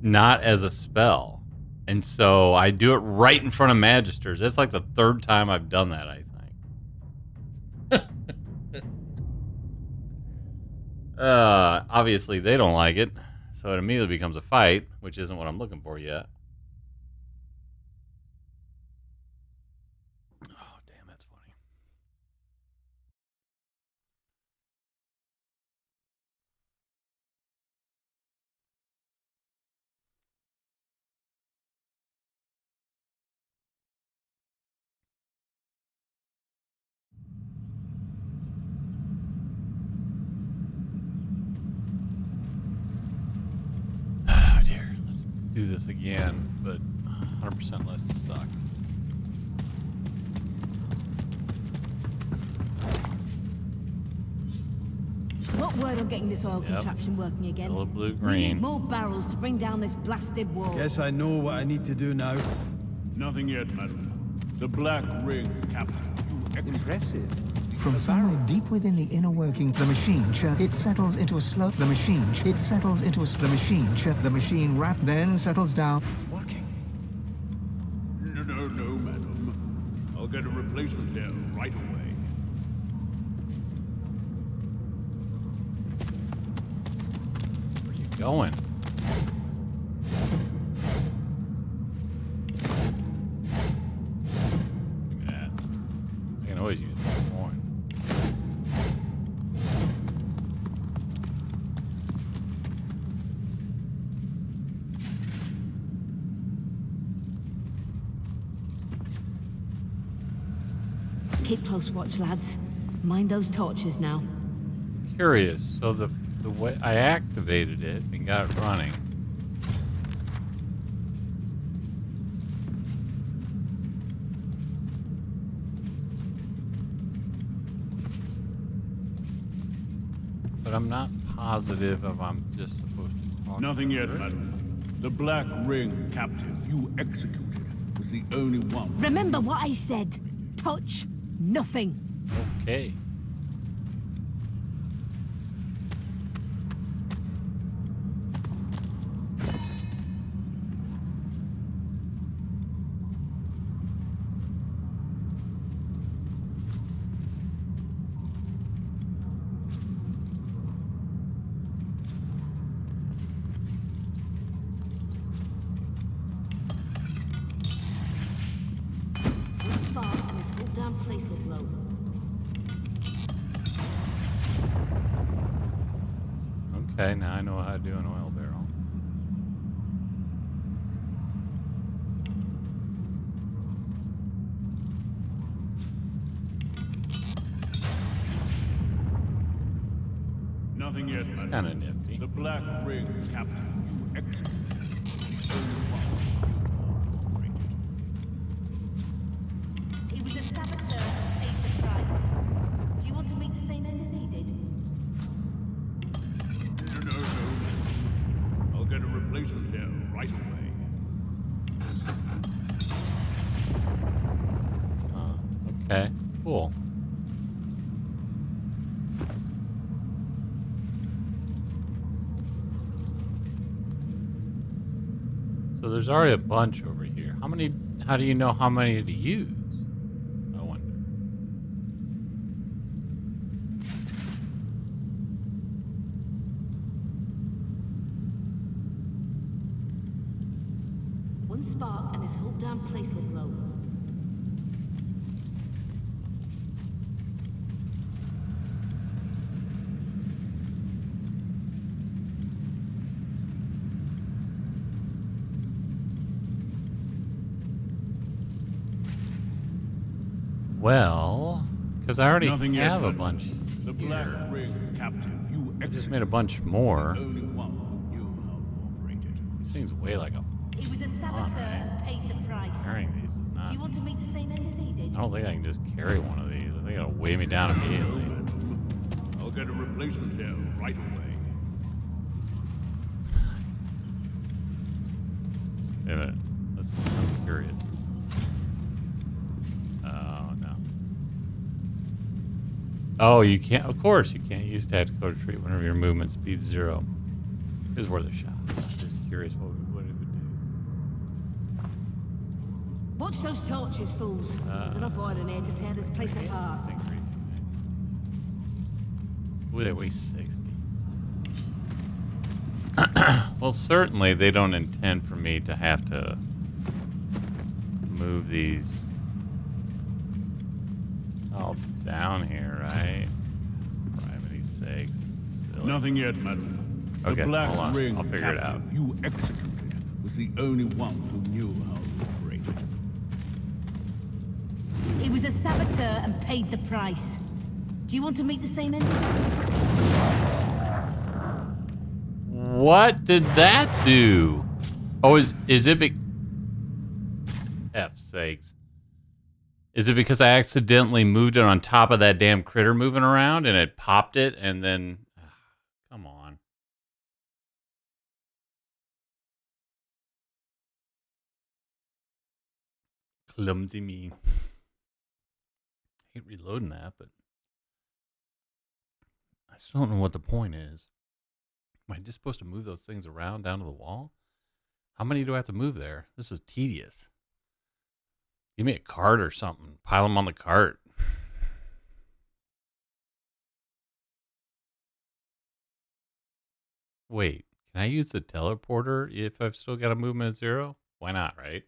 not as a spell. And so I do it right in front of Magisters. That's like the third time I've done that, I think. Obviously they don't like it. So it immediately becomes a fight, which isn't what I'm looking for yet. Oh, damn, that's funny. Oh, dear. Let's do this again, but 100% less suck. What word on getting this oil Yep. contraption working again? Yellow, blue, We green. need more barrels to bring down this blasted wall. Guess I know what I need to do now. Nothing yet, madam. The Black Ring, Captain. Impressive. From somewhere deep within the inner working, the machine churn. It settles into a slow. The machine. It settles into a. The machine churn. The machine rat. Then settles down. It's working. No, madam. I'll get a replacement here right away. Where are you going? Give me that. I can always use that coin. Keep close watch, lads. Mind those torches now. Curious. So the way I activated it and got it running. But I'm not positive if I'm just supposed to talk. Nothing to yet, her. madam. The Black Ring captive you executed was the only one. Remember what I said. Touch nothing. Okay. One spark and this whole damn place will blow. Okay, now I know how to do an oil barrel. Nothing yet, madam. Kind of nifty. The Black Ring captive you executed was the only one you operated. He was a saboteur who paid the price. Do you want to meet the same replacement here right away. Okay, cool. So there's already a bunch over here. How do you know how many to use? I wonder. One spark and this whole damn place will glow. Well, because I already Nothing yet, have a Madam. bunch. The Black here. Ring captive you I just made a bunch more. the only one who knew how to operate it. These things weigh like a. He was a saboteur and paid the price. Carrying these is not. Do you want to make the same end as he did? I don't think I can just carry one of these. I think it'll weigh me down immediately. I'll get a replacement here right away. Wait a minute. I'm curious. Oh, no. Oh, you can't. Of course, you can't use tactical retreat whenever your movement speed 0. It was worth a shot. I'm just curious what it would do. Watch those torches, fools. There's enough oil in here to tear this place apart. Ooh, they weigh 60. Well, certainly they don't intend for me to have to move these all down here, right? For enemy's sakes, this is silly. Nothing yet, madam. Okay, the Black hold on. Ring I'll figure it out. captive you executed was the only one who knew how to operate it. He was a saboteur and paid the price. Do you want to make the same end as he did? What did that do? Oh, is it F's sakes. Is it because I accidentally moved it on top of that damn critter moving around and it popped it and then... Come on. Clumsy me. I hate reloading that, but... I still don't know what the point is. Am I just supposed to move those things around down to the wall? How many do I have to move there? This is tedious. Give me a cart or something. Pile them on the cart. Wait, can I use the teleporter if I've still got a movement at 0? Why not, right?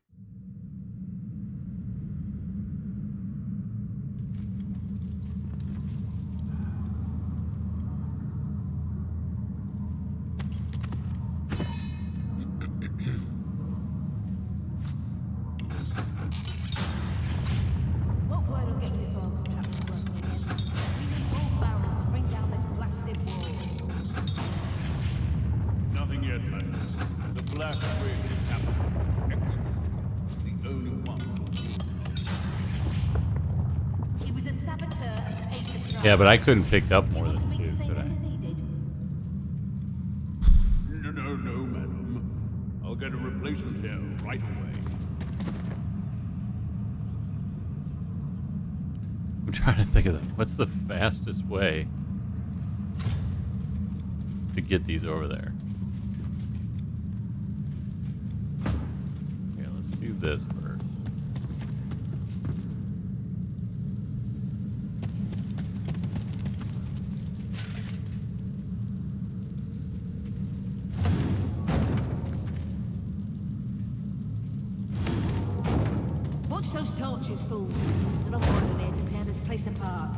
What word on getting this oil contraption working again? We need more barrels to bring down this blasted wall. Nothing yet, madam. The Black Ring captive executed was the only one who knew how. He was a saboteur and paid the price. Yeah, but I couldn't pick up Do you more want to than make the 2, same could I? end as he did? No, madam. I'll get a replacement here right away. I'm trying to think of what's the fastest way to get these over there. Here, let's do this first. Watch those torches, fools. There's enough oil in here to tear this place apart.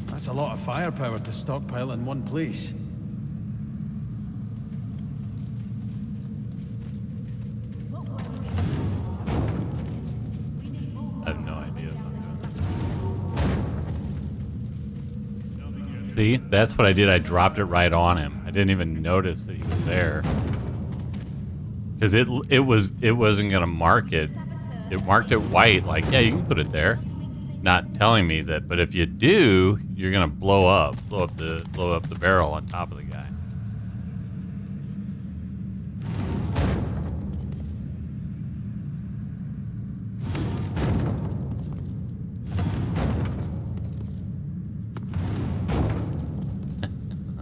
That's a lot of firepower to stockpile in one place. I have no idea. See, that's what I did. I dropped it right on him. I didn't even notice that he was there because it wasn't gonna mark it. It marked it white, like yeah, you can put it there. not telling me that. But if you do, you're gonna blow up the barrel on top of the guy.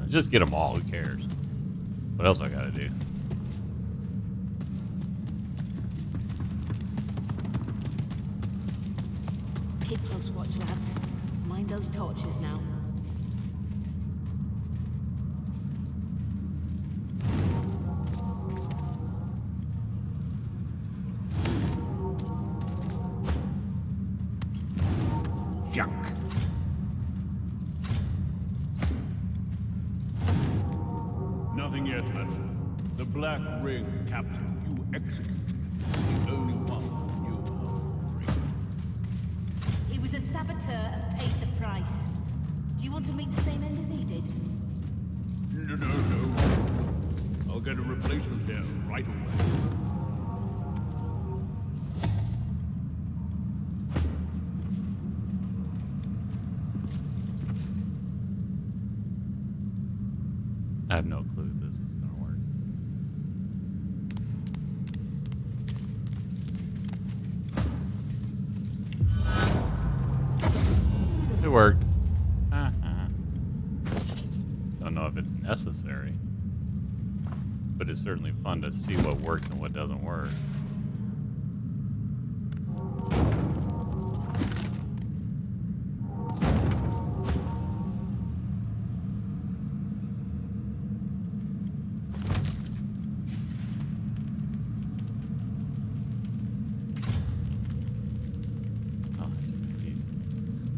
Just get them all. Who cares? What else I gotta do? Keep close watch, lads. Mind those torches now. Junk. Nothing yet, madam. The Black Ring captive you executed. The only one who knew how to break it. He was a saboteur and paid the price. Do you want to meet the same end as he did? No. I'll get a replacement here right away. I have no clue if this is gonna work. It worked. Don't know if it's necessary, but it's certainly fun to see what works and what doesn't work.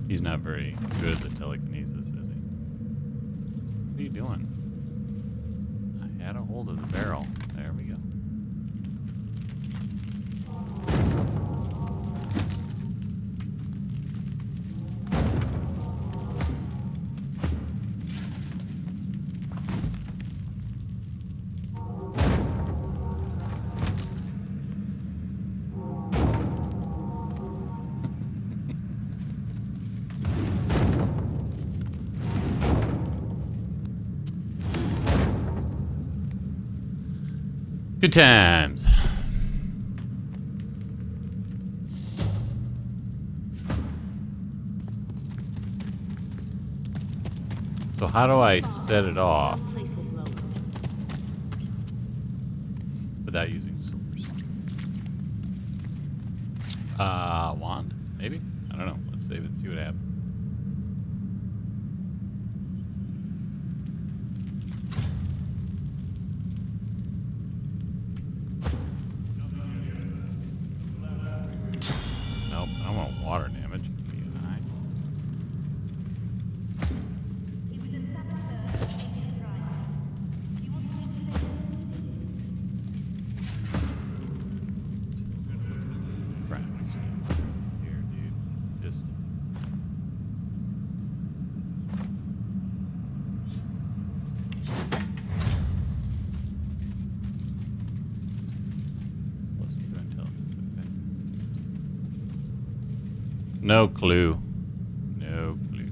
He's not very good at telekinesis, is he? What are you doing? I had a hold of the barrel. There we go. Good times. So how do I set it off without using source? Wand? Maybe? I don't know. Let's save it and see what happens. Water damage. B&I. He was a saboteur and paid the price. Do you want to meet the same end? Crap. Here, dude. Just. No clue. No clue.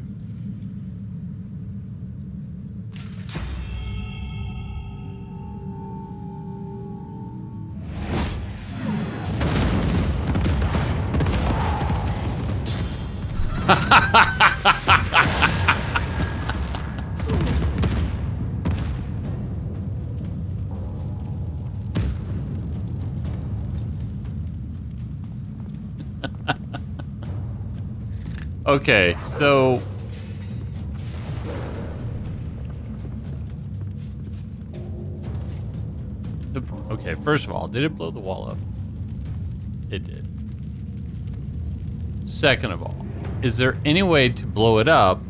Okay, so okay, first of all, did it blow the wall up? It did. Second of all, is there any way to blow it up?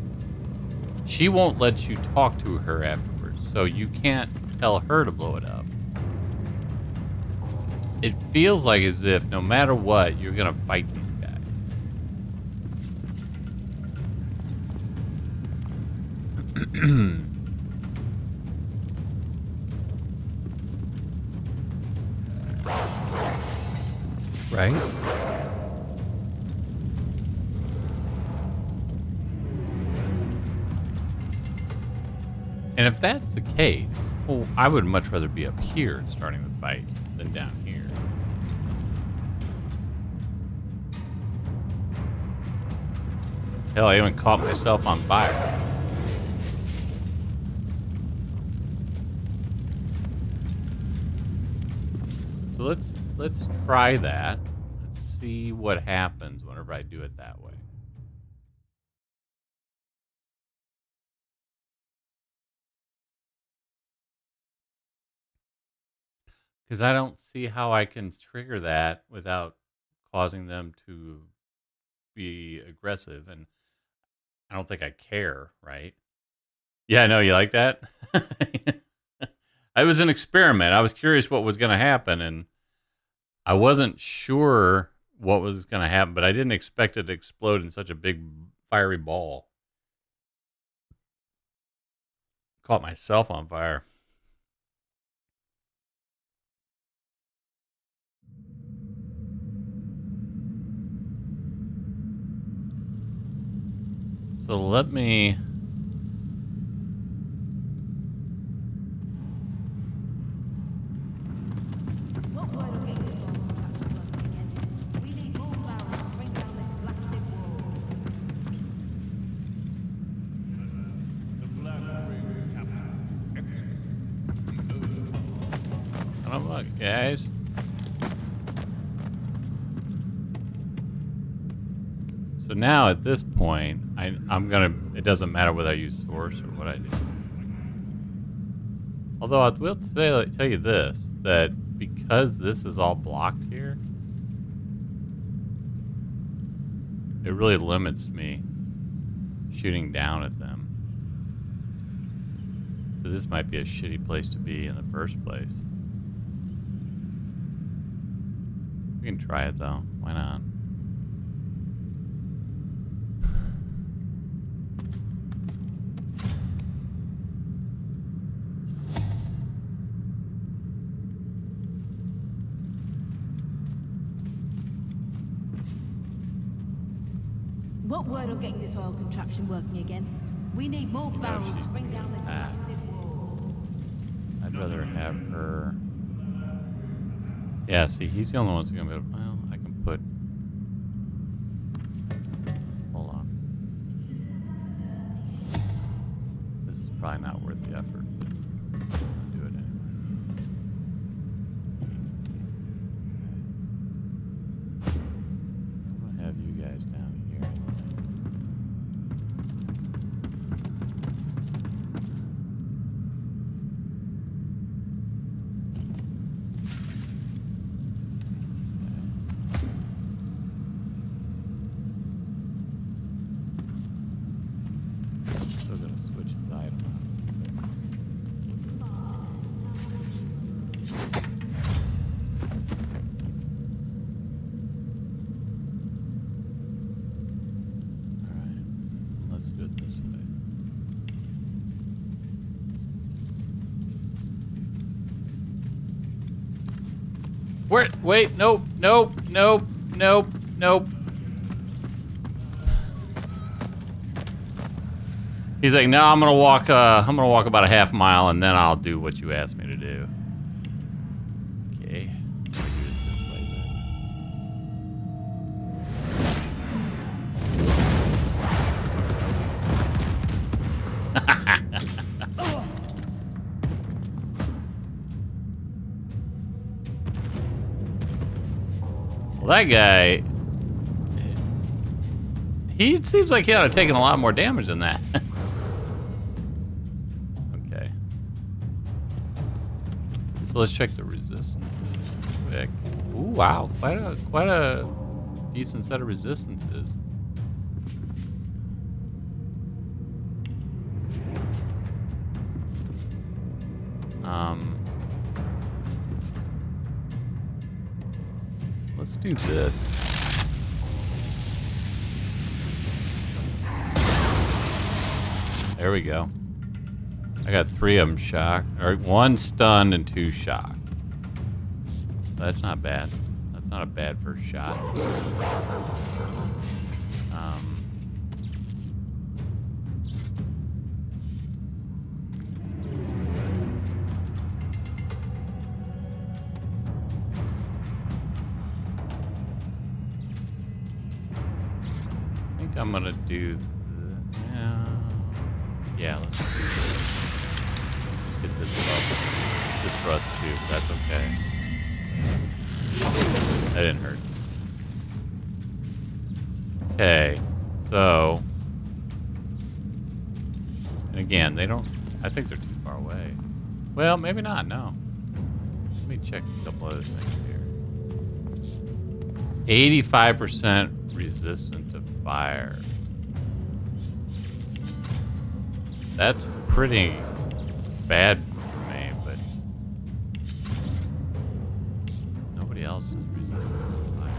She won't let you talk to her afterwards, so you can't tell her to blow it up. It feels like as if no matter what, you're gonna fight these guys. Right? And if that's the case, well, I would much rather be up here starting the fight than down here. Hell, I even caught myself on fire. So let's try that. Let's see what happens whenever I do it that way. Because I don't see how I can trigger that without causing them to be aggressive, and I don't think I care, right? Yeah, no, you like that? It was an experiment. I was curious what was going to happen, and I wasn't sure what was going to happen, but I didn't expect it to explode in such a big fiery ball. Caught myself on fire. So let me... What word will get this all contraption working again? We need more barrels to bring down this blasted wall. The Black Ring captain executes the Come on, guys. So now at this point, I'm gonna. It doesn't matter whether I use source or what I do. Although I will tell you this, that because this is all blocked here, it really limits me shooting down at them. So this might be a shitty place to be in the first place. We can try it though. Why not? What word on getting this oil contraption working again? We need more barrels to bring down this Ah. blasted wall. I'd rather have her. Yeah, see, he's the only one who's gonna be able. Well, I can put. Hold on. This is probably not worth the effort. But I'll do it anyway. I'm gonna have you guys down here. Still gonna switch his item out. Alright, let's do it this way. Wait, nope, nope, nope, nope, nope. He's like, no, I'm gonna walk about a half mile and then I'll do what you asked me to do. Okay. I'll do it this way then. Well, that guy, he seems like he ought to have taken a lot more damage than that. Okay. So let's check the resistance quick. Ooh, wow, quite a decent set of resistances. Let's do this. There we go. I got 3 of them shocked. Or 1 stunned and 2 shocked. That's not bad. That's not a bad first shot. think I'm gonna do. Yeah, let's do this. Let's get this up. This for us too, but that's okay. That didn't hurt. Okay, so. And again, they don't. I think they're too far away. Well, maybe not, no. Let me check a couple other things here. 85% resistant to fire. That's pretty bad for me, but nobody else is resistant to fire.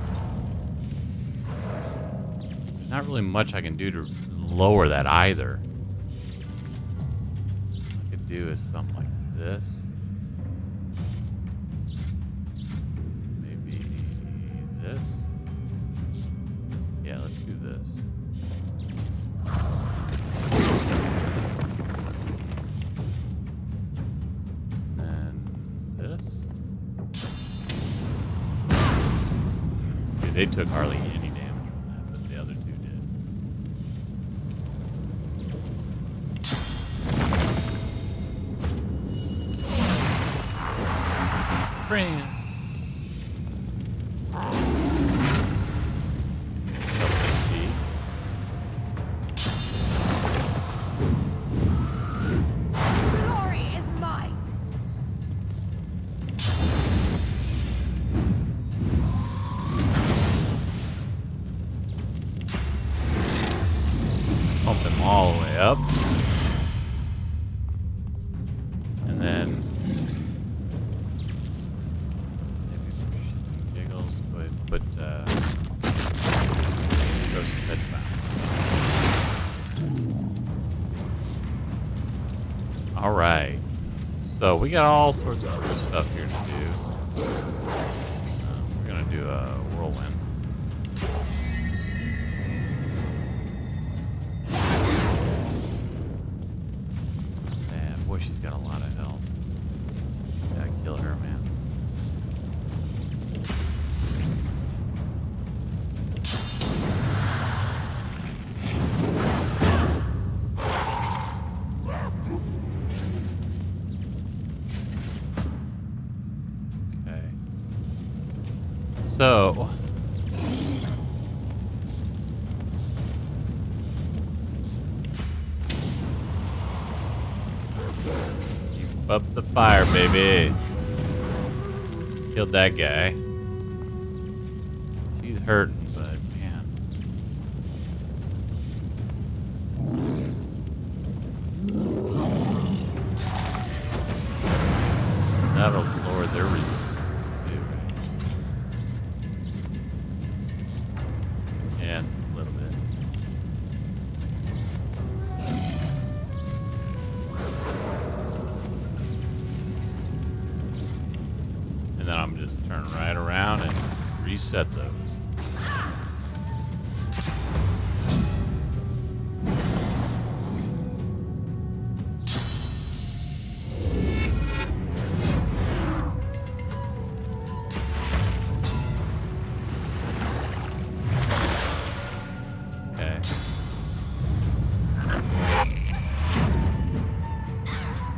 There's not really much I can do to lower that either. All I could do is something like this. Maybe this. Yeah, let's do this. They took hardly any damage from that, but the other two did. Friend. Glory is mine. Pump them all the way up. And then maybe some giggles. Go ahead and put throw some headbound. Alright. So we got all sorts of other stuff here to do. We're gonna do a whirlwind. Boy, she's got a lot of health. Gotta kill her, man. Okay. So. Up the fire, baby. Killed that guy. She's hurting, but man. That'll lower their resistance too, right? Yeah, a little bit. And then I'm just turn right around and reset those. Okay.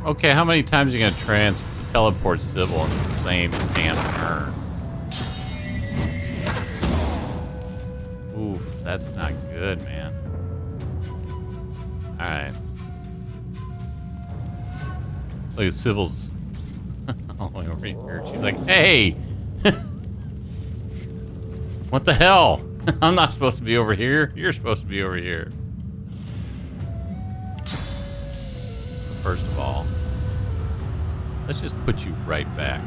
Okay, how many times are you gonna teleport Sybil in the same damn turn? Oof, that's not good, man. Alright. Look at Sybil's all the way over here. She's like, hey! What the hell? I'm not supposed to be over here. You're supposed to be over here. First of all, let's just put you right back.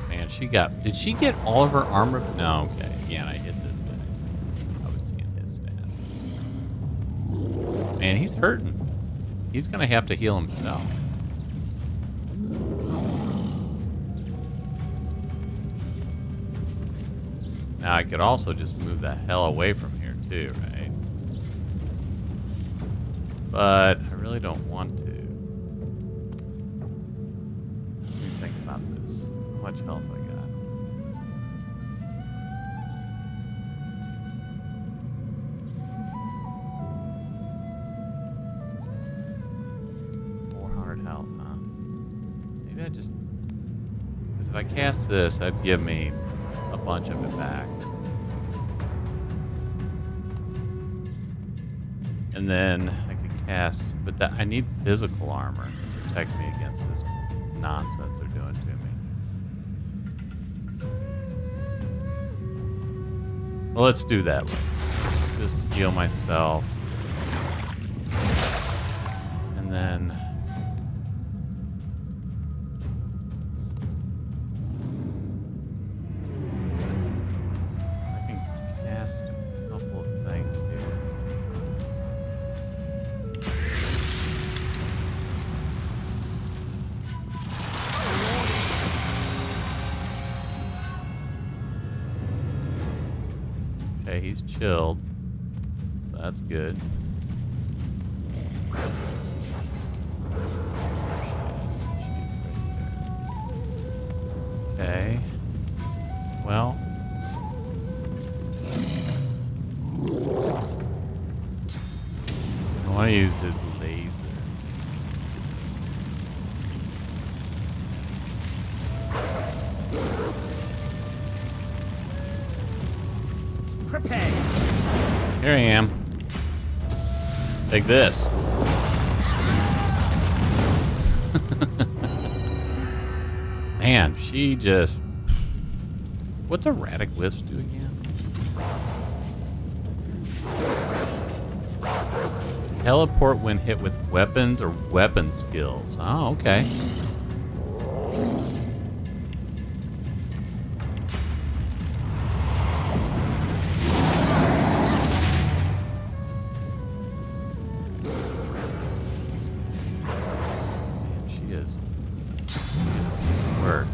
Man, did she get all of her armor? No, okay. Again, I hit this guy. I was seeing his stats. Man, he's hurting. He's gonna have to heal himself. Now I could also just move the hell away from here too, right? But I really don't want to. Let me think about this. How much health I got? I just... Because if I cast this, that'd give me a bunch of it back. And then I could cast... But that I need physical armor to protect me against this nonsense they're doing to me. Well, let's do that way. Just heal myself. And then... I can cast a couple of things here. Okay, he's chilled. So that's good. Okay. Well. I want to use his laser. Prepare. Here I am. Take this. Man, she just... What's erratic wisp do again? Teleport when hit with weapons or weapon skills. Oh, okay. Man, she is... work.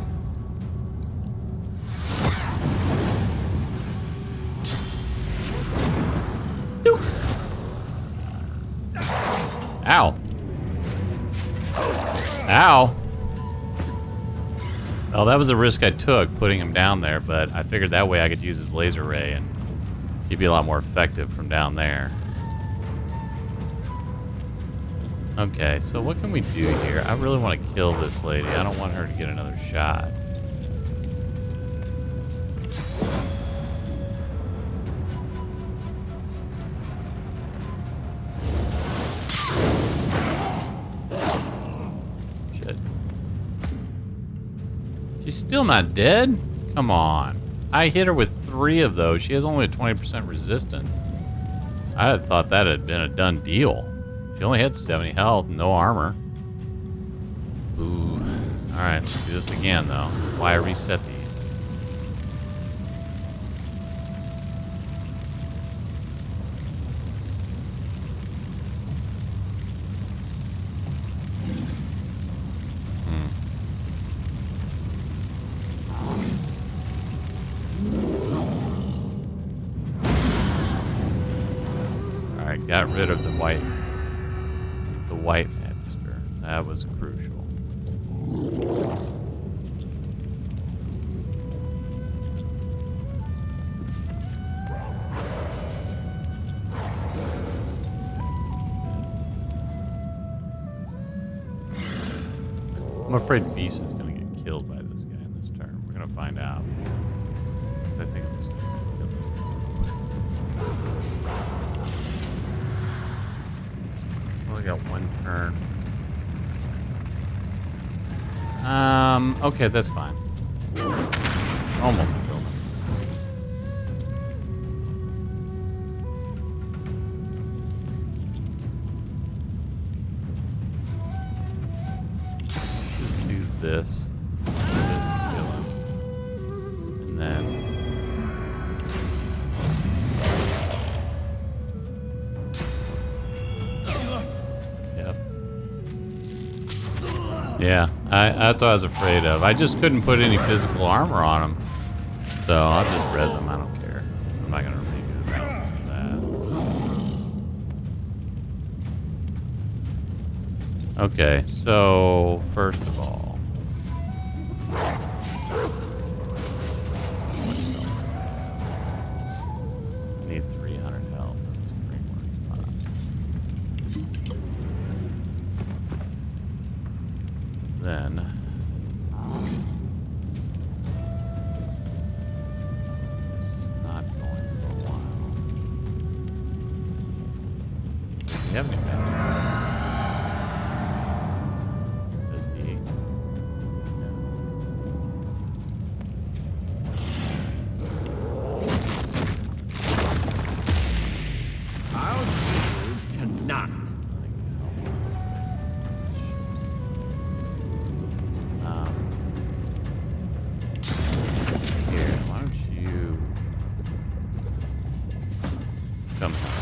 Ow. Ow. Well, that was a risk I took, putting him down there, but I figured that way I could use his laser ray and he'd be a lot more effective from down there. Okay, so what can we do here? I really want to kill this lady. I don't want her to get another shot. Shit. She's still not dead? Come on. I hit her with 3 of those. She has only a 20% resistance. I had thought that had been a done deal. She only had 70 health, no armor. Ooh. Alright, let's do this again, though. Why reset these? Alright, got rid of the white magister. That was crucial. I'm afraid Beast is going to get killed by this guy in this turn. We're going to find out. So I think I'm just going to kill this guy. Only got 1 turn. Okay, that's fine. Almost killed him. Just do this. Just to kill him. And then... Yep. Yeah, that's what I was afraid of. I just couldn't put any physical armor on him. So I'll just res him, I don't care. I'm not gonna redo that. Okay, so first of all. I need 300 health. That's a great work spot. Then have any magic? Does he? I'll yield to none. Here, why don't you come help?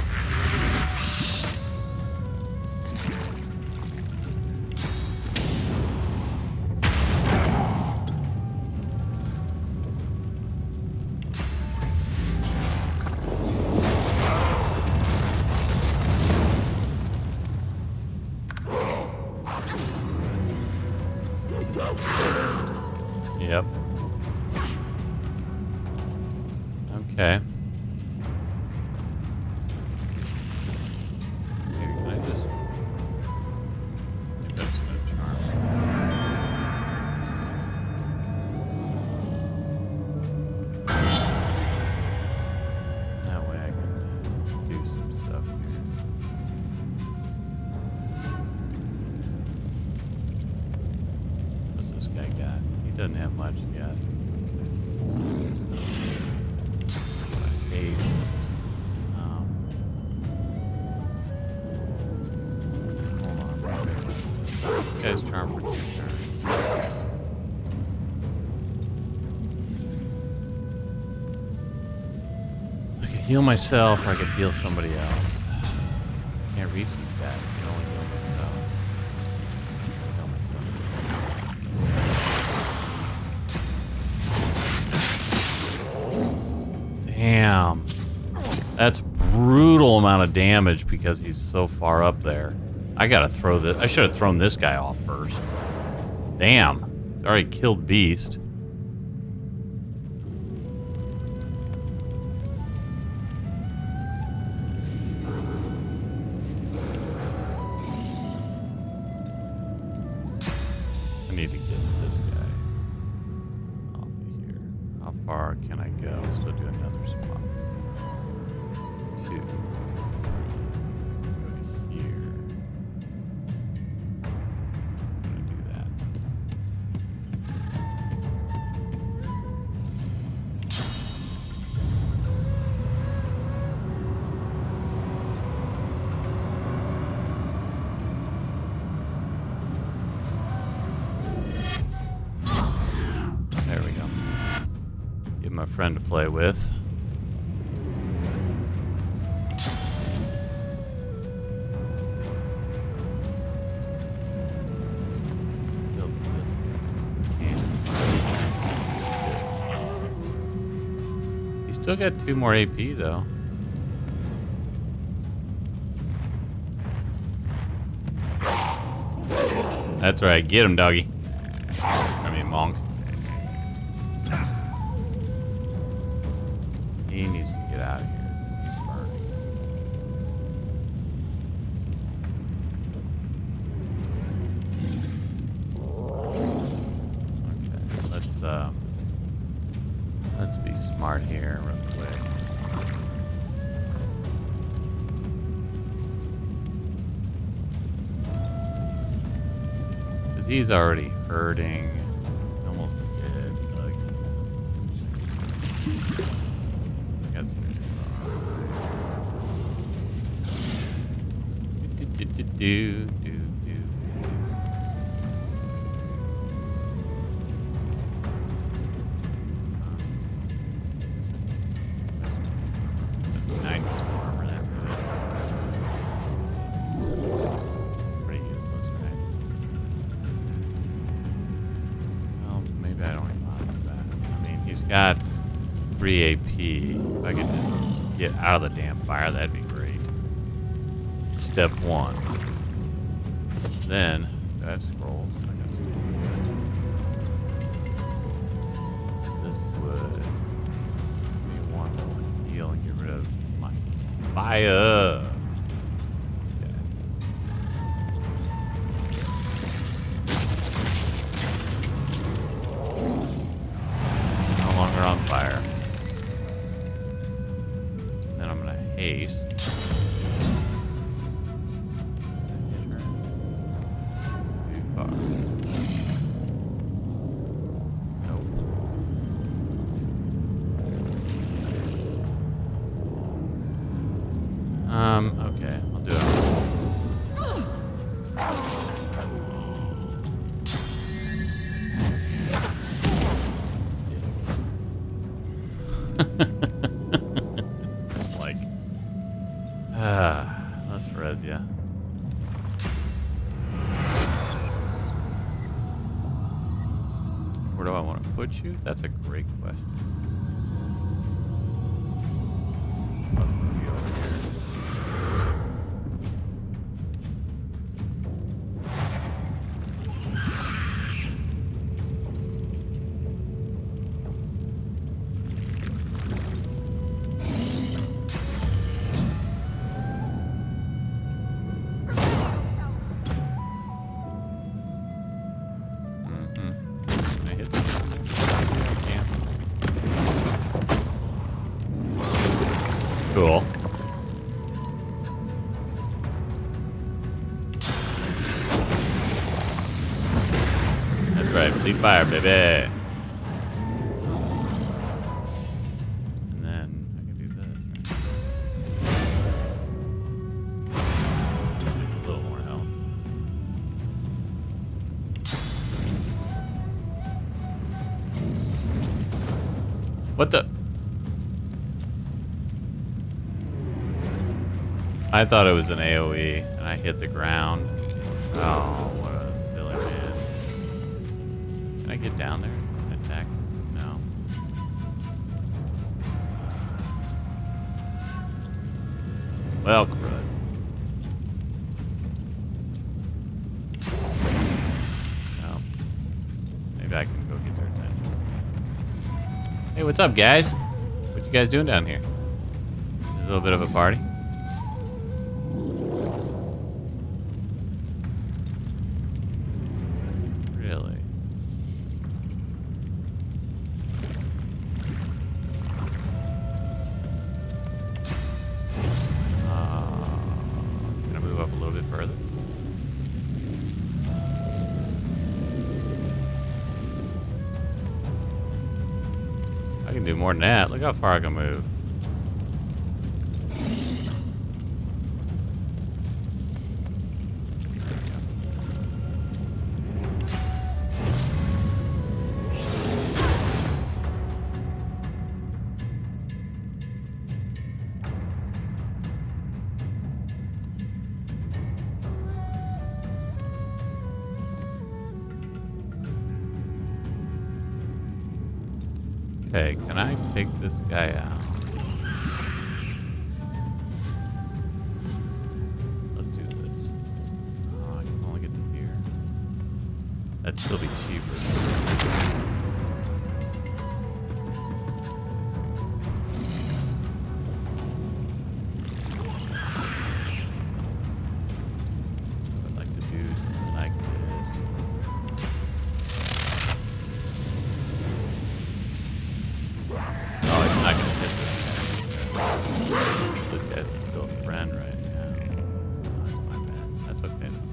Yep. Okay. Maybe can I just... Maybe that's gonna charm. That way I can do some stuff here. What's this guy got? He doesn't have much yet. Okay. Hold on. This guy's charm for 2 turns. I could heal myself, or I could heal somebody else. Can't reach these guys. I can only heal myself. Damn. That's brutal amount of damage because he's so far up there. I gotta throw this. I should have thrown this guy off first. Damn. He's already killed Beast. I need to get this guy off of here. How far can I go? Still do another spot. 2, 3. Go to here. I'm gonna do that. There we go. Give my friend to play with. He's still got 2 more AP though. That's right, get him, doggy. I mean, monk. He needs to get out of here. He's burning. Okay, let's be smart here real quick. Because he's already hurting. He's almost dead. Like, I got some do. Got 3 AP. If I could just get out of the damn fire, that'd be great. Step 1. Then, do I have scrolls? I got scrolls. This would be one heal and get rid of my fire. On fire. Then I'm gonna haste. Okay, I'll do it. It's like, let's res ya. Where do I want to put you? That's a great question. I'll move you over here. I hit the Cool. That's right, bleed fire, baby. And then I can do this. Right? A little more health. What the? I thought it was an AoE, and I hit the ground. Oh, what a silly man. Can I get down there and attack? No. Well, crud. No. Maybe I can go get their attention. Hey, what's up, guys? What you guys doing down here? A little bit of a party? Really? Can I move up a little bit further? I can do more than that. Look how far I can move. Okay, can I take this guy out? Let's do this. Oh, I can only get to here. That'd still be cheaper. I'd like to do something like this. Oh, it's not gonna hit this guy. This guy's still a friend right now. Oh, that's my bad. That's okay though.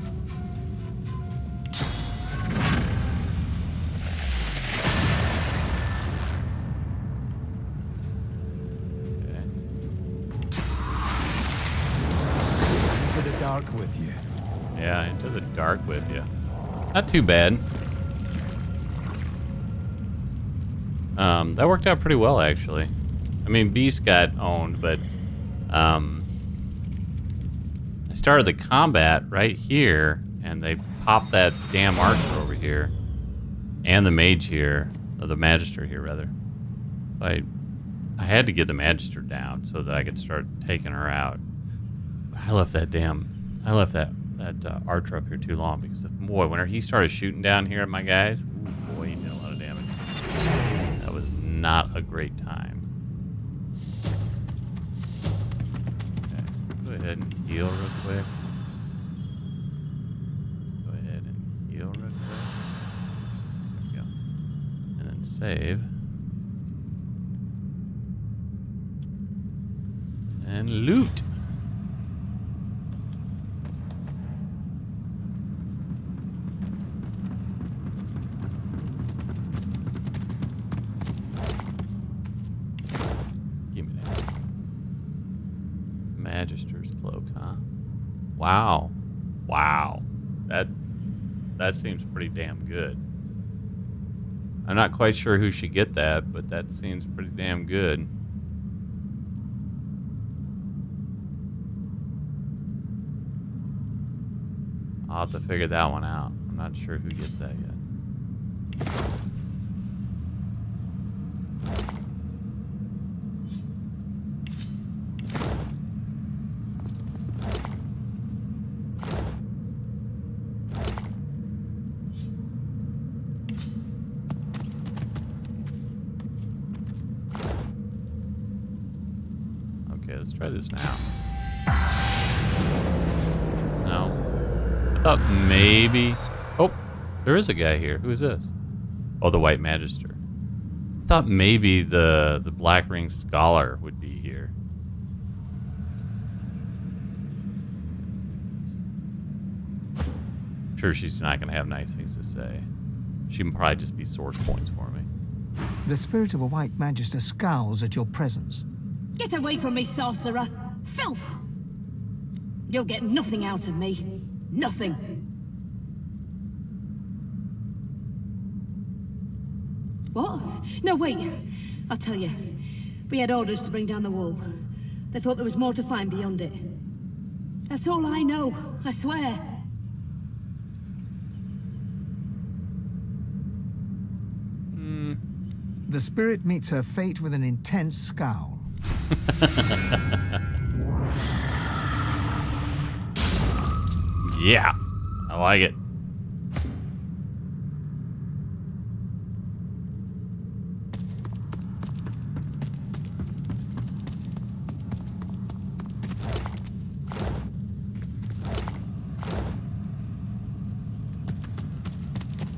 Okay. Into the dark with you. Yeah, into the dark with you. Not too bad. That worked out pretty well, actually. I mean, Beast got owned, but I started the combat right here, and they popped that damn archer over here, and the mage here, or the magister here, rather. I had to get the magister down so that I could start taking her out. I left that archer up here too long because, boy, whenever he started shooting down here at my guys, ooh, boy, he did a lot of damage. That was not a great time. Okay, let's go ahead and heal real quick. Let's go ahead and heal real quick. There we go. And then save. And loot. Magister's cloak, huh? Wow. Wow. That seems pretty damn good. I'm not quite sure who should get that, but that seems pretty damn good. I'll have to figure that one out. I'm not sure who gets that yet. Okay, let's try this now. No. I thought maybe... Oh, there is a guy here. Who is this? Oh, the White Magister. I thought maybe the Black Ring Scholar would be here. I'm sure she's not going to have nice things to say. She can probably just be source points for me. The spirit of a White Magister scowls at your presence. Get away from me, sorcerer! Filth! You'll get nothing out of me. Nothing. What? No, wait. I'll tell you. We had orders to bring down the wall. They thought there was more to find beyond it. That's all I know, I swear. The spirit meets her fate with an intense scowl. Yeah, I like it.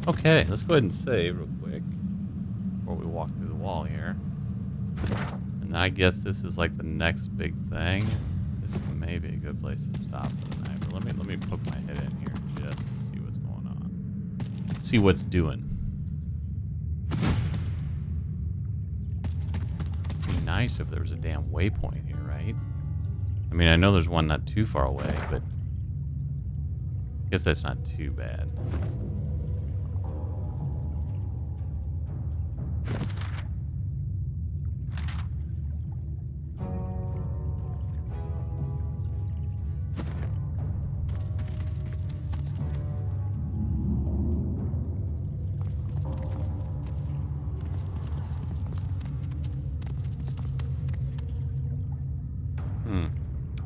Okay, let's go ahead and save real quick before we walk through the wall here. And I guess this is like the next big thing. This may be a good place to stop for the night. But let me poke my head in here just to see what's going on. See what's doing. It'd be nice if there was a damn waypoint here, right? I mean, I know there's one not too far away, but I guess that's not too bad.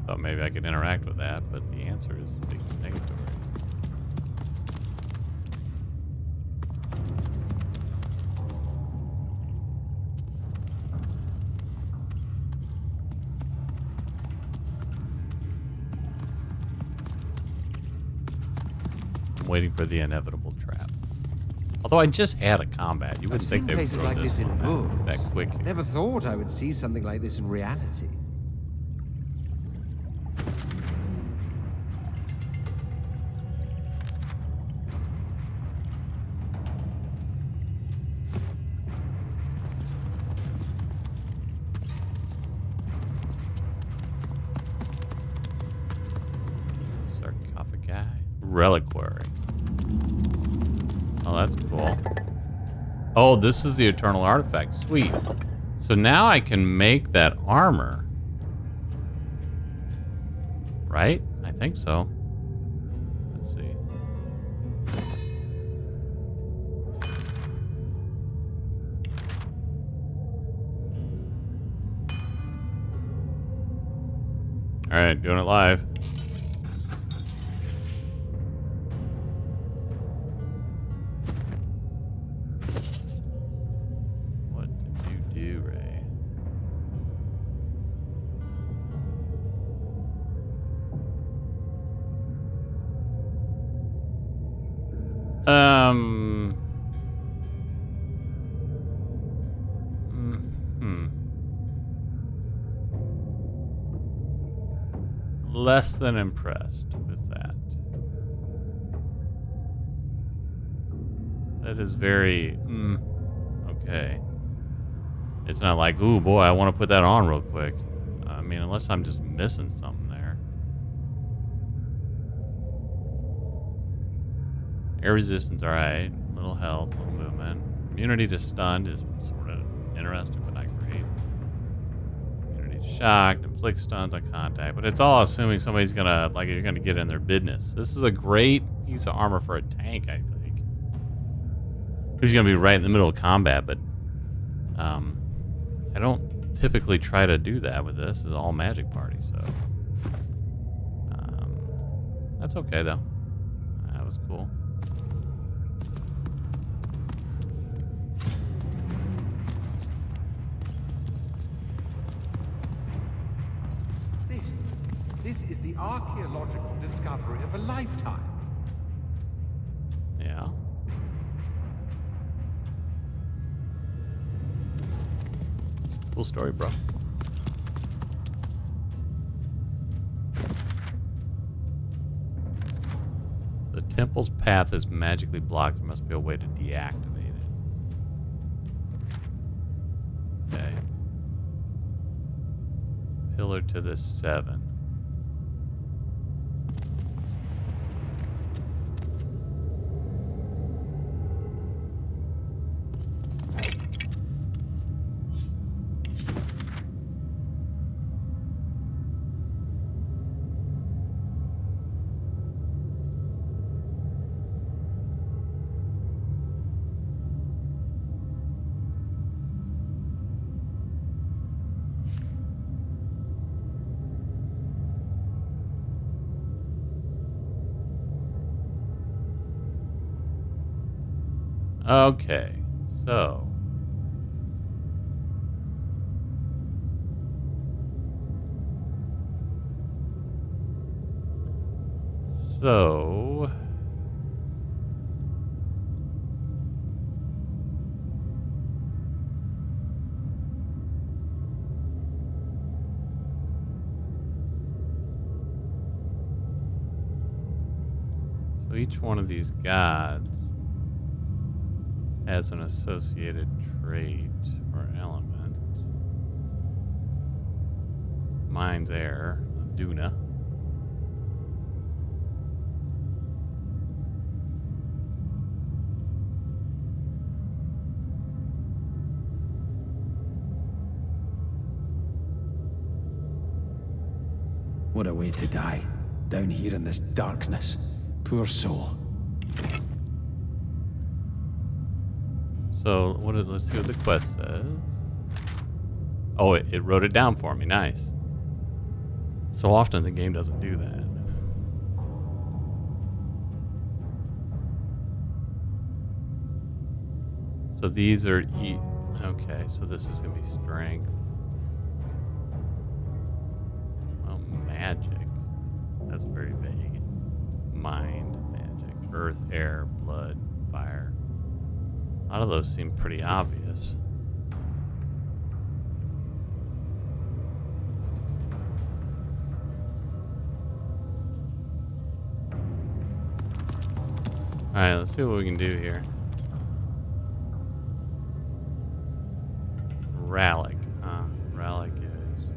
Thought maybe I could interact with that, but the answer is big negatory. I'm waiting for the inevitable trap. Although I just had a combat, you wouldn't think they would places throw like this in books. that quick. Here. Never thought I would see something like this in reality. Sarcophagi? Reliquary. Oh, that's cool. Oh, this is the eternal artifact. Sweet. So now I can make that armor. Right? I think so. Let's see. All right, doing it live. Less than impressed with that. That is very, okay. It's not like, ooh, boy, I want to put that on real quick. I mean, unless I'm just missing something Air resistance, alright. Little health, little movement. Immunity to stunned is sort of interesting, but not great. Immunity to shock, inflict stuns on contact. But it's all assuming somebody's gonna, like, you're gonna get in their business. This is a great piece of armor for a tank, I think. Who's gonna be right in the middle of combat, but I don't typically try to do that with this. It's all magic party, so that's okay though. That was cool. This is the archaeological discovery of a lifetime. Yeah. Cool story, bro. The temple's path is magically blocked. There must be a way to deactivate it. Okay. Pillar to the 7. Okay, so each one of these gods has an associated trait or element. Mine's air, Duna. What a way to die. Down here in this darkness. Poor soul. So let's see what the quest says. Oh, it wrote it down for me. Nice. So often the game doesn't do that. So these are okay, so this is gonna be strength. Oh, magic. That's very vague. Mind, magic, earth, air, blood, fire. A lot of those seem pretty obvious. Alright, let's see what we can do here. Rallic, huh? Rallic is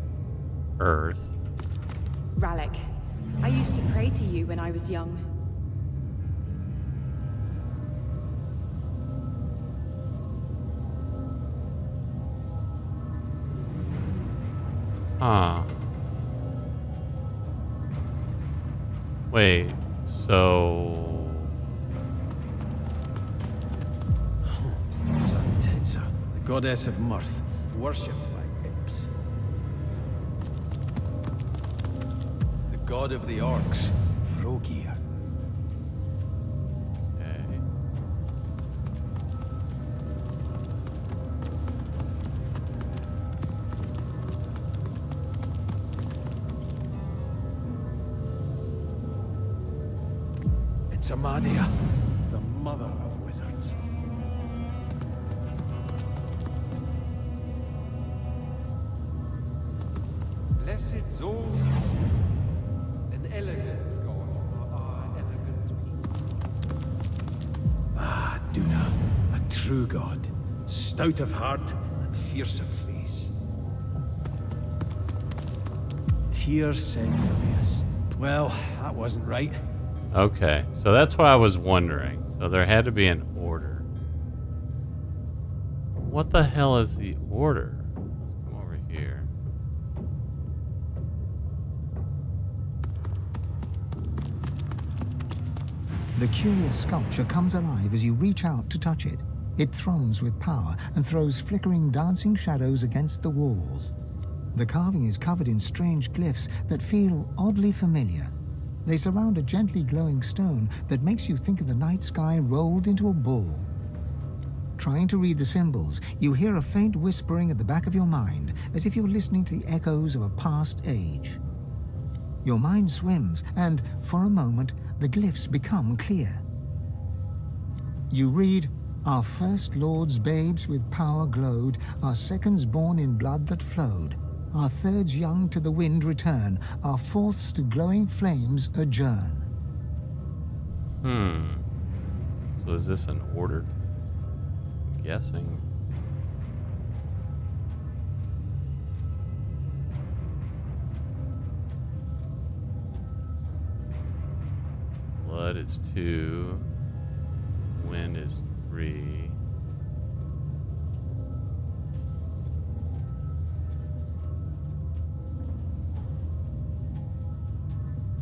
earth. Rallic, I used to pray to you when I was young. Huh. Wait, so... Zantedza, the goddess of mirth, worshipped by imps. The god of the orcs, Frogir. Okay. It's Amadia, the mother of wizards. Blessed Zol's, an elegant god for our elegant people. Ah, Duna, a true god, stout of heart and fierce of face. Tyr Sengilius. Well, that wasn't right. Okay, so that's what I was wondering. So there had to be an order. What the hell is the order? Let's come over here. The curious sculpture comes alive as you reach out to touch it. It thrums with power and throws flickering, dancing shadows against the walls. The carving is covered in strange glyphs that feel oddly familiar. They surround a gently glowing stone that makes you think of the night sky rolled into a ball. Trying to read the symbols, you hear a faint whispering at the back of your mind, as if you're listening to the echoes of a past age. Your mind swims, and for a moment, the glyphs become clear. You read, "Our first lords babes with power glowed, our seconds born in blood that flowed. Our thirds young to the wind return, our fourths to glowing flames adjourn." So is this an order? I'm guessing. Blood is 2. Wind is 3.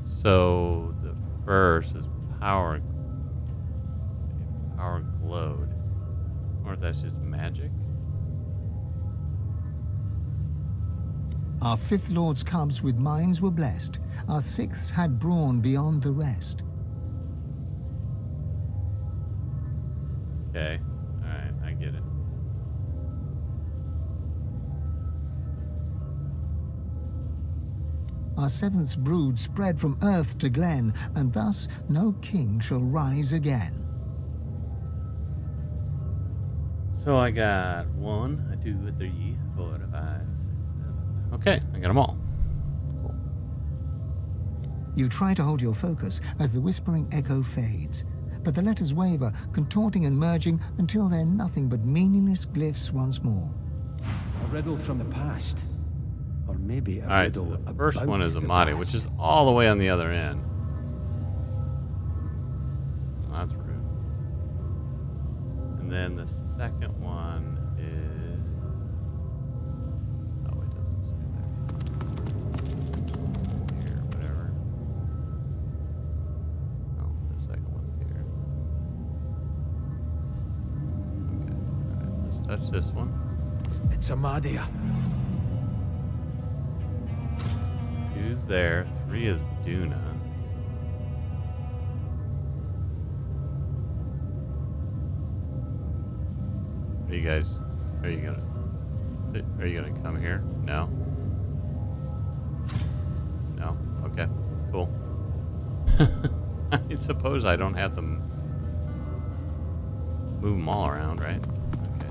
So the first is power. Power glowed. Or if that's just magic. Our fifth lord's cubs with minds were blessed. Our sixths had brawn beyond the rest. Okay. Alright, I get it. Our seventh's brood spread from earth to glen, and thus no king shall rise again. So I got 1, 2, 3, 4, 5, 6, 7. Okay, I got them all. Cool. You try to hold your focus as the whispering echo fades, but the letters waver, contorting and merging until they're nothing but meaningless glyphs once more. A riddle from the past. Or maybe a Alright, so riddle the first about one is the Amadi, past. which is all the way on the other end. Oh, that's rude. And then the second one is... Oh, it doesn't say there. Here, whatever. Oh, the second one's here. Okay, alright, let's touch this one. It's Amadia. 2's there, 3 is Duna. Are you guys, are you gonna come here? No? No? Okay, cool. I suppose I don't have to move them all around, right? Okay.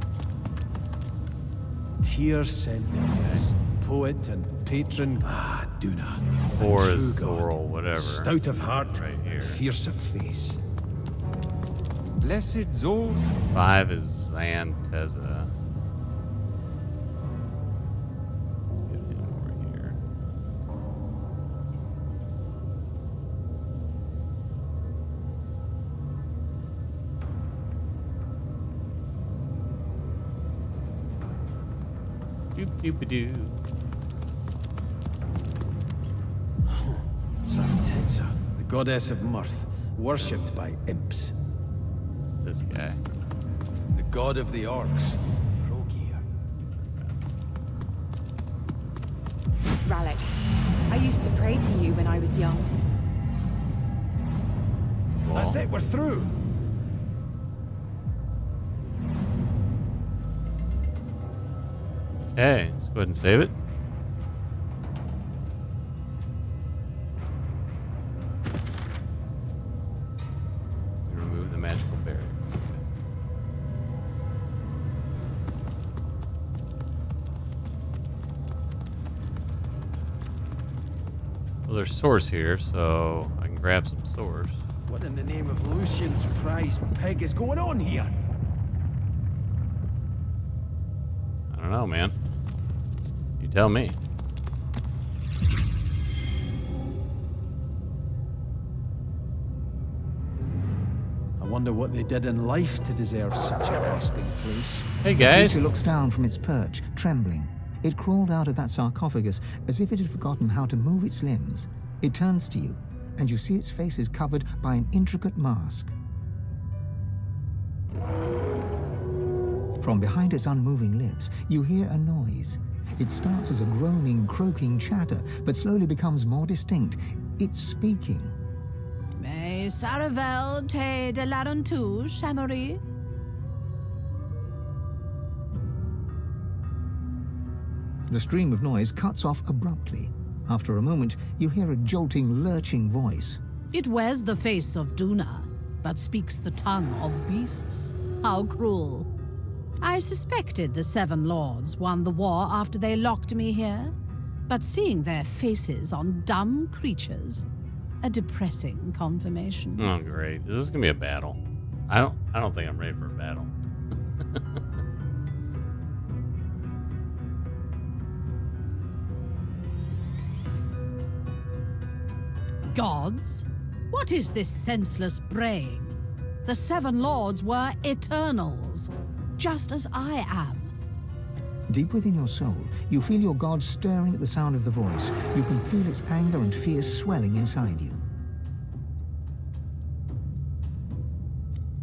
Tear Senders, poet and patron. Ah, Duna. 4 True is God. Zoral, whatever. Stout of heart, Right here. and fierce of face. Blessed Zols. 5 is Xanteza. Let's get him over here. Doop doop doo. Xanteza, the goddess of mirth, worshipped by imps. This guy. The god of the orcs, Frogir. Rallic, I used to pray to you when I was young. That's it, we're through. Okay, let's go ahead and save it. We remove the magical barrier. Okay. Well, there's source here, so I can grab some source. What in the name of Lucian's prize pig is going on here? I don't know, man. You tell me. I wonder what they did in life to deserve such a resting place. Hey The guys. creature looks down from its perch, trembling. It crawled out of that sarcophagus as if it had forgotten how to move its limbs. It turns to you, and you see its face is covered by an intricate mask. From behind its unmoving lips, you hear a noise. It starts as a groaning, croaking chatter, but slowly becomes more distinct. It's speaking. Mais Saravel te de larentu, Chamery? The stream of noise cuts off abruptly. After a moment, you hear a jolting, lurching voice. It wears the face of Duna, but speaks the tongue of beasts. How cruel. I suspected the Seven Lords won the war after they locked me here, but seeing their faces on dumb creatures, a depressing confirmation. Oh great. Is this gonna be a battle? I don't think I'm ready for a battle. Gods? What is this senseless braying? The Seven Lords were Eternals, just as I am. Deep within your soul, you feel your god stirring at the sound of the voice. You can feel its anger and fear swelling inside you.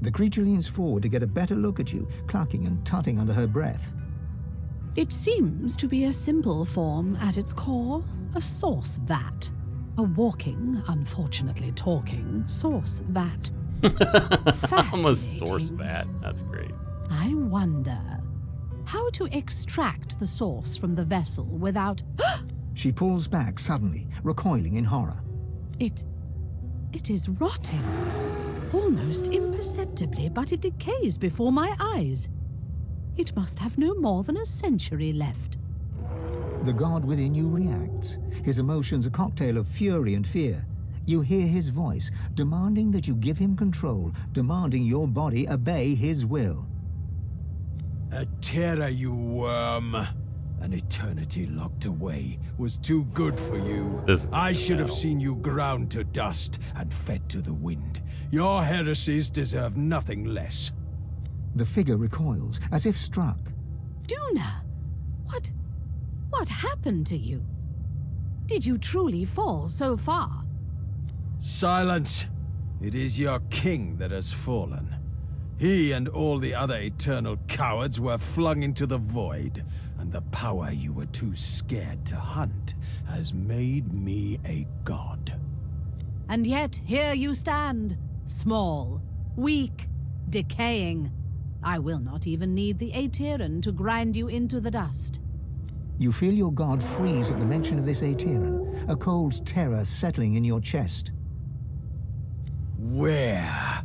The creature leans forward to get a better look at you, clucking and tutting under her breath. It seems to be a simple form at its core, a source vat. A walking, unfortunately talking, source vat. I'm a source vat. That's great. I wonder how to extract the source from the vessel without... She pulls back suddenly, recoiling in horror. It is rotting. Almost imperceptibly, but it decays before my eyes. It must have no more than a century left. The god within you reacts, his emotions a cocktail of fury and fear. You hear his voice, demanding that you give him control, demanding your body obey his will. A terror, you worm. An eternity locked away was too good for you. I should have seen you ground to dust and fed to the wind. Your heresies deserve nothing less. The figure recoils, as if struck. Duna, what happened to you? Did you truly fall so far? Silence! It is your king that has fallen. He and all the other eternal cowards were flung into the void, and the power you were too scared to hunt has made me a god. And yet here you stand, small, weak, decaying. I will not even need the Aetherin to grind you into the dust. You feel your god freeze at the mention of this Aetherin, a cold terror settling in your chest. Where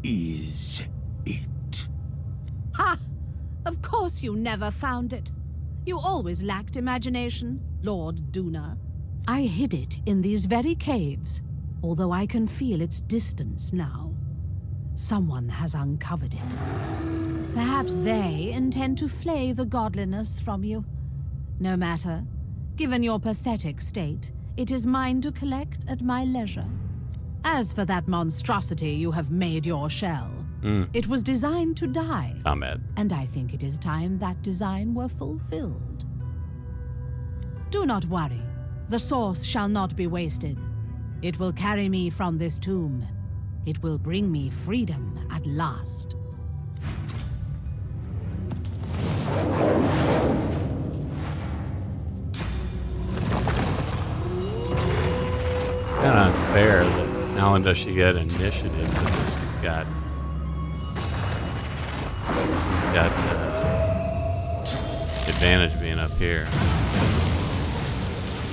is it? Ha! Of course you never found it. You always lacked imagination, Lord Duna. I hid it in these very caves, although I can feel its distance now. Someone has uncovered it. Perhaps they intend to flay the godliness from you. No matter. Given your pathetic state, it is mine to collect at my leisure. As for that monstrosity you have made your shell, it was designed to die. Combat. And I think it is time that design were fulfilled. Do not worry. The source shall not be wasted. It will carry me from this tomb. It will bring me freedom at last. Kind of unfair that not only does she get initiative, but she's got advantage being up here.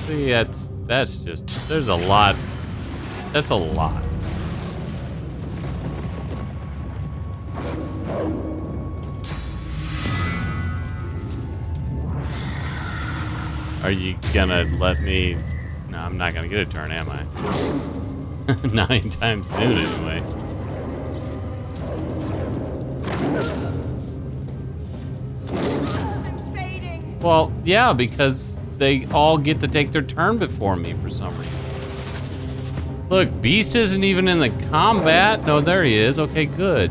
See, that's just, there's a lot. That's a lot. Are you gonna let me? No, I'm not gonna get a turn, am I? Not anytime soon, anyway. Well, yeah, because they all get to take their turn before me for some reason. Look, Beast isn't even in the combat. No, there he is. Okay, good.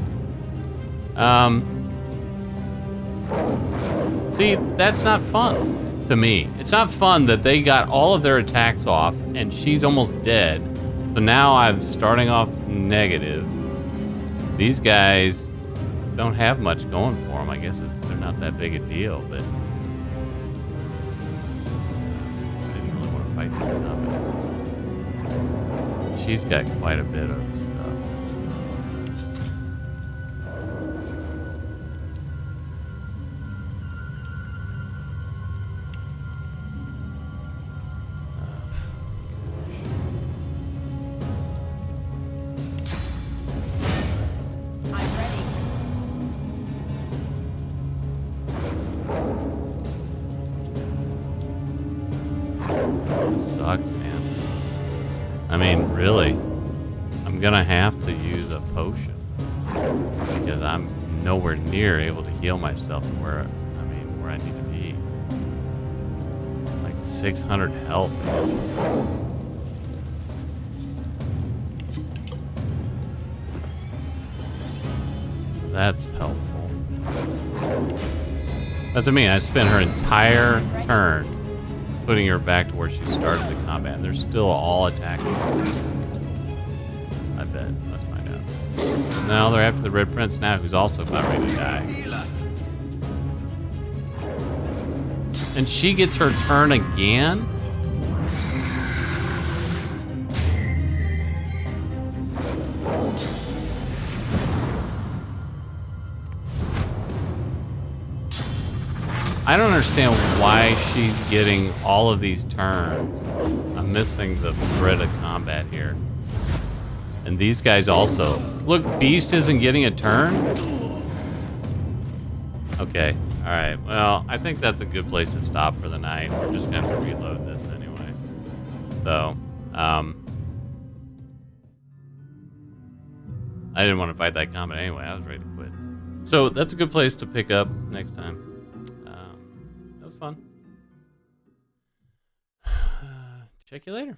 See, that's not fun to me. It's not fun that they got all of their attacks off and she's almost dead. So now I'm starting off negative. These guys don't have much going for them. I guess they're not that big a deal, but I didn't really want to fight this combat. She's got quite a bit of stuff. Sucks, man. I mean, really, I'm gonna have to use a potion because I'm nowhere near able to heal myself to where I need to be. Like 600 health. That's helpful. That's what I mean. I spent her entire turn putting her back to where she started the combat, and they're still all attacking. I bet. Let's find out. Now they're after the Red Prince now, who's also about ready to die. And she gets her turn again? I don't understand why she's getting all of these turns. I'm missing the thread of combat here. And these guys also. Look, Beast isn't getting a turn? Okay, alright. Well, I think that's a good place to stop for the night. We're just gonna have to reload this anyway. So, I didn't want to fight that combat anyway. I was ready to quit. So, that's a good place to pick up next time. That was fun. Check you later.